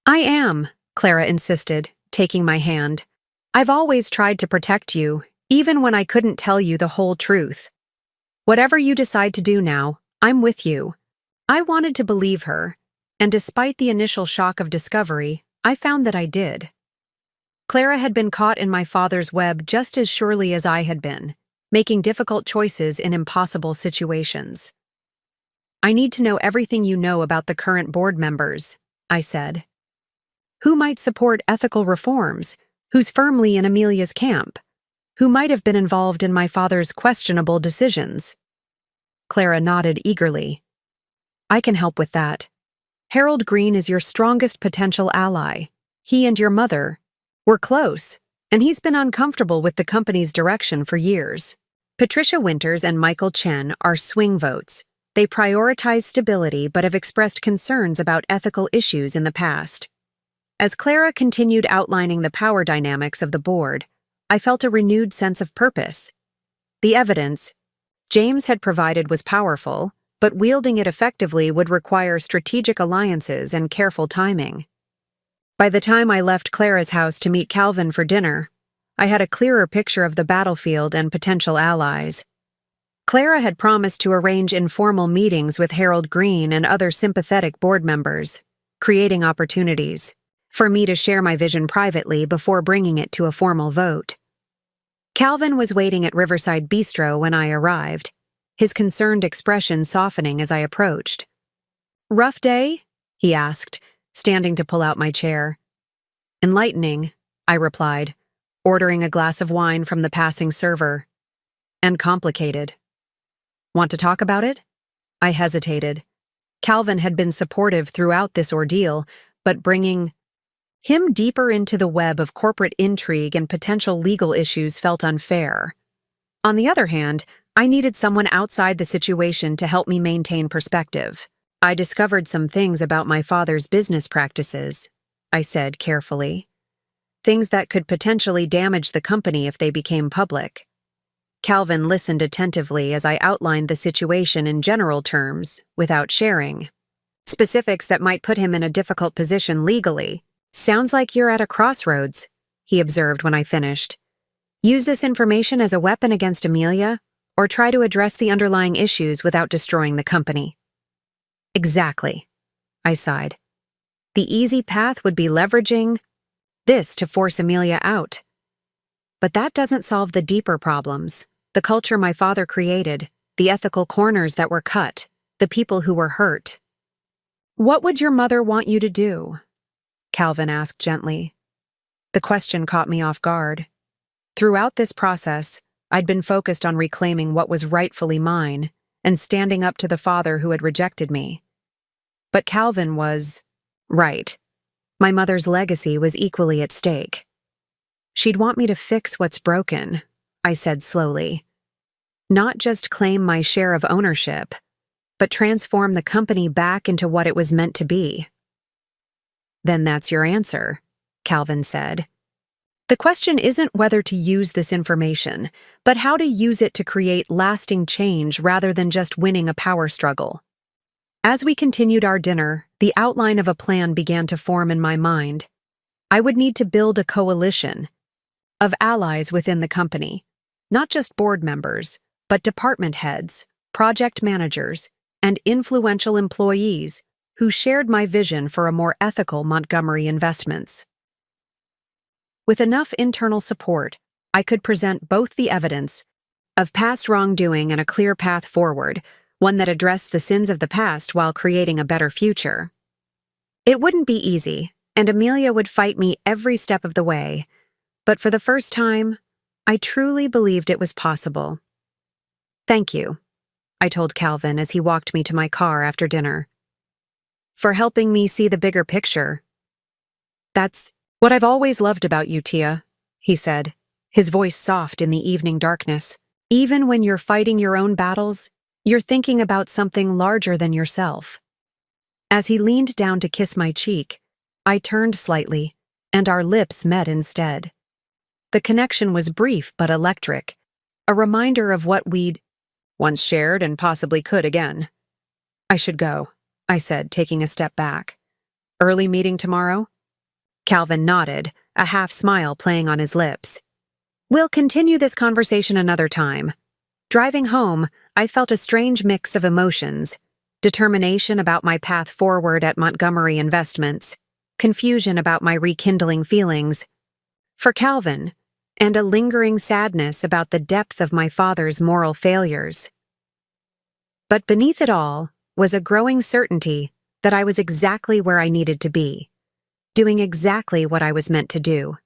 I am, Clara insisted, taking my hand. I've always tried to protect you, even when I couldn't tell you the whole truth. Whatever you decide to do now, I'm with you. I wanted to believe her, and despite the initial shock of discovery, I found that I did. Clara had been caught in my father's web just as surely as I had been, making difficult choices in impossible situations. I need to know everything you know about the current board members, I said. Who might support ethical reforms? Who's firmly in Amelia's camp? Who might have been involved in my father's questionable decisions? Clara nodded eagerly. I can help with that. Harold Green is your strongest potential ally. He and your mother were close, and he's been uncomfortable with the company's direction for years. Patricia Winters and Michael Chen are swing votes. They prioritize stability but have expressed concerns about ethical issues in the past. As Clara continued outlining the power dynamics of the board, I felt a renewed sense of purpose. The evidence James had provided was powerful, but wielding it effectively would require strategic alliances and careful timing. By the time I left Clara's house to meet Calvin for dinner, I had a clearer picture of the battlefield and potential allies. Clara had promised to arrange informal meetings with Harold Green and other sympathetic board members, creating opportunities for me to share my vision privately before bringing it to a formal vote. Calvin was waiting at Riverside Bistro when I arrived, his concerned expression softening as I approached. Rough day? He asked, standing to pull out my chair. Enlightening, I replied, ordering a glass of wine from the passing server. And complicated. Want to talk about it? I hesitated. Calvin had been supportive throughout this ordeal, but bringing him deeper into the web of corporate intrigue and potential legal issues felt unfair. On the other hand, I needed someone outside the situation to help me maintain perspective. I discovered some things about my father's business practices, I said carefully. Things that could potentially damage the company if they became public. Calvin listened attentively as I outlined the situation in general terms, without sharing. Specifics that might put him in a difficult position legally. Sounds like you're at a crossroads, he observed when I finished. Use this information as a weapon against Amelia, or try to address the underlying issues without destroying the company. Exactly, I sighed. The easy path would be leveraging this to force Amelia out. But that doesn't solve the deeper problems, the culture my father created, the ethical corners that were cut, the people who were hurt. What would your mother want you to do? Calvin asked gently. The question caught me off guard. Throughout this process, I'd been focused on reclaiming what was rightfully mine and standing up to the father who had rejected me. But Calvin was right. My mother's legacy was equally at stake. She'd want me to fix what's broken, I said slowly. Not just claim my share of ownership, but transform the company back into what it was meant to be. Then that's your answer, Calvin said. The question isn't whether to use this information, but how to use it to create lasting change rather than just winning a power struggle. As we continued our dinner, the outline of a plan began to form in my mind. I would need to build a coalition of allies within the company, not just board members, but department heads, project managers, and influential employees who shared my vision for a more ethical Montgomery Investments. With enough internal support, I could present both the evidence of past wrongdoing and a clear path forward, one that addressed the sins of the past while creating a better future. It wouldn't be easy, and Amelia would fight me every step of the way, but for the first time, I truly believed it was possible. Thank you, I told Calvin as he walked me to my car after dinner. For helping me see the bigger picture. That's what I've always loved about you, Tia, he said, his voice soft in the evening darkness. Even when you're fighting your own battles, you're thinking about something larger than yourself. As he leaned down to kiss my cheek, I turned slightly, and our lips met instead. The connection was brief but electric, a reminder of what we'd once shared and possibly could again. I should go, I said, taking a step back. Early meeting tomorrow? Calvin nodded, a half smile playing on his lips. We'll continue this conversation another time. Driving home, I felt a strange mix of emotions: determination about my path forward at Montgomery Investments, confusion about my rekindling feelings for Calvin, and a lingering sadness about the depth of my father's moral failures. But beneath it all was a growing certainty that I was exactly where I needed to be, doing exactly what I was meant to do.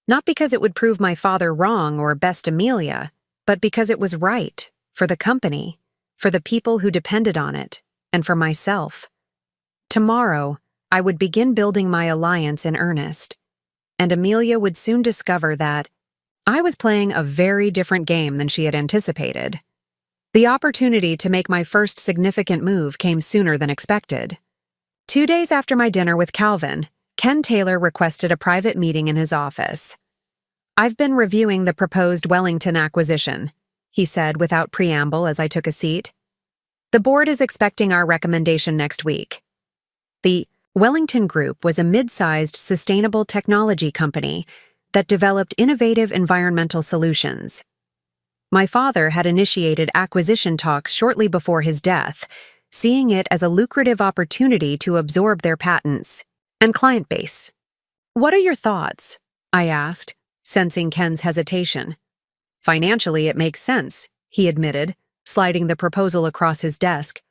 Not because it would prove my father wrong or best Amelia, but because it was right for the company, for the people who depended on it, and for myself. Tomorrow, I would begin building my alliance in earnest, and Amelia would soon discover that I was playing a very different game than she had anticipated. The opportunity to make my first significant move came sooner than expected. 2 days after my dinner with Calvin, Ken Taylor requested a private meeting in his office. I've been reviewing the proposed Wellington acquisition, he said without preamble as I took a seat. The board is expecting our recommendation next week. The Wellington Group was a mid-sized sustainable technology company that developed innovative environmental solutions. My father had initiated acquisition talks shortly before his death, seeing it as a lucrative opportunity to absorb their patents and client base. What are your thoughts? I asked, sensing Ken's hesitation. Financially, it makes sense, he admitted, sliding the proposal across his desk.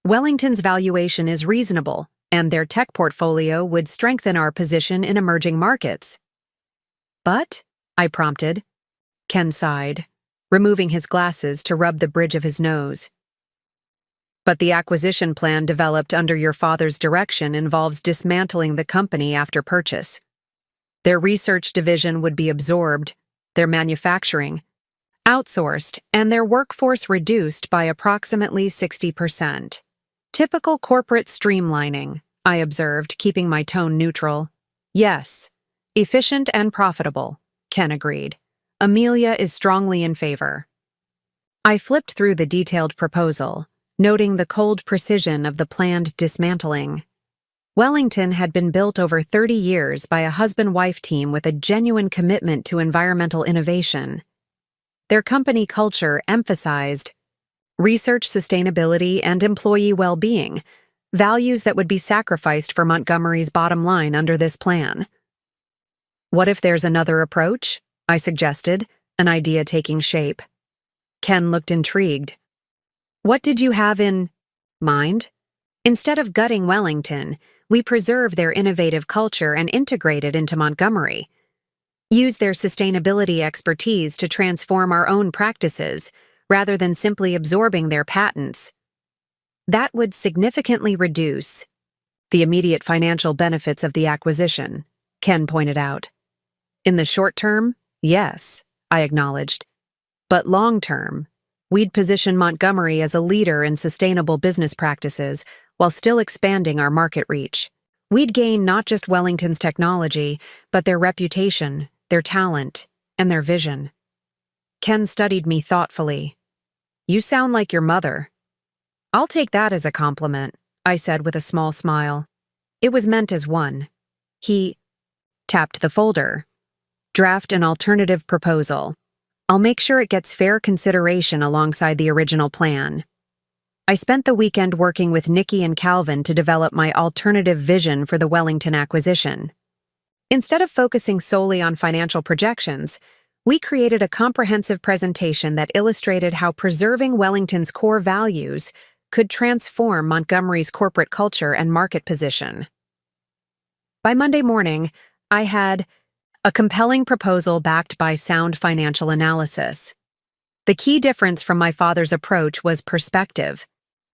Wellington's valuation is reasonable, and their tech portfolio would strengthen our position in emerging markets. But, I prompted. Ken sighed, removing his glasses to rub the bridge of his nose. But the acquisition plan developed under your father's direction involves dismantling the company after purchase. Their research division would be absorbed, their manufacturing outsourced, and their workforce reduced by approximately 60%. Typical corporate streamlining, I observed, keeping my tone neutral. Yes, efficient and profitable, Ken agreed. Amelia is strongly in favor. I flipped through the detailed proposal, noting the cold precision of the planned dismantling. Wellington had been built over 30 years by a husband-wife team with a genuine commitment to environmental innovation. Their company culture emphasized research, sustainability, and employee well-being, values that would be sacrificed for Montgomery's bottom line under this plan. "What if there's another approach?" I suggested, an idea taking shape. Ken looked intrigued. "What did you have in mind?" "Instead of gutting Wellington, we preserve their innovative culture and integrate it into Montgomery. Use their sustainability expertise to transform our own practices, rather than simply absorbing their patents. That would significantly reduce the immediate financial benefits of the acquisition," Ken pointed out. "In the short term, yes," I acknowledged. "But long term, we'd position Montgomery as a leader in sustainable business practices while still expanding our market reach. We'd gain not just Wellington's technology, but their reputation, their talent, and their vision." Ken studied me thoughtfully. "You sound like your mother." "I'll take that as a compliment," I said with a small smile. It was meant as one. He tapped the folder. "Draft an alternative proposal. I'll make sure it gets fair consideration alongside the original plan." I spent the weekend working with Nikki and Calvin to develop my alternative vision for the Wellington acquisition. Instead of focusing solely on financial projections, we created a comprehensive presentation that illustrated how preserving Wellington's core values could transform Montgomery's corporate culture and market position. By Monday morning, I had a compelling proposal backed by sound financial analysis. The key difference from my father's approach was perspective.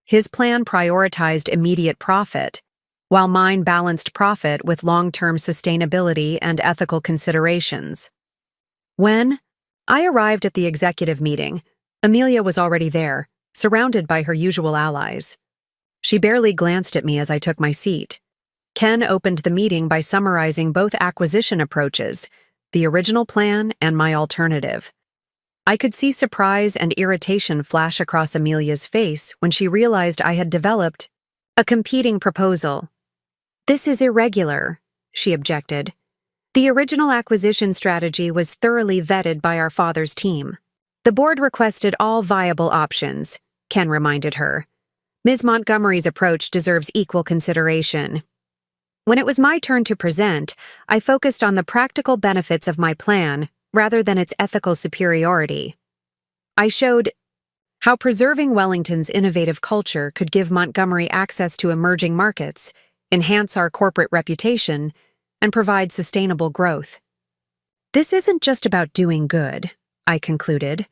His plan prioritized immediate profit, while mine balanced profit with long-term sustainability and ethical considerations. When I arrived at the executive meeting, Amelia was already there, surrounded by her usual allies. She barely glanced at me as I took my seat. Ken opened the meeting by summarizing both acquisition approaches, the original plan and my alternative. I could see surprise and irritation flash across Amelia's face when she realized I had developed a competing proposal. "This is irregular," she objected. "The original acquisition strategy was thoroughly vetted by our father's team. The board requested all viable options," Ken reminded her. "Ms. Montgomery's approach deserves equal consideration." When it was my turn to present, I focused on the practical benefits of my plan rather than its ethical superiority. I showed how preserving Wellington's innovative culture could give Montgomery access to emerging markets, enhance our corporate reputation, and provide sustainable growth. "This isn't just about doing good," I concluded.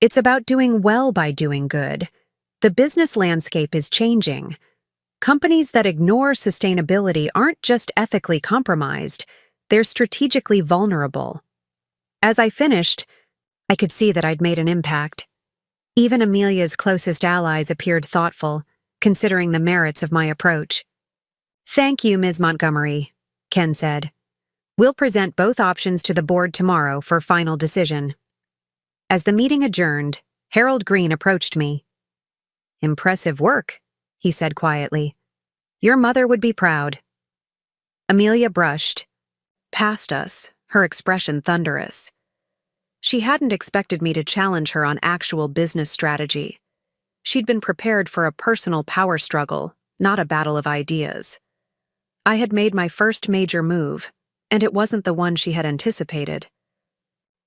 "It's about doing well by doing good. The business landscape is changing. Companies that ignore sustainability aren't just ethically compromised, they're strategically vulnerable." As I finished, I could see that I'd made an impact. Even Amelia's closest allies appeared thoughtful, considering the merits of my approach. "Thank you, Ms. Montgomery," Ken said. "We'll present both options to the board tomorrow for final decision." As the meeting adjourned, Harold Green approached me. "Impressive work," he said quietly. "Your mother would be proud." Amelia brushed past us, her expression thunderous. She hadn't expected me to challenge her on actual business strategy. She'd been prepared for a personal power struggle, not a battle of ideas. I had made my first major move, and it wasn't the one she had anticipated.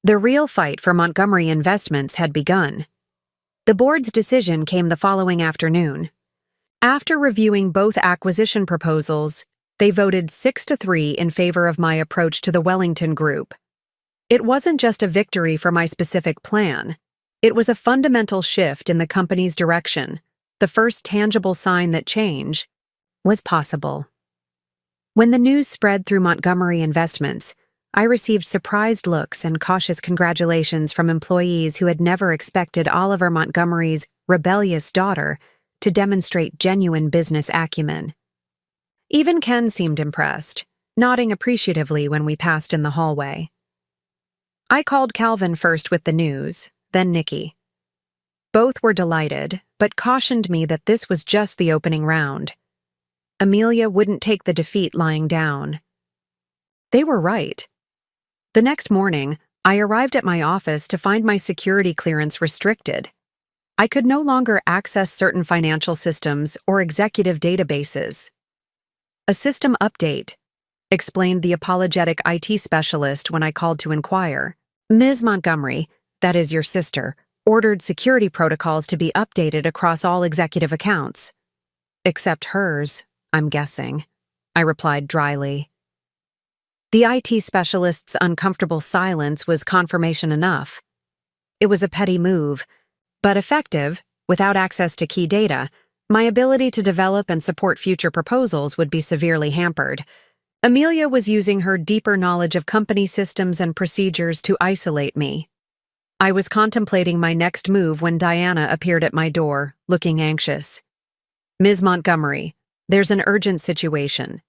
The real fight for Montgomery Investments had begun. The board's decision came the following afternoon. After reviewing both acquisition proposals, they voted 6-3 in favor of my approach to the Wellington Group. It wasn't just a victory for my specific plan. It was a fundamental shift in the company's direction, the first tangible sign that change was possible. When the news spread through Montgomery Investments, I received surprised looks and cautious congratulations from employees who had never expected Oliver Montgomery's rebellious daughter to demonstrate genuine business acumen. Even Ken seemed impressed, nodding appreciatively when we passed in the hallway. I called Calvin first with the news, then Nikki. Both were delighted, but cautioned me that this was just the opening round. Amelia wouldn't take the defeat lying down. They were right. The next morning, I arrived at my office to find my security clearance restricted. I could no longer access certain financial systems or executive databases. "A system update," explained the apologetic IT specialist when I called to inquire. "Ms. Montgomery, that is your sister, ordered security protocols to be updated across all executive accounts." "Except hers, I'm guessing," I replied dryly. The IT specialist's uncomfortable silence was confirmation enough. It was a petty move, but effective. Without access to key data, my ability to develop and support future proposals would be severely hampered. Amelia was using her deeper knowledge of company systems and procedures to isolate me. I was contemplating my next move when Diana appeared at my door, looking anxious. "Ms. Montgomery, there's an urgent situation.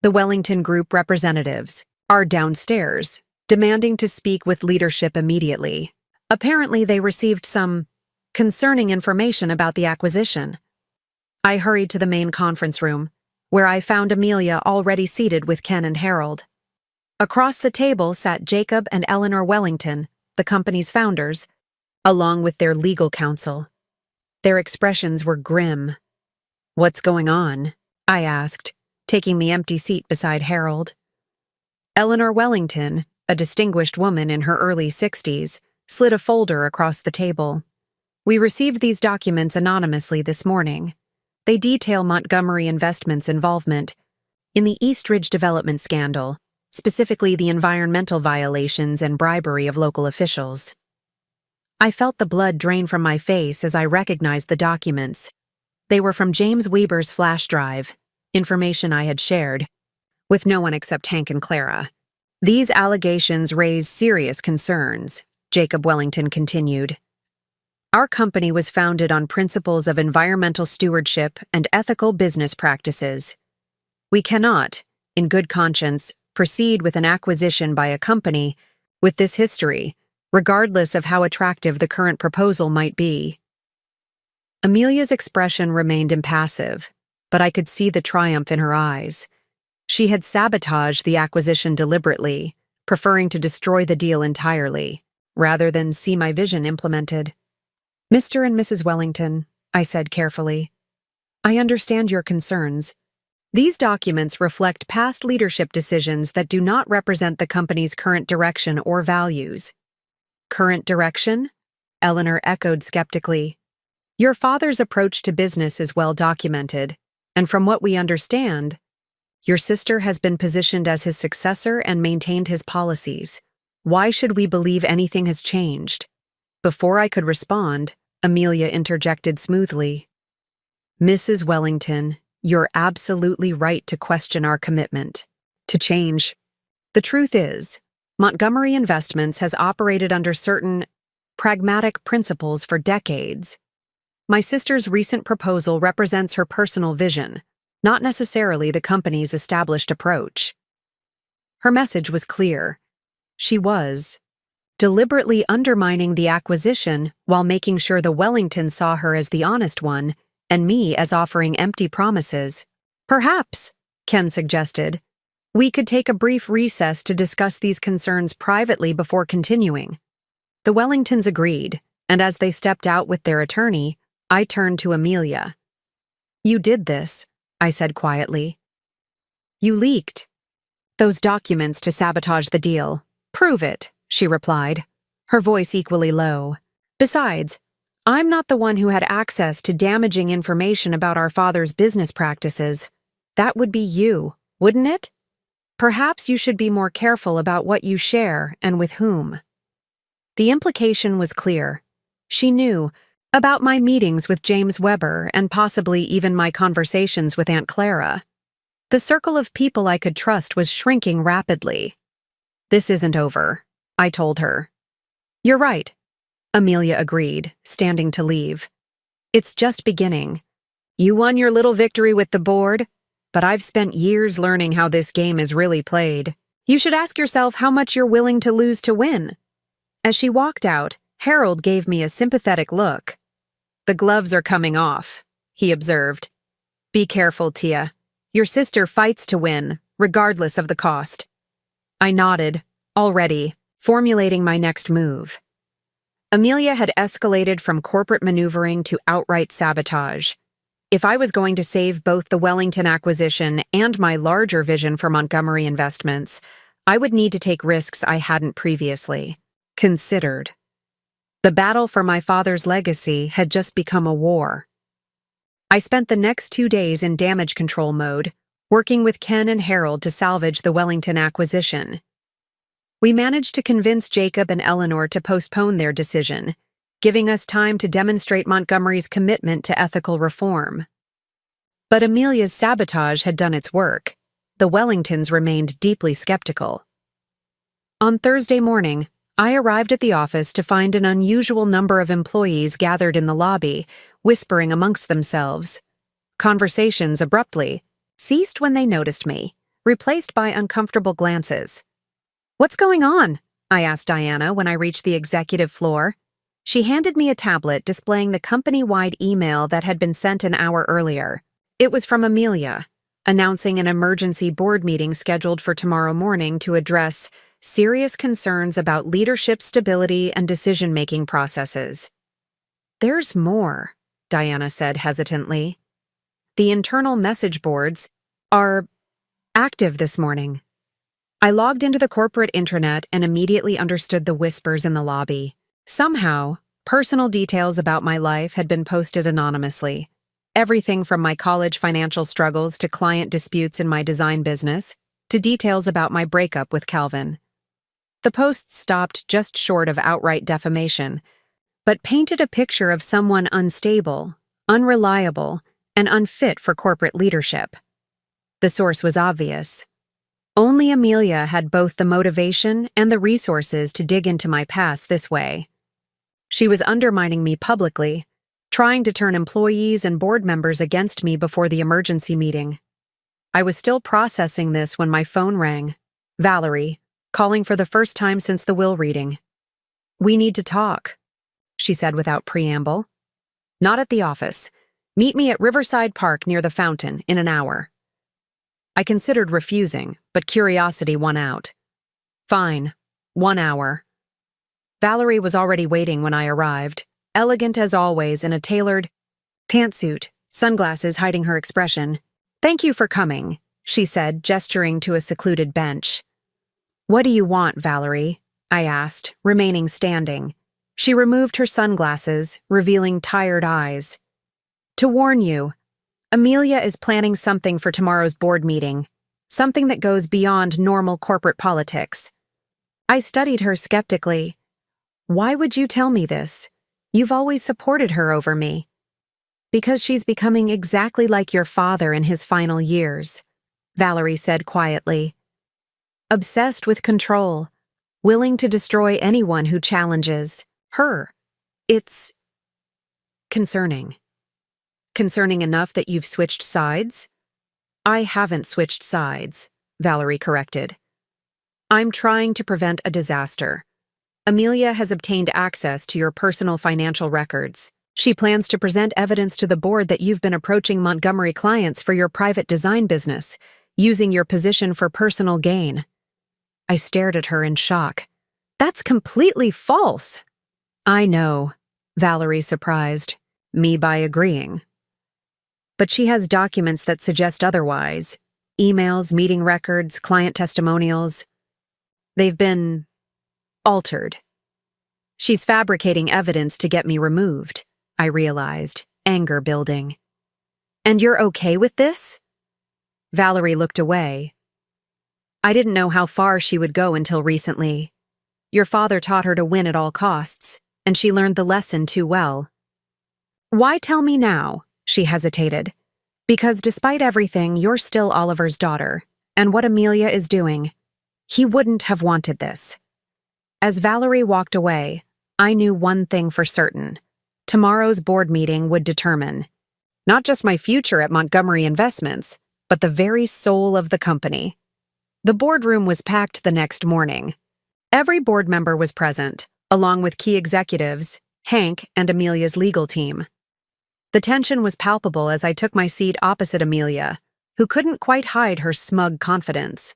The Wellington Group representatives are downstairs, demanding to speak with leadership immediately. Apparently they received some concerning information about the acquisition." I hurried to the main conference room, where I found Amelia already seated with Ken and Harold. Across the table sat Jacob and Eleanor Wellington, the company's founders, along with their legal counsel. Their expressions were grim. "What's going on?" I asked, taking the empty seat beside Harold. Eleanor Wellington, a distinguished woman in her early 60s, slid a folder across the table. "We received these documents anonymously this morning. They detail Montgomery Investments' involvement in the Eastridge development scandal, specifically the environmental violations and bribery of local officials." I felt the blood drain from my face as I recognized the documents. They were from James Weber's flash drive, information I had shared with no one except Hank and Clara. "These allegations raise serious concerns," Jacob Wellington continued. "Our company was founded on principles of environmental stewardship and ethical business practices. We cannot, in good conscience, proceed with an acquisition by a company with this history, regardless of how attractive the current proposal might be." Amelia's expression remained impassive, but I could see the triumph in her eyes. She had sabotaged the acquisition deliberately, preferring to destroy the deal entirely, rather than see my vision implemented. "Mr. and Mrs. Wellington," I said carefully, "I understand your concerns. These documents reflect past leadership decisions that do not represent the company's current direction or values." "Current direction?" Eleanor echoed skeptically. "Your father's approach to business is well documented, and from what we understand, your sister has been positioned as his successor and maintained his policies. Why should we believe anything has changed?" Before I could respond, Amelia interjected smoothly. "Mrs. Wellington, you're absolutely right to question our commitment to change. The truth is, Montgomery Investments has operated under certain pragmatic principles for decades. My sister's recent proposal represents her personal vision, not necessarily the company's established approach." Her message was clear. She was deliberately undermining the acquisition while making sure the Wellingtons saw her as the honest one and me as offering empty promises. "Perhaps," Ken suggested, "we could take a brief recess to discuss these concerns privately before continuing." The Wellingtons agreed, and as they stepped out with their attorney, I turned to Amelia. "You did this," I said quietly. "You leaked those documents to sabotage the deal. Prove it," she replied, her voice equally low. "Besides, I'm not the one who had access to damaging information about our father's business practices. That would be you, wouldn't it? Perhaps you should be more careful about what you share and with whom." The implication was clear. She knew about my meetings with James Weber and possibly even my conversations with Aunt Clara. The circle of people I could trust was shrinking rapidly. "This isn't over," I told her. "You're right," Amelia agreed, standing to leave. "It's just beginning. You won your little victory with the board, but I've spent years learning how this game is really played. You should ask yourself how much you're willing to lose to win." As she walked out, Harold gave me a sympathetic look. "The gloves are coming off," he observed. "Be careful, Tia. Your sister fights to win, regardless of the cost. I nodded, already, formulating my next move. Amelia had escalated from corporate maneuvering to outright sabotage. If I was going to save both the Wellington acquisition and my larger vision for Montgomery Investments, I would need to take risks I hadn't previously considered. The battle for my father's legacy had just become a war. I spent the next 2 days in damage control mode, working with Ken and Harold to salvage the Wellington acquisition. We managed to convince Jacob and Eleanor to postpone their decision, giving us time to demonstrate Montgomery's commitment to ethical reform. But Amelia's sabotage had done its work. The Wellingtons remained deeply skeptical. On Thursday morning, I arrived at the office to find an unusual number of employees gathered in the lobby, whispering amongst themselves. Conversations abruptly ceased when they noticed me, replaced by uncomfortable glances. "What's going on?" I asked Diana when I reached the executive floor. She handed me a tablet displaying the company-wide email that had been sent an hour earlier. It was from Amelia, announcing an emergency board meeting scheduled for tomorrow morning to address serious concerns about leadership stability and decision-making processes. "There's more," Diana said hesitantly. "The internal message boards are active this morning." I logged into the corporate intranet and immediately understood the whispers in the lobby. Somehow, personal details about my life had been posted anonymously. Everything from my college financial struggles to client disputes in my design business, to details about my breakup with Calvin. The posts stopped just short of outright defamation, but painted a picture of someone unstable, unreliable, and unfit for corporate leadership. The source was obvious. Only Amelia had both the motivation and the resources to dig into my past this way. She was undermining me publicly, trying to turn employees and board members against me before the emergency meeting. I was still processing this when my phone rang. Valerie, calling for the first time since the will reading. "We need to talk," she said without preamble. "Not at the office. Meet me at Riverside Park near the fountain in an hour." I considered refusing, but curiosity won out. Fine, 1 hour. Valerie was already waiting when I arrived, elegant as always in a tailored pantsuit, sunglasses hiding her expression. "Thank you for coming," she said, gesturing to a secluded bench. "What do you want, Valerie?" I asked, remaining standing. She removed her sunglasses, revealing tired eyes. "To warn you, Amelia is planning something for tomorrow's board meeting, something that goes beyond normal corporate politics." I studied her skeptically. "Why would you tell me this? You've always supported her over me." "Because she's becoming exactly like your father in his final years," Valerie said quietly. "Obsessed with control, willing to destroy anyone who challenges her. It's concerning." "Concerning enough that you've switched sides?" "I haven't switched sides," Valerie corrected. "I'm trying to prevent a disaster. Amelia has obtained access to your personal financial records. She plans to present evidence to the board that you've been approaching Montgomery clients for your private design business, using your position for personal gain." I stared at her in shock. "That's completely false." "I know," Valerie surprised me by agreeing. "But she has documents that suggest otherwise. Emails, meeting records, client testimonials. They've been altered. She's fabricating evidence to get me removed," I realized, anger building. "And you're okay with this?" Valerie looked away. "I didn't know how far she would go until recently. Your father taught her to win at all costs, and she learned the lesson too well." "Why tell me now?" She hesitated. "Because despite everything, you're still Oliver's daughter, and what Amelia is doing, he wouldn't have wanted this." As Valerie walked away, I knew one thing for certain. Tomorrow's board meeting would determine not just my future at Montgomery Investments, but the very soul of the company. The boardroom was packed the next morning. Every board member was present, along with key executives, Hank, and Amelia's legal team. The tension was palpable as I took my seat opposite Amelia, who couldn't quite hide her smug confidence.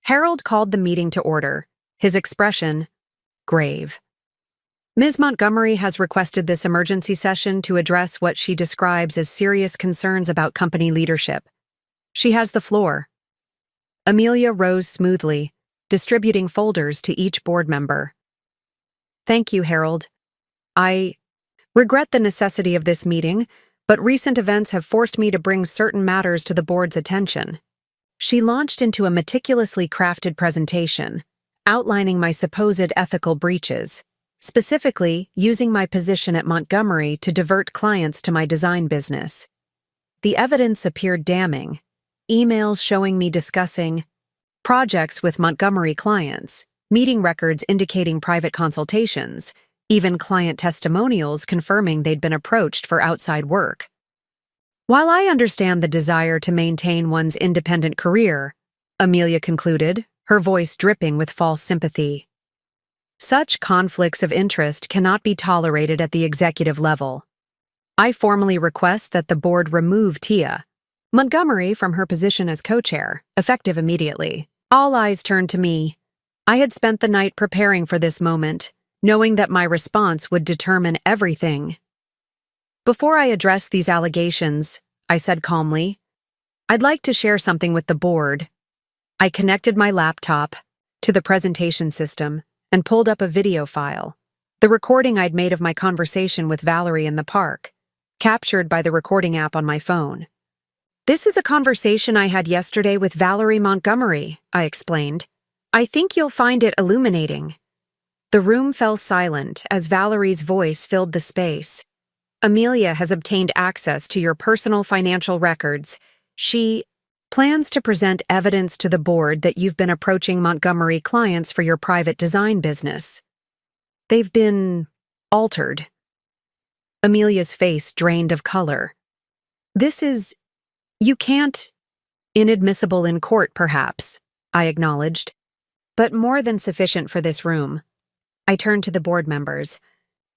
Harold called the meeting to order, his expression grave. Ms. Montgomery has requested this emergency session to address what she describes as serious concerns about company leadership. She has the floor. Amelia rose smoothly, distributing folders to each board member. Thank you, Harold. I regret the necessity of this meeting, but recent events have forced me to bring certain matters to the board's attention. She launched into a meticulously crafted presentation, outlining my supposed ethical breaches, specifically using my position at Montgomery to divert clients to my design business. The evidence appeared damning. Emails showing me discussing projects with Montgomery clients, meeting records indicating private consultations, even client testimonials confirming they'd been approached for outside work. While I understand the desire to maintain one's independent career, Amelia concluded, her voice dripping with false sympathy, such conflicts of interest cannot be tolerated at the executive level. I formally request that the board remove Tia Montgomery from her position as co-chair, effective immediately. All eyes turned to me. I had spent the night preparing for this moment, knowing that my response would determine everything. Before I address these allegations, I said calmly, I'd like to share something with the board. I connected my laptop to the presentation system and pulled up a video file, the recording I'd made of my conversation with Valerie in the park, captured by the recording app on my phone. This is a conversation I had yesterday with Valerie Montgomery, I explained. I think you'll find it illuminating. The room fell silent as Valerie's voice filled the space. Amelia has obtained access to your personal financial records. She plans to present evidence to the board that you've been approaching Montgomery clients for your private design business. They've been altered. Amelia's face drained of color. This is... You can't... Inadmissible in court, perhaps, I acknowledged, but more than sufficient for this room. I turned to the board members.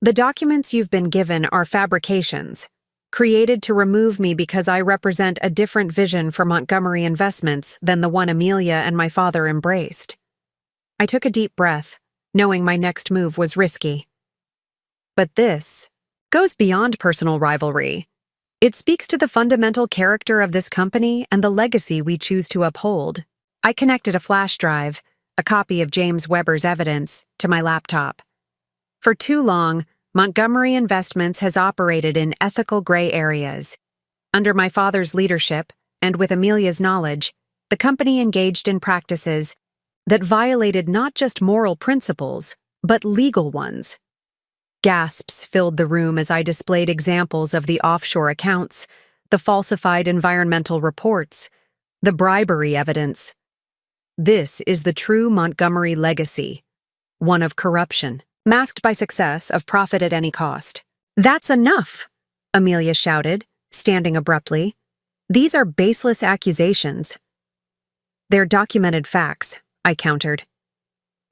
The documents you've been given are fabrications, created to remove me because I represent a different vision for Montgomery Investments than the one Amelia and my father embraced. I took a deep breath, knowing my next move was risky. But this goes beyond personal rivalry. It speaks to the fundamental character of this company and the legacy we choose to uphold. I connected a flash drive, a copy of James Weber's evidence, to my laptop. For too long, Montgomery Investments has operated in ethical gray areas. Under my father's leadership, and with Amelia's knowledge, the company engaged in practices that violated not just moral principles, but legal ones. Gasps filled the room as I displayed examples of the offshore accounts, the falsified environmental reports, the bribery evidence. This is the true Montgomery legacy, one of corruption, masked by success, of profit at any cost. That's enough, Amelia shouted, standing abruptly. These are baseless accusations. They're documented facts, I countered.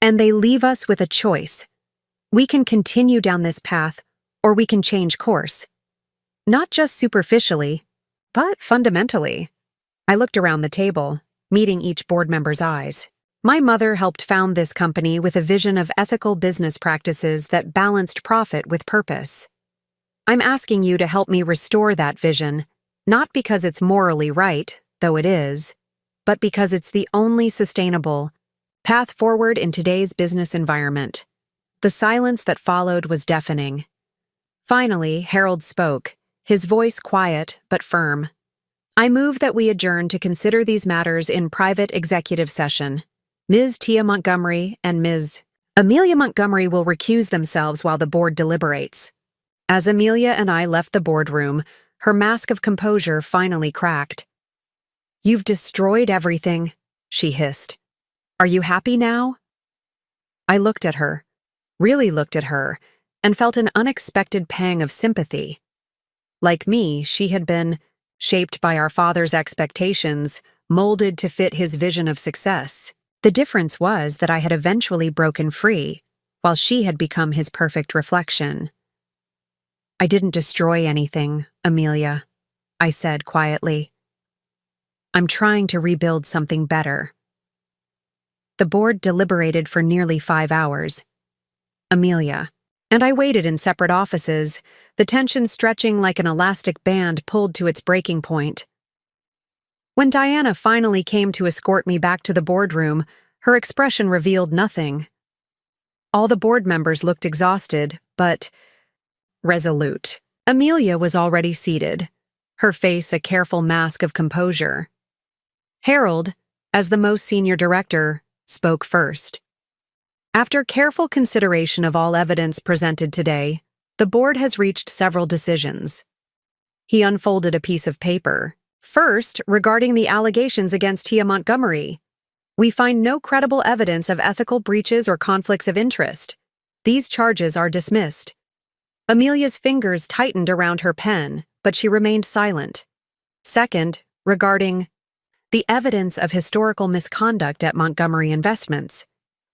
And they leave us with a choice. We can continue down this path, or we can change course. Not just superficially, but fundamentally. I looked around the table, meeting each board member's eyes. My mother helped found this company with a vision of ethical business practices that balanced profit with purpose. I'm asking you to help me restore that vision, not because it's morally right, though it is, but because it's the only sustainable path forward in today's business environment. The silence that followed was deafening. Finally, Harold spoke, his voice quiet but firm. I move that we adjourn to consider these matters in private executive session. Ms. Tia Montgomery and Ms. Amelia Montgomery will recuse themselves while the board deliberates. As Amelia and I left the boardroom, her mask of composure finally cracked. You've destroyed everything, she hissed. Are you happy now? I looked at her, really looked at her, and felt an unexpected pang of sympathy. Like me, she had been shaped by our father's expectations, molded to fit his vision of success. The difference was that I had eventually broken free, while she had become his perfect reflection. I didn't destroy anything, Amelia, I said quietly. I'm trying to rebuild something better. The board deliberated for nearly 5 hours. Amelia. And I waited in separate offices, the tension stretching like an elastic band pulled to its breaking point. When Diana finally came to escort me back to the boardroom, her expression revealed nothing. All the board members looked exhausted, but resolute. Amelia was already seated, her face a careful mask of composure. Harold, as the most senior director, spoke first. After careful consideration of all evidence presented today, the board has reached several decisions. He unfolded a piece of paper. First, regarding the allegations against Tia Montgomery. We find no credible evidence of ethical breaches or conflicts of interest. These charges are dismissed. Amelia's fingers tightened around her pen, but she remained silent. Second, regarding the evidence of historical misconduct at Montgomery Investments.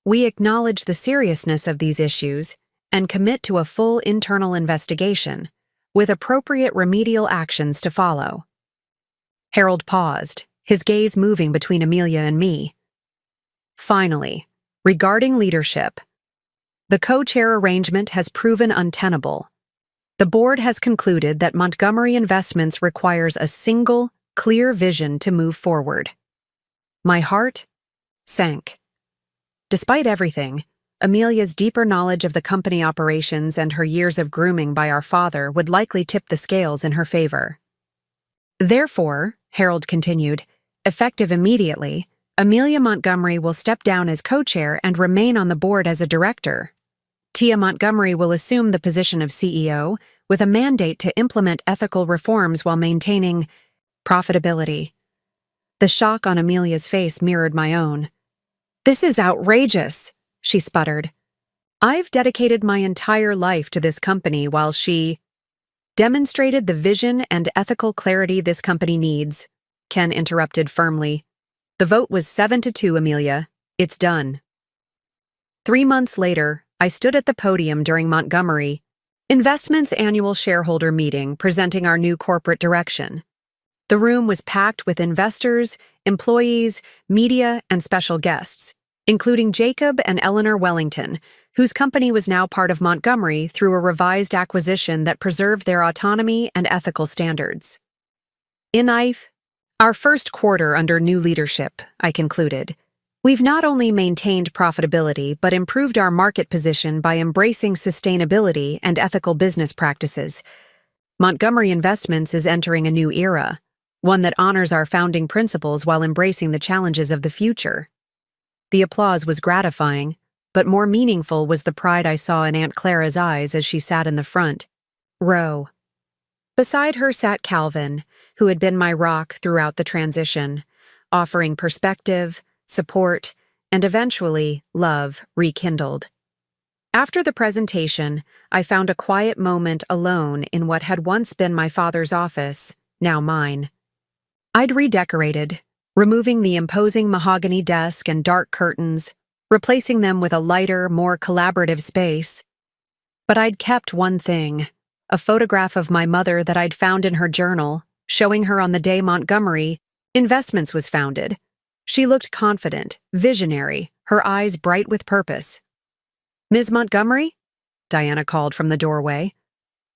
We acknowledge the seriousness of these issues and commit to a full internal investigation, with appropriate remedial actions to follow. Harold paused, his gaze moving between Amelia and me. Finally, regarding leadership, the co-chair arrangement has proven untenable. The board has concluded that Montgomery Investments requires a single, clear vision to move forward. My heart sank. Despite everything, Amelia's deeper knowledge of the company operations and her years of grooming by our father would likely tip the scales in her favor. Therefore, Harold continued, effective immediately, Amelia Montgomery will step down as co-chair and remain on the board as a director. Tia Montgomery will assume the position of CEO with a mandate to implement ethical reforms while maintaining profitability. The shock on Amelia's face mirrored my own. "This is outrageous," she sputtered. "I've dedicated my entire life to this company while she demonstrated the vision and ethical clarity this company needs," Ken interrupted firmly. "The vote was 7-2, Amelia. It's done." 3 months later, I stood at the podium during Montgomery Investments' annual shareholder meeting presenting our new corporate direction. The room was packed with investors, employees, media, and special guests, including Jacob and Eleanor Wellington, whose company was now part of Montgomery through a revised acquisition that preserved their autonomy and ethical standards. In our first quarter under new leadership, I concluded, we've not only maintained profitability but improved our market position by embracing sustainability and ethical business practices. Montgomery Investments is entering a new era, one that honors our founding principles while embracing the challenges of the future. The applause was gratifying, but more meaningful was the pride I saw in Aunt Clara's eyes as she sat in the front row. Beside her sat Calvin, who had been my rock throughout the transition, offering perspective, support, and eventually love rekindled. After the presentation, I found a quiet moment alone in what had once been my father's office, now mine. I'd redecorated, removing the imposing mahogany desk and dark curtains, replacing them with a lighter, more collaborative space. But I'd kept one thing, a photograph of my mother that I'd found in her journal, showing her on the day Montgomery Investments was founded. She looked confident, visionary, her eyes bright with purpose. "Ms. Montgomery?" Diana called from the doorway.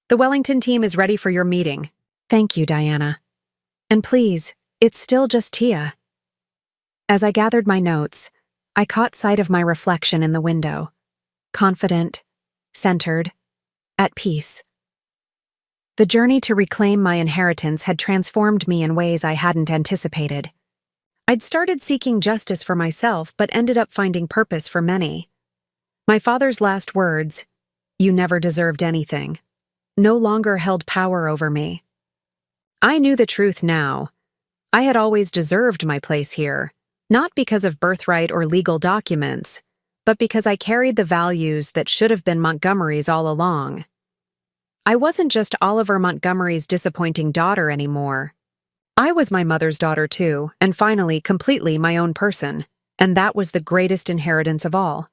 "The Wellington team is ready for your meeting." "Thank you, Diana. And please, it's still just Tia." As I gathered my notes, I caught sight of my reflection in the window. Confident, centered, at peace. The journey to reclaim my inheritance had transformed me in ways I hadn't anticipated. I'd started seeking justice for myself, but ended up finding purpose for many. My father's last words, "You never deserved anything," no longer held power over me. I knew the truth now. I had always deserved my place here, not because of birthright or legal documents, but because I carried the values that should have been Montgomery's all along. I wasn't just Oliver Montgomery's disappointing daughter anymore. I was my mother's daughter too, and finally, completely my own person, and that was the greatest inheritance of all.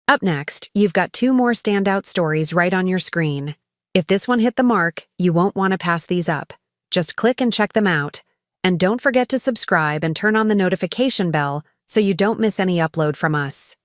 Up next, you've got 2 more standout stories right on your screen. If this one hit the mark, you won't want to pass these up. Just click and check them out. And don't forget to subscribe and turn on the notification bell so you don't miss any upload from us.